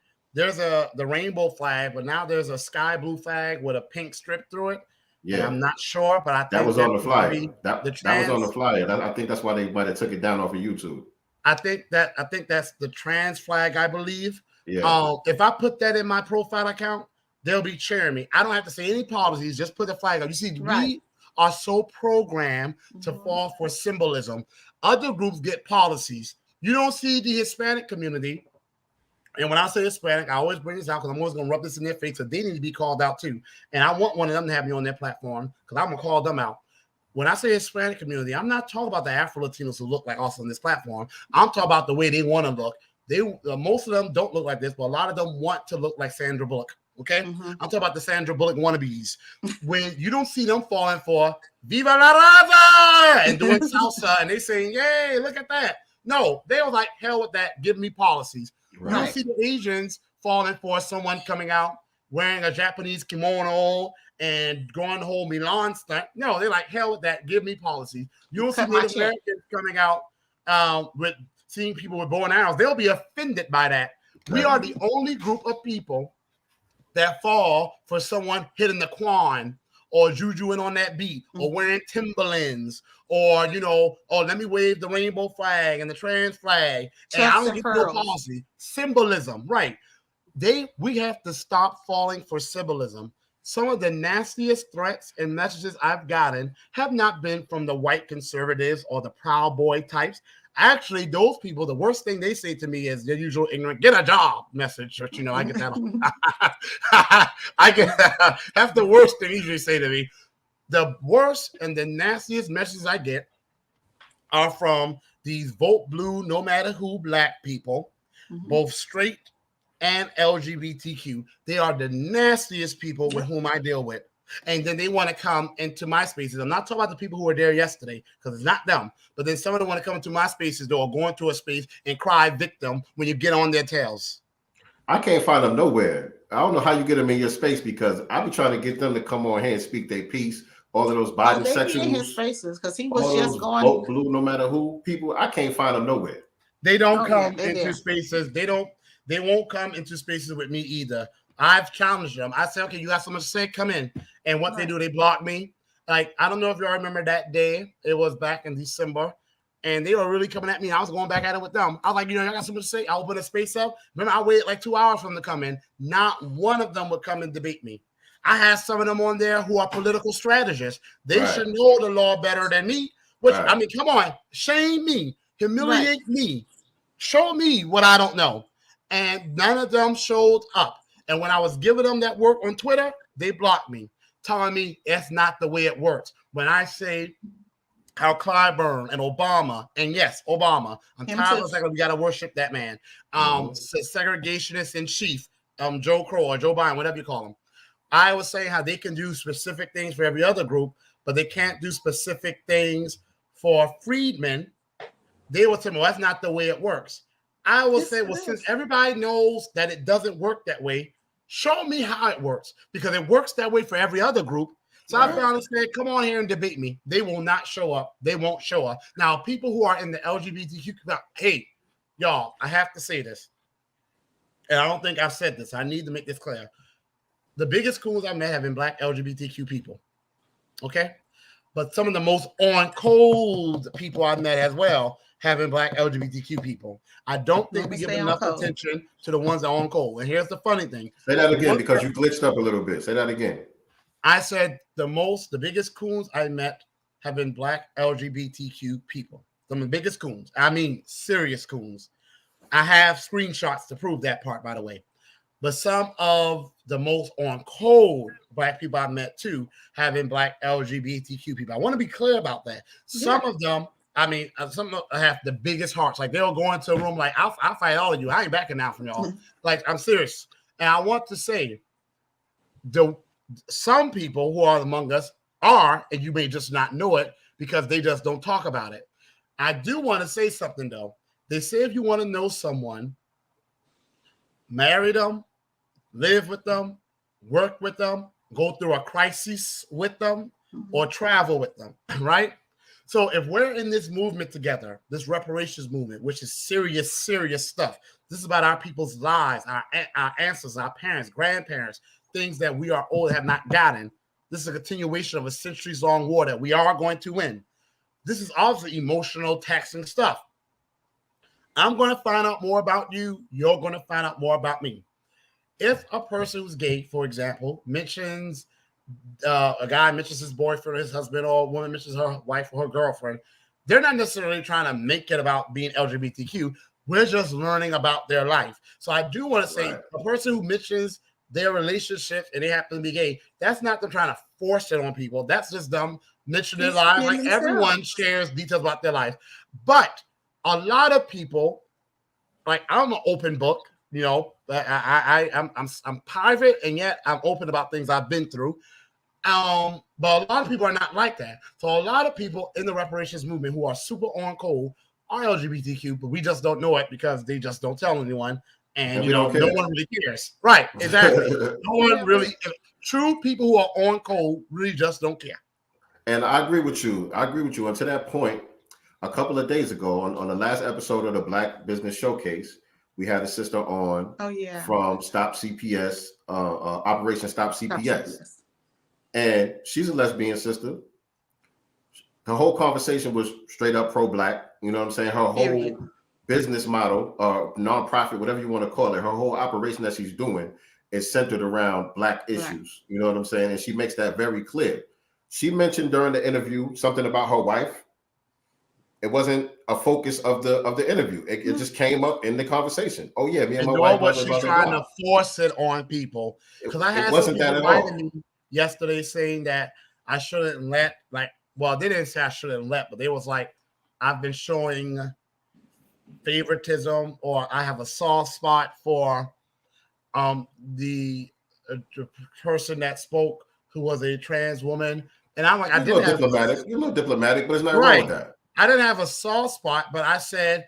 rainbow flag, but now there's a sky blue flag with a pink strip through it. Yeah, I'm not sure, but I think that was on the flyer. That was on the flyer. I think that's why they might have took it down off of YouTube. I think that's the trans flag, I believe. Yeah. If I put that in my profile account, they'll be cheering me. I don't have to say any policies, just put the flag up. You see, we are so programmed to fall for symbolism. Other groups get policies. You don't see the Hispanic community. And when I say Hispanic, I always bring this out because I'm always going to rub this in their face. So they need to be called out too. And I want one of them to have me on their platform because I'm going to call them out. When I say Hispanic community, I'm not talking about the Afro-Latinos who look like us on this platform. I'm talking about the way they want to look. Most of them don't look like this, but a lot of them want to look like Sandra Bullock. Okay? I'm talking about the Sandra Bullock wannabes. When you don't see them falling for Viva la Raza and doing salsa and they saying, yay, look at that. No, they were like, hell with that. Give me policies. Right. You don't see the Asians falling for someone coming out wearing a Japanese kimono and going the whole Milan stunt. No, they're like, hell with that. Give me policies. You don't see Native Americans coming out with seeing people with bow and arrows. They'll be offended by that. Right. We are the only group of people that fall for someone hitting the quan or jujuing on that beat or wearing Timberlands or, let me wave the rainbow flag and the trans flag. And I don't get no policy. Symbolism, right. We have to stop falling for symbolism. Some of the nastiest threats and messages I've gotten have not been from the white conservatives or the Proud Boy types. Actually, those people, the worst thing they say to me is the usual ignorant, get a job message. Which, I get that. That's the worst thing they usually say to me. The worst and the nastiest messages I get are from these vote blue, no matter who black people, both straight and LGBTQ. They are the nastiest people with whom I deal with. And then they want to come into my spaces. I'm not talking about the people who were there yesterday because it's not them. But then some of them want to come into my spaces or go into a space and cry victim when you get on their tails. I can't find them nowhere. I don't know how you get them in your space because I've been trying to get them to come on here and speak their piece. All of those Biden sections. In his spaces because he was just going vote blue, no matter who people. I can't find them nowhere. They don't come into spaces. They won't come into spaces with me either. I've challenged them. I said, okay, you got so much to say, come in. And what they do, they block me. Like, I don't know if y'all remember that day. It was back in December. And they were really coming at me. I was going back at it with them. I was like, y'all got so much to say. I opened a space up. Remember, I waited like 2 hours for them to come in. Not one of them would come and debate me. I had some of them on there who are political strategists. They should know the law better than me. Which, I mean, come on. Shame me. Humiliate me. Show me what I don't know. And none of them showed up. And when I was giving them that work on Twitter, they blocked me, telling me it's not the way it works. When I say how Clyburn and Obama, and yes, Obama, I'm tired of saying we got to worship that man. Segregationist in chief, Joe Crow or Joe Biden, whatever you call him. I was saying how they can do specific things for every other group, but they can't do specific things for freedmen. They will tell me, well, that's not the way it works. I will say, well, since everybody knows that it doesn't work that way, show me how it works because it works that way for every other group. So I finally said, come on here and debate me. They will not show up. They won't show up. Now, people who are in the LGBTQ, hey, y'all, I have to say this. And I don't think I've said this. I need to make this clear. The biggest schools I've met have been black LGBTQ people. Okay? but some of the most on cold people I've met as well have been Black LGBTQ people. I don't think we give enough attention to the ones that are on cold. And here's the funny thing. Say that again, because you glitched up a little bit. Say that again. I said the biggest coons I met have been Black LGBTQ people. Some of the biggest coons. I mean, serious coons. I have screenshots to prove that part, by the way. But some of the most on cold Black people I've met too have been Black LGBTQ people. I want to be clear about that. Some of them, I mean, some of them have the biggest hearts. Like they'll go into a room like, I'll fight all of you. I ain't backing out from y'all. Like, I'm serious. And I want to say, some people who are among us are, and you may just not know it because they just don't talk about it. I do want to say something though. They say if you want to know someone, marry them, live with them, work with them, go through a crisis with them, or travel with them, right? So if we're in this movement together, this reparations movement, which is serious, serious stuff, this is about our people's lives, our ancestors, our parents, grandparents, things that we are old have not gotten. This is a continuation of a centuries-long war that we are going to win. This is also emotional, taxing stuff. I'm going to find out more about you. You're going to find out more about me. If a person who's gay, for example, mentions a guy mentions his boyfriend, his husband, or a woman mentions her wife or her girlfriend, they're not necessarily trying to make it about being LGBTQ. We're just learning about their life. So I do want to say a person who mentions their relationship and they happen to be gay, that's not them trying to force it on people. That's just them mentioning their lives. Like everyone shares details about their life. But a lot of people, like I'm an open book, you know, I'm private and yet I'm open about things I've been through. But a lot of people are not like that. So a lot of people in the reparations movement who are super on cold are LGBTQ, but we just don't know it because they just don't tell anyone. And you know, no one really cares. Right, exactly. No one really, true people who are on cold really just don't care. And I agree with you. And to that point, a couple of days ago on the last episode of the Black Business Showcase, we had a sister on from Stop CPS, Operation Stop CPS. And she's a lesbian sister. Her whole conversation was straight up pro-Black. You know what I'm saying? Her whole business model, nonprofit, whatever you want to call it, her whole operation that she's doing is centered around Black issues. You know what I'm saying? And she makes that very clear. She mentioned during the interview something about her wife. It wasn't a focus of the interview. It just came up in the conversation. Oh yeah, me and my wife. But she's trying to force it on people. Because I had some people writing me yesterday saying that I shouldn't let, like, well, they didn't say I shouldn't let, but they was like, I've been showing favoritism or I have a soft spot for the person that spoke who was a trans woman. And I'm like, You're a little diplomatic, but it's not wrong with that. I didn't have a soft spot, but I said,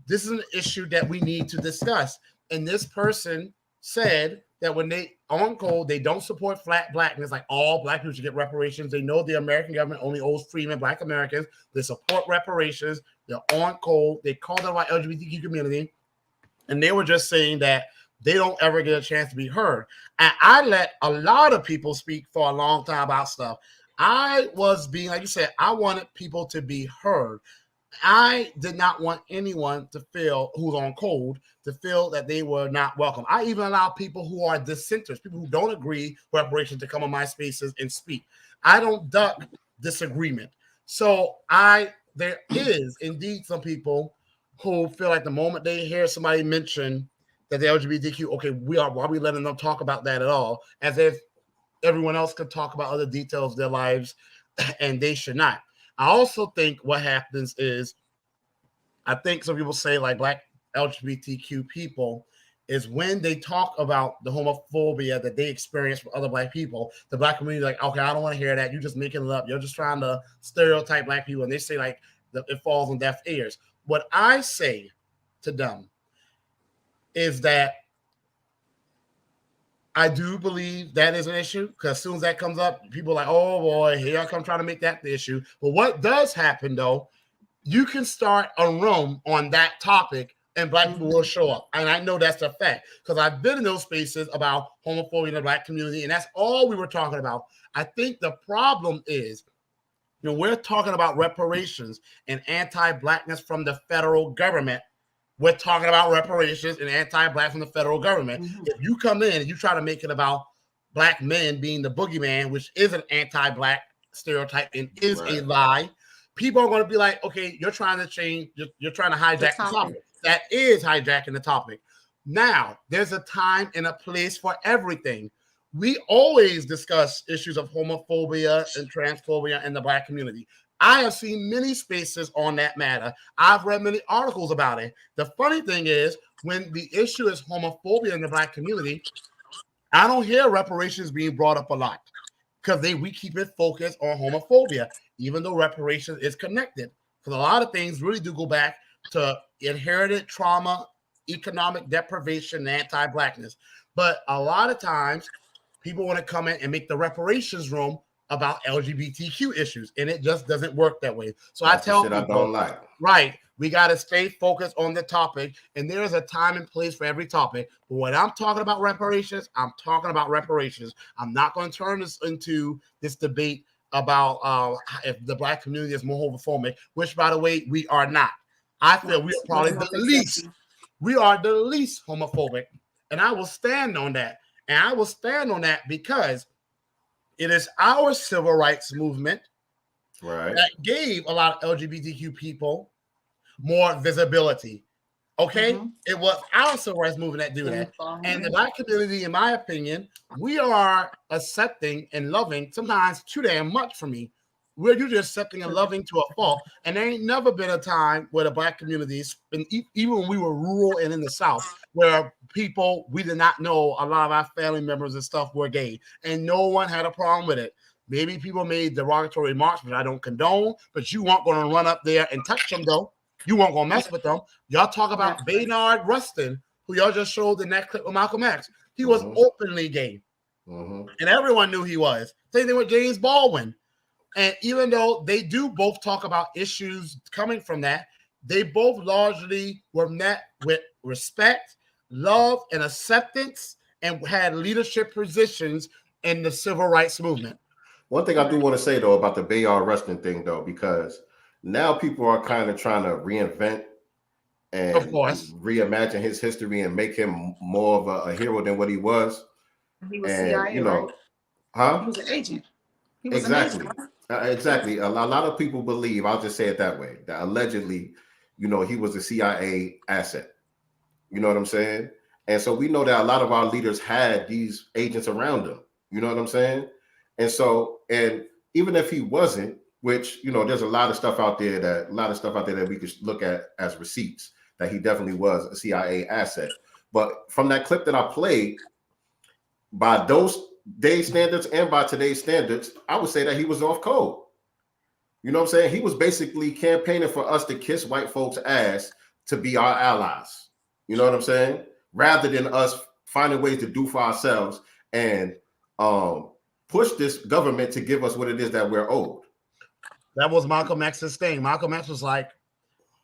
this is an issue that we need to discuss. And this person said that when they on cold, they don't support flat Blackness, like all Black people should get reparations. They know the American government only owes freemen, Black Americans. They support reparations. They're on cold. They call them like LGBTQ community. And they were just saying that they don't ever get a chance to be heard. And I let a lot of people speak for a long time about stuff. I was being, like you said, I wanted people to be heard. I did not want anyone to feel who's on cold to feel that they were not welcome. I even allow people who are dissenters, people who don't agree with reparations to come on my spaces and speak. I don't duck disagreement. So there is indeed some people who feel like the moment they hear somebody mention that they're LGBTQ, okay, why are we letting them talk about that at all? As if everyone else could talk about other details of their lives and they should not. I also think what happens is, I think some people say like Black LGBTQ people is when they talk about the homophobia that they experience from other Black people, the Black community is like, okay, I don't want to hear that. You're just making it up. You're just trying to stereotype Black people. And they say like it falls on deaf ears. What I say to them is that I do believe that is an issue because as soon as that comes up, people are like, oh boy, here I come trying to make that the issue. But what does happen though, you can start a room on that topic and Black people will show up. And I know that's a fact because I've been in those spaces about homophobia in the Black community and that's all we were talking about. I think the problem is, You know, we're talking about reparations and anti-blackness from the federal government. We're talking about reparations and anti-black from the federal government. Mhm. If you come in and you try to make it about black men being the boogeyman, which is an anti-black stereotype and is a lie, people are going to be like, okay, you're trying to change, you're trying to hijack the topic. That is hijacking the topic. Now, there's a time and a place for everything. We always discuss issues of homophobia and transphobia in the black community. I have seen many spaces on that matter. I've read many articles about it. The funny thing is, when the issue is homophobia in the black community, I don't hear reparations being brought up a lot because we keep it focused on homophobia, even though reparations is connected. Because a lot of things really do go back to inherited trauma, economic deprivation, and anti-blackness. But a lot of times, people want to come in and make the reparations room about LGBTQ issues, and it just doesn't work that way. So that's I tell people, I don't like. Right, we got to stay focused on the topic, and there is a time and place for every topic. But when I'm talking about reparations, I'm talking about reparations. I'm not going to turn this into this debate about if the black community is more homophobic, which, by the way, we are not. I feel we are probably the least. We are the least homophobic, and I will stand on that. And I will stand on that because it is our civil rights movement that gave a lot of LGBTQ people more visibility. Okay? Mm-hmm. It was our civil rights movement that did that. And the black community, in my opinion, we are accepting and loving sometimes too damn much for me. We're usually accepting and loving to a fault. And there ain't never been a time where the black communities, even when we were rural and in the South, where people, we did not know a lot of our family members and stuff were gay. And no one had a problem with it. Maybe people made derogatory remarks, which I don't condone, but you weren't going to run up there and touch them, though. You weren't going to mess with them. Y'all talk about Baynard Rustin, who y'all just showed in that clip with Malcolm X. He was openly gay. And everyone knew he was. Same thing with James Baldwin. And even though they do both talk about issues coming from that, they both largely were met with respect, love, and acceptance, and had leadership positions in the civil rights movement. One thing I do want to say, though, about the Bayard Rustin thing, though, because now people are kind of trying to reinvent and reimagine his history and make him more of a hero than what he was. He was CIA, you know, right? He was an agent. He was exactly. An agent. Exactly. A lot of people believe, I'll just say it that way, that allegedly, you know, he was a CIA asset. You know what I'm saying? And so we know that a lot of our leaders had these agents around them. You know what I'm saying? And so, and even if he wasn't, which, you know, there's a lot of stuff out there that we could look at as receipts that he definitely was a CIA asset. But from that clip that I played, by those day's standards and by today's standards, I would say that he was off code. You know what I'm saying? He was basically campaigning for us to kiss white folks' ass to be our allies. You know what I'm saying? Rather than us finding ways to do for ourselves and push this government to give us what it is that we're owed. That was Malcolm X's thing. Malcolm X was like,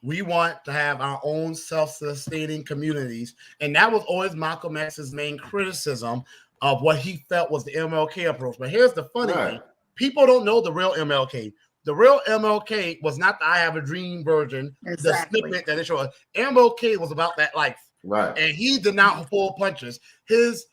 we want to have our own self-sustaining communities. And that was always Malcolm X's main criticism of what he felt was the MLK approach. But here's the funny thing. People don't know the real MLK. The real MLK was not the I Have a Dream version, the snippet that it showed. MLK was about that life. Right. And he did not pull punches. His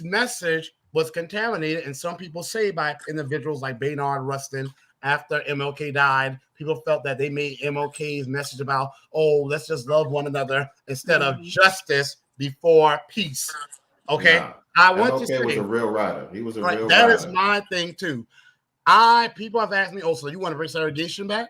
message was contaminated, and some people say by individuals like Baynard Rustin. After MLK died, people felt that they made MLK's message about, oh, let's just love one another instead of justice before peace. Okay. Nah. I want to say was a real writer. He was a real that writer. Is my thing too. People have asked me, oh, so you want to bring segregation back?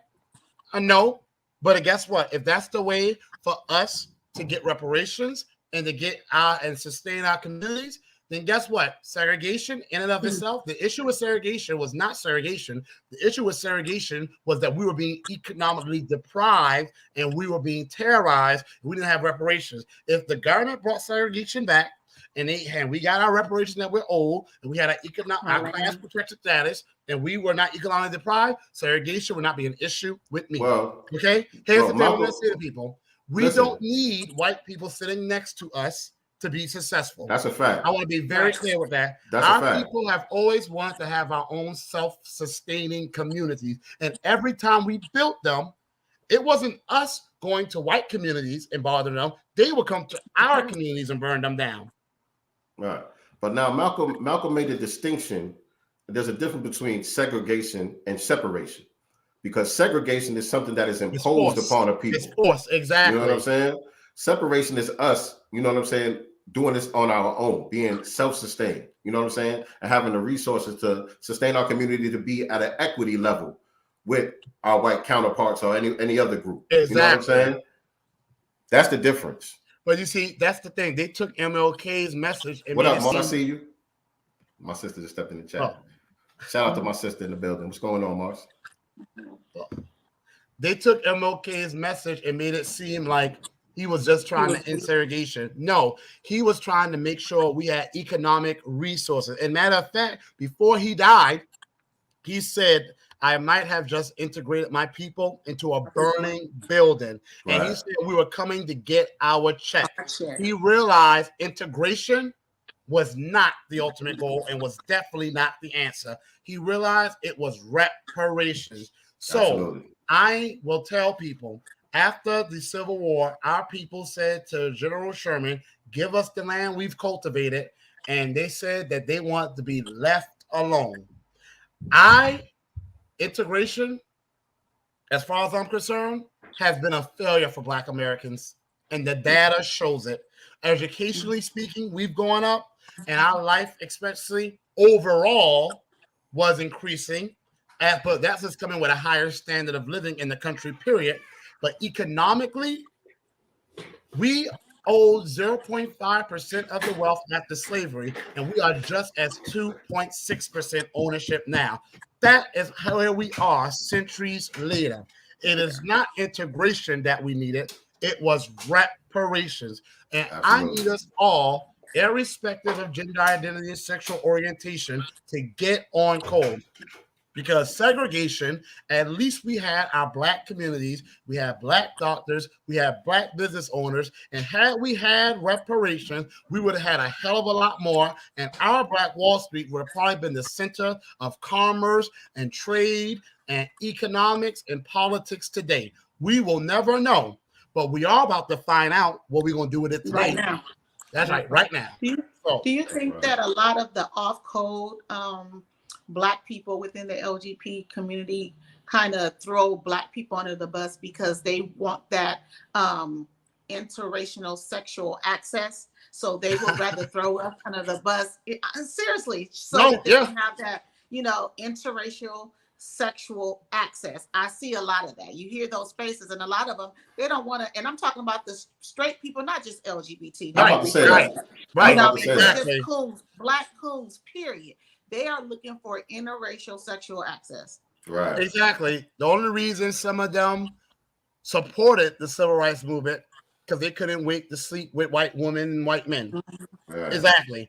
No, but guess what? If that's the way for us to get reparations and to get and sustain our communities, then guess what? Segregation in and of itself, the issue with segregation was not segregation. The issue with segregation was that we were being economically deprived and we were being terrorized. We didn't have reparations. If the government brought segregation back, and we got our reparations that we're owed, and we had our class protected status, and we were not economically deprived, segregation would not be an issue with me. Well, okay? Here's the thing I'm going to say to people. We don't need white people sitting next to us to be successful. That's a fact. I want to be very clear with that. That's a our fact. people have always wanted to have our own self-sustaining communities. And every time we built them, it wasn't us going to white communities and bothering them. They would come to our communities and burn them down. Right. But now Malcolm made a distinction. There's a difference between segregation and separation. Because segregation is something that is imposed upon a people. It's forced, exactly. You know what I'm saying? Separation is us, you know what I'm saying, doing this on our own, being self-sustained, you know what I'm saying, and having the resources to sustain our community to be at an equity level with our white counterparts or any other group. Exactly. You know what I'm saying? That's the difference. But you see, that's the thing. They took MLK's message. And What up, Mars? I see you. My sister just stepped in the chat. Oh. Shout out to my sister in the building. What's going on, Mars? They took MLK's message and made it seem like he was just trying to end segregation. No, he was trying to make sure we had economic resources. And matter of fact, before he died, he said, I might have just integrated my people into a burning building. Right. And he said we were coming to get our check. He realized integration was not the ultimate goal and was definitely not the answer. He realized it was reparations. So absolutely. I will tell people, after the Civil War, our people said to General Sherman, give us the land we've cultivated. And they said that they want to be left alone. Integration, as far as I'm concerned, has been a failure for Black Americans. And the data shows it. Educationally speaking, we've gone up and our life expectancy overall was increasing. But that's just coming with a higher standard of living in the country, period. But economically, we owe 0.5% of the wealth after slavery, and we are just as 2.6% ownership now. That is where we are centuries later. It is not integration that we needed. It was reparations. And absolutely. I need us all, irrespective of gender identity and sexual orientation, to get on code. Because segregation, at least we had our Black communities, we have Black doctors, we have Black business owners, and had we had reparations, we would have had a hell of a lot more, and our Black Wall Street would have probably been the center of commerce and trade and economics and politics today. We will never know, but we are about to find out what we're going to do with it today. Right now. That's right, right now. Do you think that a lot of the off-code Black people within the LGBT community kind of throw Black people under the bus because they want that interracial sexual access? So they would rather throw us under the bus. Seriously, so that they can have that, interracial sexual access. I see a lot of that. You hear those faces, and a lot of them, they don't want to. And I'm talking about the straight people, not just LGBT. I'm about to say that. Right. Just coons, Black coons, period. They are looking for interracial sexual access. Right. Exactly. The only reason some of them supported the civil rights movement because they couldn't wait to sleep with white women and white men. Right. Exactly.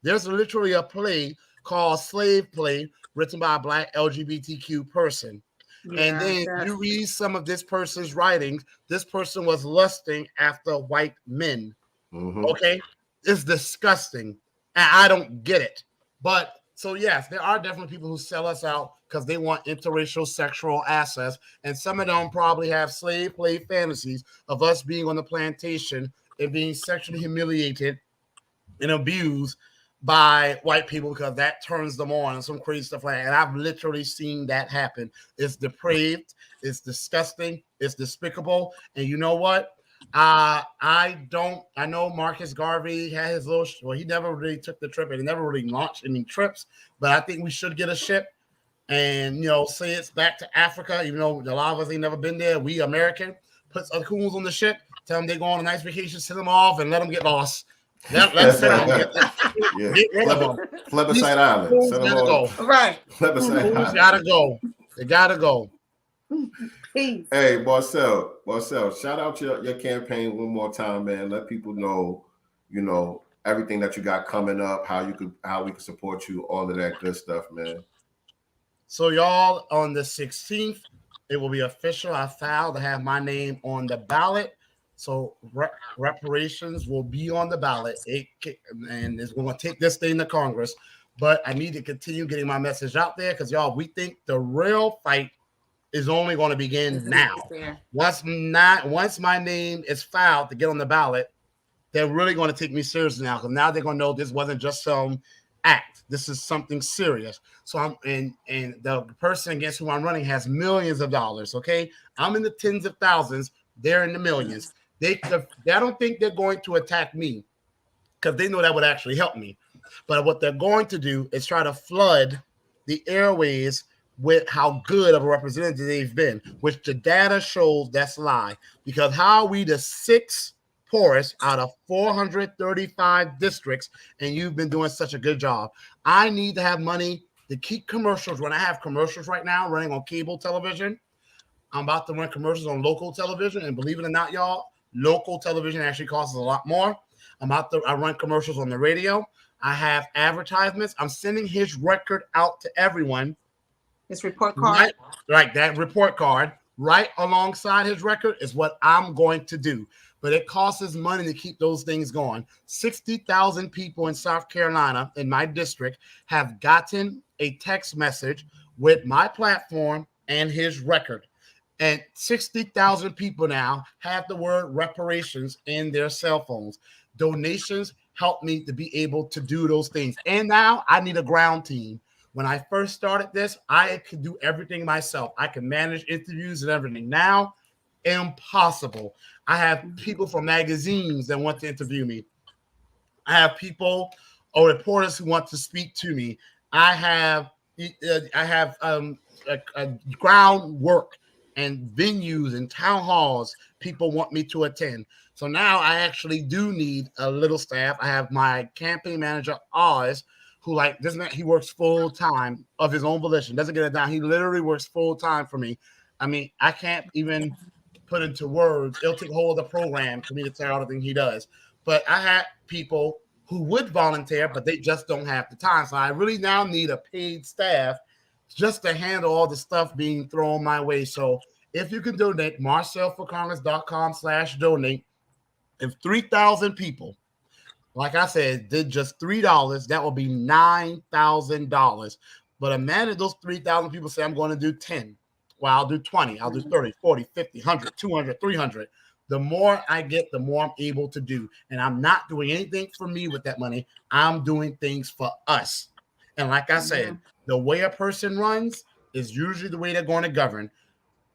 There's literally a play called Slave Play written by a Black LGBTQ person. Yeah, and then you read some of this person's writings. This person was lusting after white men. Mm-hmm. Okay? It's disgusting. And I don't get it. But so, yes, there are definitely people who sell us out because they want interracial sexual access. And some of them probably have slave play fantasies of us being on the plantation and being sexually humiliated and abused by white people because that turns them on and some crazy stuff like that. And I've literally seen that happen. It's depraved. It's disgusting. It's despicable. And you know what? I know Marcus Garvey had his he never really took the trip and he never really launched any trips, but I think we should get a ship and, say it's back to Africa, even though a lot of us ain't never been there. We American, put other coons on the ship, tell them they go on a nice vacation, send them off and let them get lost. Let's send them. Plebiscite Island. Send them go. Right. Plebiscite Island. They gotta go. Hey, Marcel, shout out your campaign one more time, man. Let people know, everything that you got coming up, how we can support you, all of that good stuff, man. So y'all, on the 16th, it will be official. I filed to have my name on the ballot So reparations will be on the ballot, and we're going to take this thing to Congress. But I need to continue getting my message out there because y'all, we think the real fight is only going to begin now. Once my name is filed to get on the ballot, they're really going to take me seriously now because now they're going to know this wasn't just some act. This is something serious. So I'm and the person against who I'm running has millions of dollars. Okay, I'm in the tens of thousands. They're in the millions. I don't think they're going to attack me because they know that would actually help me. But what they're going to do is try to flood the airways with how good of a representative they've been, which the data shows that's a lie. Because how are we the sixth poorest out of 435 districts, and you've been doing such a good job? I need to have money to keep commercials. When I have commercials right now running on cable television, I'm about to run commercials on local television, and believe it or not, y'all, local television actually costs a lot more. I run commercials on the radio. I have advertisements. I'm sending his record out to everyone. His report card. Right, that report card right alongside his record is what I'm going to do. But it costs us money to keep those things going. 60,000 people in South Carolina, in my district, have gotten a text message with my platform and his record. And 60,000 people now have the word reparations in their cell phones. Donations help me to be able to do those things. And now I need a ground team. When I first started this, I could do everything myself. I could manage interviews and everything. Now, impossible. I have people from magazines that want to interview me. I have people or reporters who want to speak to me. I have groundwork and venues and town halls people want me to attend. So now I actually do need a little staff. I have my campaign manager, Oz, who he works full time of his own volition, doesn't get it down. He literally works full time for me. I mean, I can't even put into words. It'll take hold of the program for me to tell everything he does. But I had people who would volunteer, but they just don't have the time. So I really now need a paid staff just to handle all the stuff being thrown my way. So if you can donate, marcelforcongress.com/donate. If 3,000 people, like I said, did just $3, that will be $9,000. But imagine those 3,000 people say, I'm going to do 10. Well, I'll do 20. I'll do 30, 40, 50, 100, 200, 300. The more I get, the more I'm able to do. And I'm not doing anything for me with that money. I'm doing things for us. And like I said, the way a person runs is usually the way they're going to govern.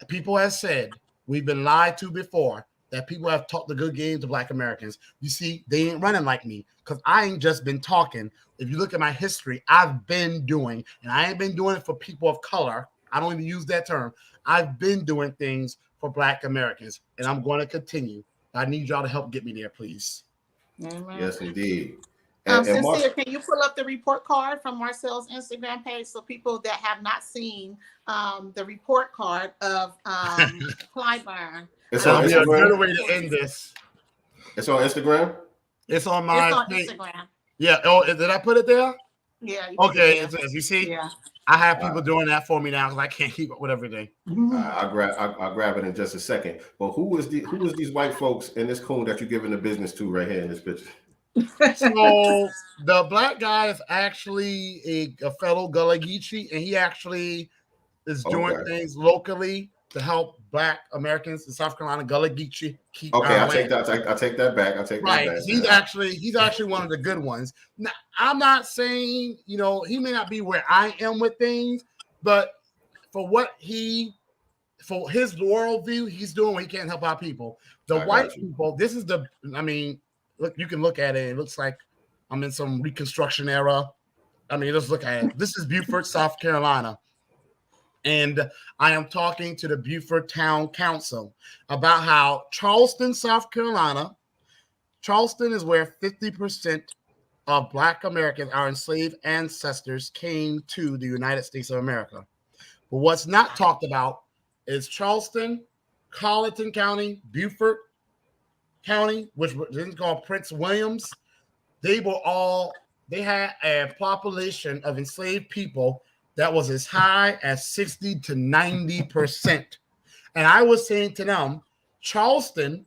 People have said, we've been lied to before, that people have taught the good game to Black Americans. You see, they ain't running like me because I ain't just been talking. If you look at my history, I've been doing, and I ain't been doing it for people of color. I don't even use that term. I've been doing things for Black Americans, and I'm going to continue. I need y'all to help get me there, please. Amen. Yes, indeed. Sincere, can you pull up the report card from Marcel's Instagram page so people that have not seen the report card of Clyburn? It's on Instagram. Instagram. A good way to end this. It's on Instagram. It's on my Instagram. Yeah. Oh, did I put it there? Yeah. Okay. You see, yeah. I have people doing that for me now because I can't keep up with everything. I'll grab it in just a second. But who is these white folks in this coon that you're giving the business to right here in this picture? So the black guy is actually a fellow Gullah Geechee, and he actually is doing things locally to help Black Americans in South Carolina, Gullah Geechee, keep Okay, our I take that back. He's actually one of the good ones. Now, I'm not saying, he may not be where I am with things, but for his worldview, he's doing what he can help our people. The white people, look, you can look at it. It looks like I'm in some Reconstruction era. Let's look at it. This is Beaufort, South Carolina. And I am talking to the Beaufort Town Council about how Charleston, South Carolina, Charleston is where 50% of Black Americans, our enslaved ancestors, came to the United States of America. But what's not talked about is Charleston, Colleton County, Beaufort County, which is called Prince Williams. They had a population of enslaved people that was as high as 60 to 90%. And I was saying to them, Charleston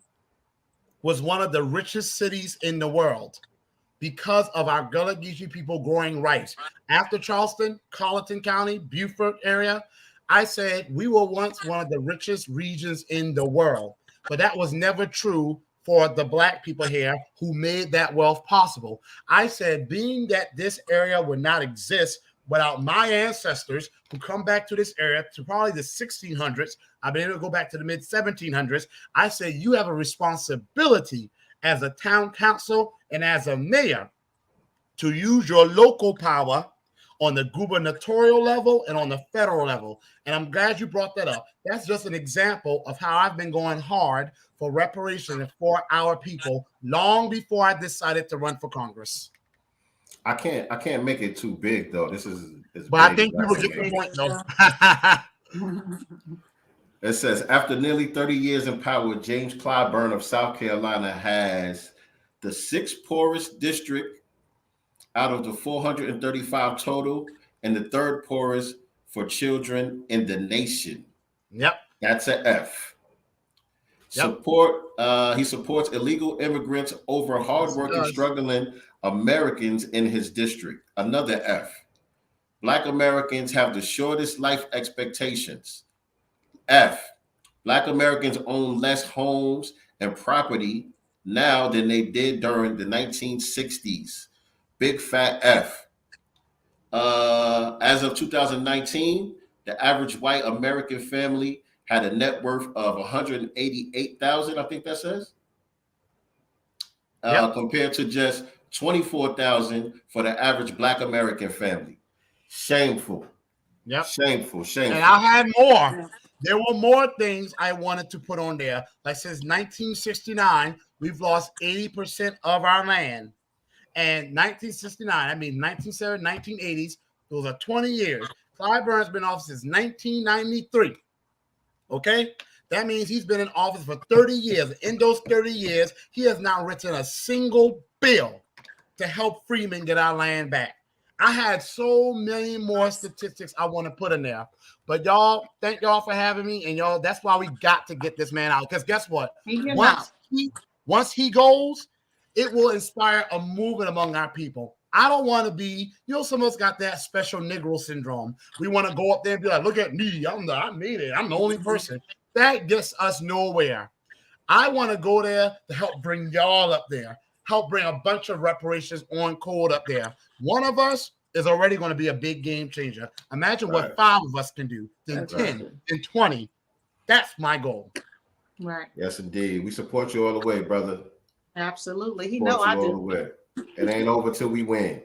was one of the richest cities in the world because of our Gullah Geechee people growing rice. After Charleston, Colleton County, Beaufort area, I said we were once one of the richest regions in the world, but that was never true for the Black people here who made that wealth possible. I said, being that this area would not exist without my ancestors who come back to this area to probably the 1600s, I've been able to go back to the mid 1700s. I say you have a responsibility as a town council and as a mayor to use your local power on the gubernatorial level and on the federal level. And I'm glad you brought that up. That's just an example of how I've been going hard for reparations for our people long before I decided to run for Congress. I can't make it too big though. This is but I think people get the point though. It says, after nearly 30 years in power, James Clyburn of South Carolina has the 6th poorest district out of the 435 total, and the 3rd poorest for children in the nation. Yep. That's an F. Yep. He supports illegal immigrants over hardworking, struggling Americans in his district. Another F. Black Americans have the shortest life expectations. F. Black Americans own less homes and property now than they did during the 1960s. Big fat F. As of 2019, the average white American family had a net worth of $188,000, I think that says, compared to just $24,000 for the average Black American family. Shameful. Yep. Shameful. And I had more. There were more things I wanted to put on there. Like since 1969, we've lost 80% of our land. And 1969, I mean 1970s, 1980s, those are 20 years. Clyburn's been in office since 1993. Okay? That means he's been in office for 30 years. In those 30 years, he has not written a single bill to help freemen get our land back. I had so many more statistics I want to put in there. But y'all, thank y'all for having me. And y'all, that's why we got to get this man out. Because guess what? Once he goes, it will inspire a movement among our people. I don't want to be, some of us got that special Negro syndrome. We want to go up there and be like, look at me. I made it. I'm the only person. That gets us nowhere. I want to go there to help bring y'all up there, help bring a bunch of reparations on code up there. One of us is already going to be a big game changer. Imagine what 5 of us can do, then 10, then 20. That's my goal. Right. Yes, indeed. We support you all the way, brother. Absolutely. He know I do. It ain't over till we win.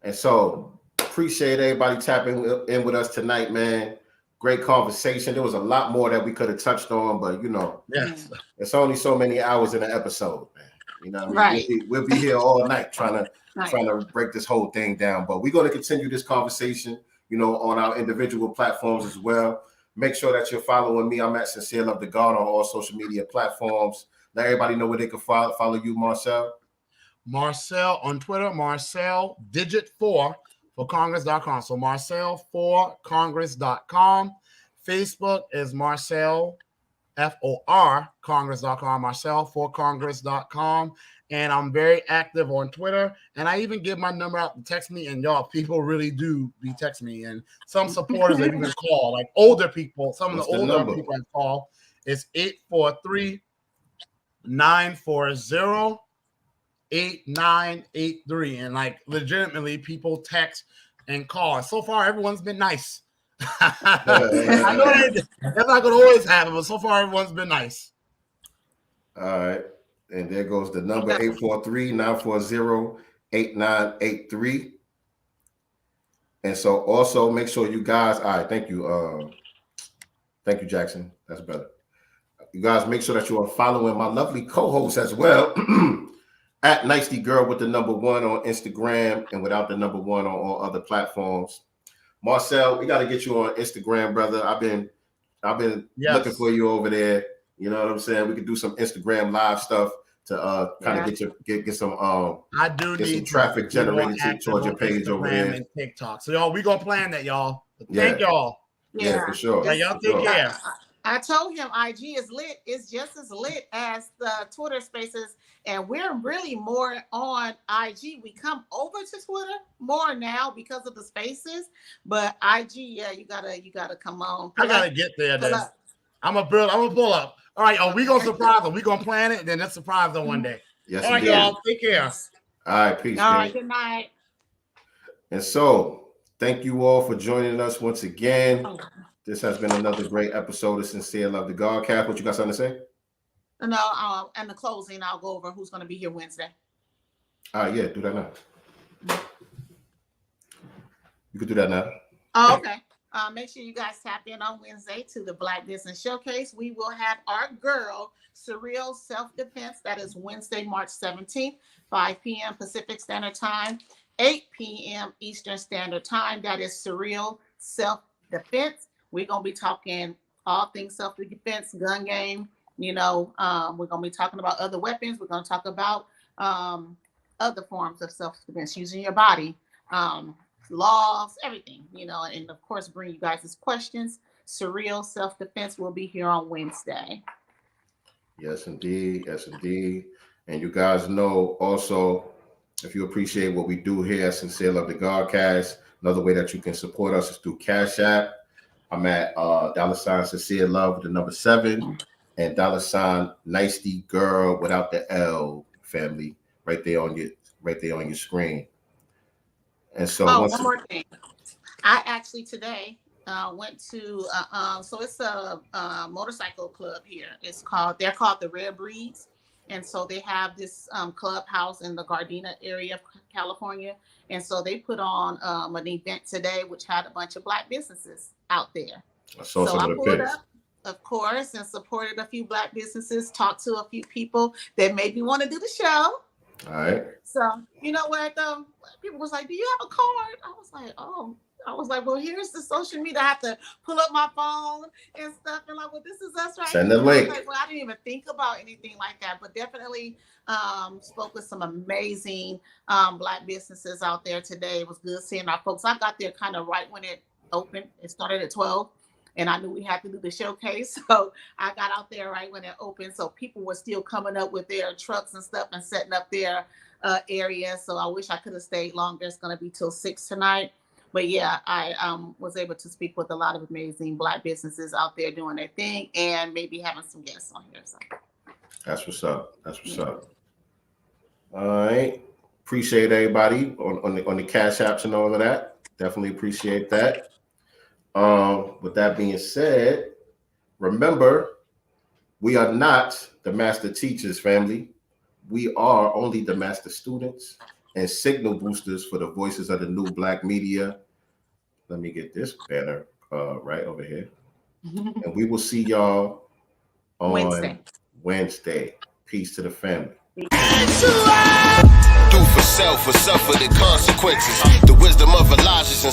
And so appreciate everybody tapping in with us tonight, man. Great conversation. There was a lot more that we could have touched on, but it's only so many hours in an episode, man. You know, right. We'll be here all night trying to break this whole thing down. But we're going to continue this conversation, on our individual platforms as well. Make sure that you're following me. I'm at SincereluvdaGod on all social media platforms. Let everybody know where they can follow you, Marcel. Marcel on Twitter, Marcel digit 4 for Congress.com. So Marcel for Congress.com. Facebook is Marcel FOR Congress.com, Marcel for Congress.com. And I'm very active on Twitter. And I even give my number out to text me. And y'all, people really do be text me. And some supporters have even call, like older people. Some of the older people have called. It's 843-940-8983. And like legitimately, people text and call. So far, everyone's been nice. I know that's not going to always happen, but so far, everyone's been nice. All right. And there goes the number 843-940-8983. And so also make sure you guys, all right, thank you. Thank you, Jackson. That's better. You guys make sure that you are following my lovely co-host as well at Nicely Girl with the number 1 on Instagram and without the number 1 on all other platforms. Marcel, we got to get you on Instagram, brother. I've been looking for you over there. You know what I'm saying? We could do some Instagram live stuff to kind of get some I do need some traffic generated towards your page over there. And TikTok. So y'all, we gonna plan that, y'all. Thank y'all. Yeah, for sure. Yeah, y'all take care. I told him IG is lit. It's just as lit as the Twitter Spaces, and we're really more on IG. We come over to Twitter more now because of the Spaces, but IG, yeah, you gotta come on. I gotta get there. Then I'm gonna pull up. All right, we gonna surprise them. We gonna plan it, and then let's surprise them one day. Yes, all right, indeed. y'all. Take care. All right, peace. All right, good night. And so, thank you all for joining us once again. This has been another great episode of Sincere Love the GodCast. What you got something to say? No, and the closing, I'll go over who's going to be here Wednesday. All right, yeah, do that now. You can do that now. Oh, okay. Make sure you guys tap in on Wednesday to the Black Business Showcase. We will have our girl, Surreal Self-Defense. That is Wednesday, March 17th, 5 p.m. Pacific Standard Time, 8 p.m. Eastern Standard Time. That is Surreal Self-Defense. We're going to be talking all things self-defense, gun game. We're going to be talking about other weapons. We're going to talk about other forms of self-defense, using your body, laws, everything, and of course, bring you guys' questions. Surreal Self-Defense will be here on Wednesday. Yes, indeed. Yes, indeed. And you guys know also, if you appreciate what we do here at Sincere Love the GodCast, another way that you can support us is through Cash App. I'm at $ Sincere Love with the number 7 and $ Nicety Girl without the L, family, right there on your screen. And so one more thing. I actually today went to so it's a motorcycle club here. They're called the Red Breeds. And so they have this clubhouse in the Gardena area of California. And so they put on an event today, which had a bunch of Black businesses out there. So I pulled up, of course, and supported a few Black businesses, talked to a few people that maybe want to do the show. All right. So, you know what, though? People was like, do you have a card? I was like, well, here's the social media. I have to pull up my phone and stuff. And like, well, this is us right Send the link. I didn't even think about anything like that, but definitely spoke with some amazing Black businesses out there today. It was good seeing our folks. I got there kind of right when it opened. It started at 12. And I knew we had to do the showcase. So I got out there right when it opened. So people were still coming up with their trucks and stuff and setting up their area. So I wish I could have stayed longer. It's going to be till 6 tonight. But yeah, I was able to speak with a lot of amazing Black businesses out there doing their thing and maybe having some guests on here. So that's what's up. That's what's up. All right. Appreciate everybody on the Cash Apps and all of that. Definitely appreciate that. With that being said, remember, we are not the master teachers, family. We are only the master students and signal boosters for the voices of the new Black media. Let me get this banner right over here. And we will see y'all on Wednesday. Peace to the family. Do for self or suffer the consequences. The wisdom of Elijah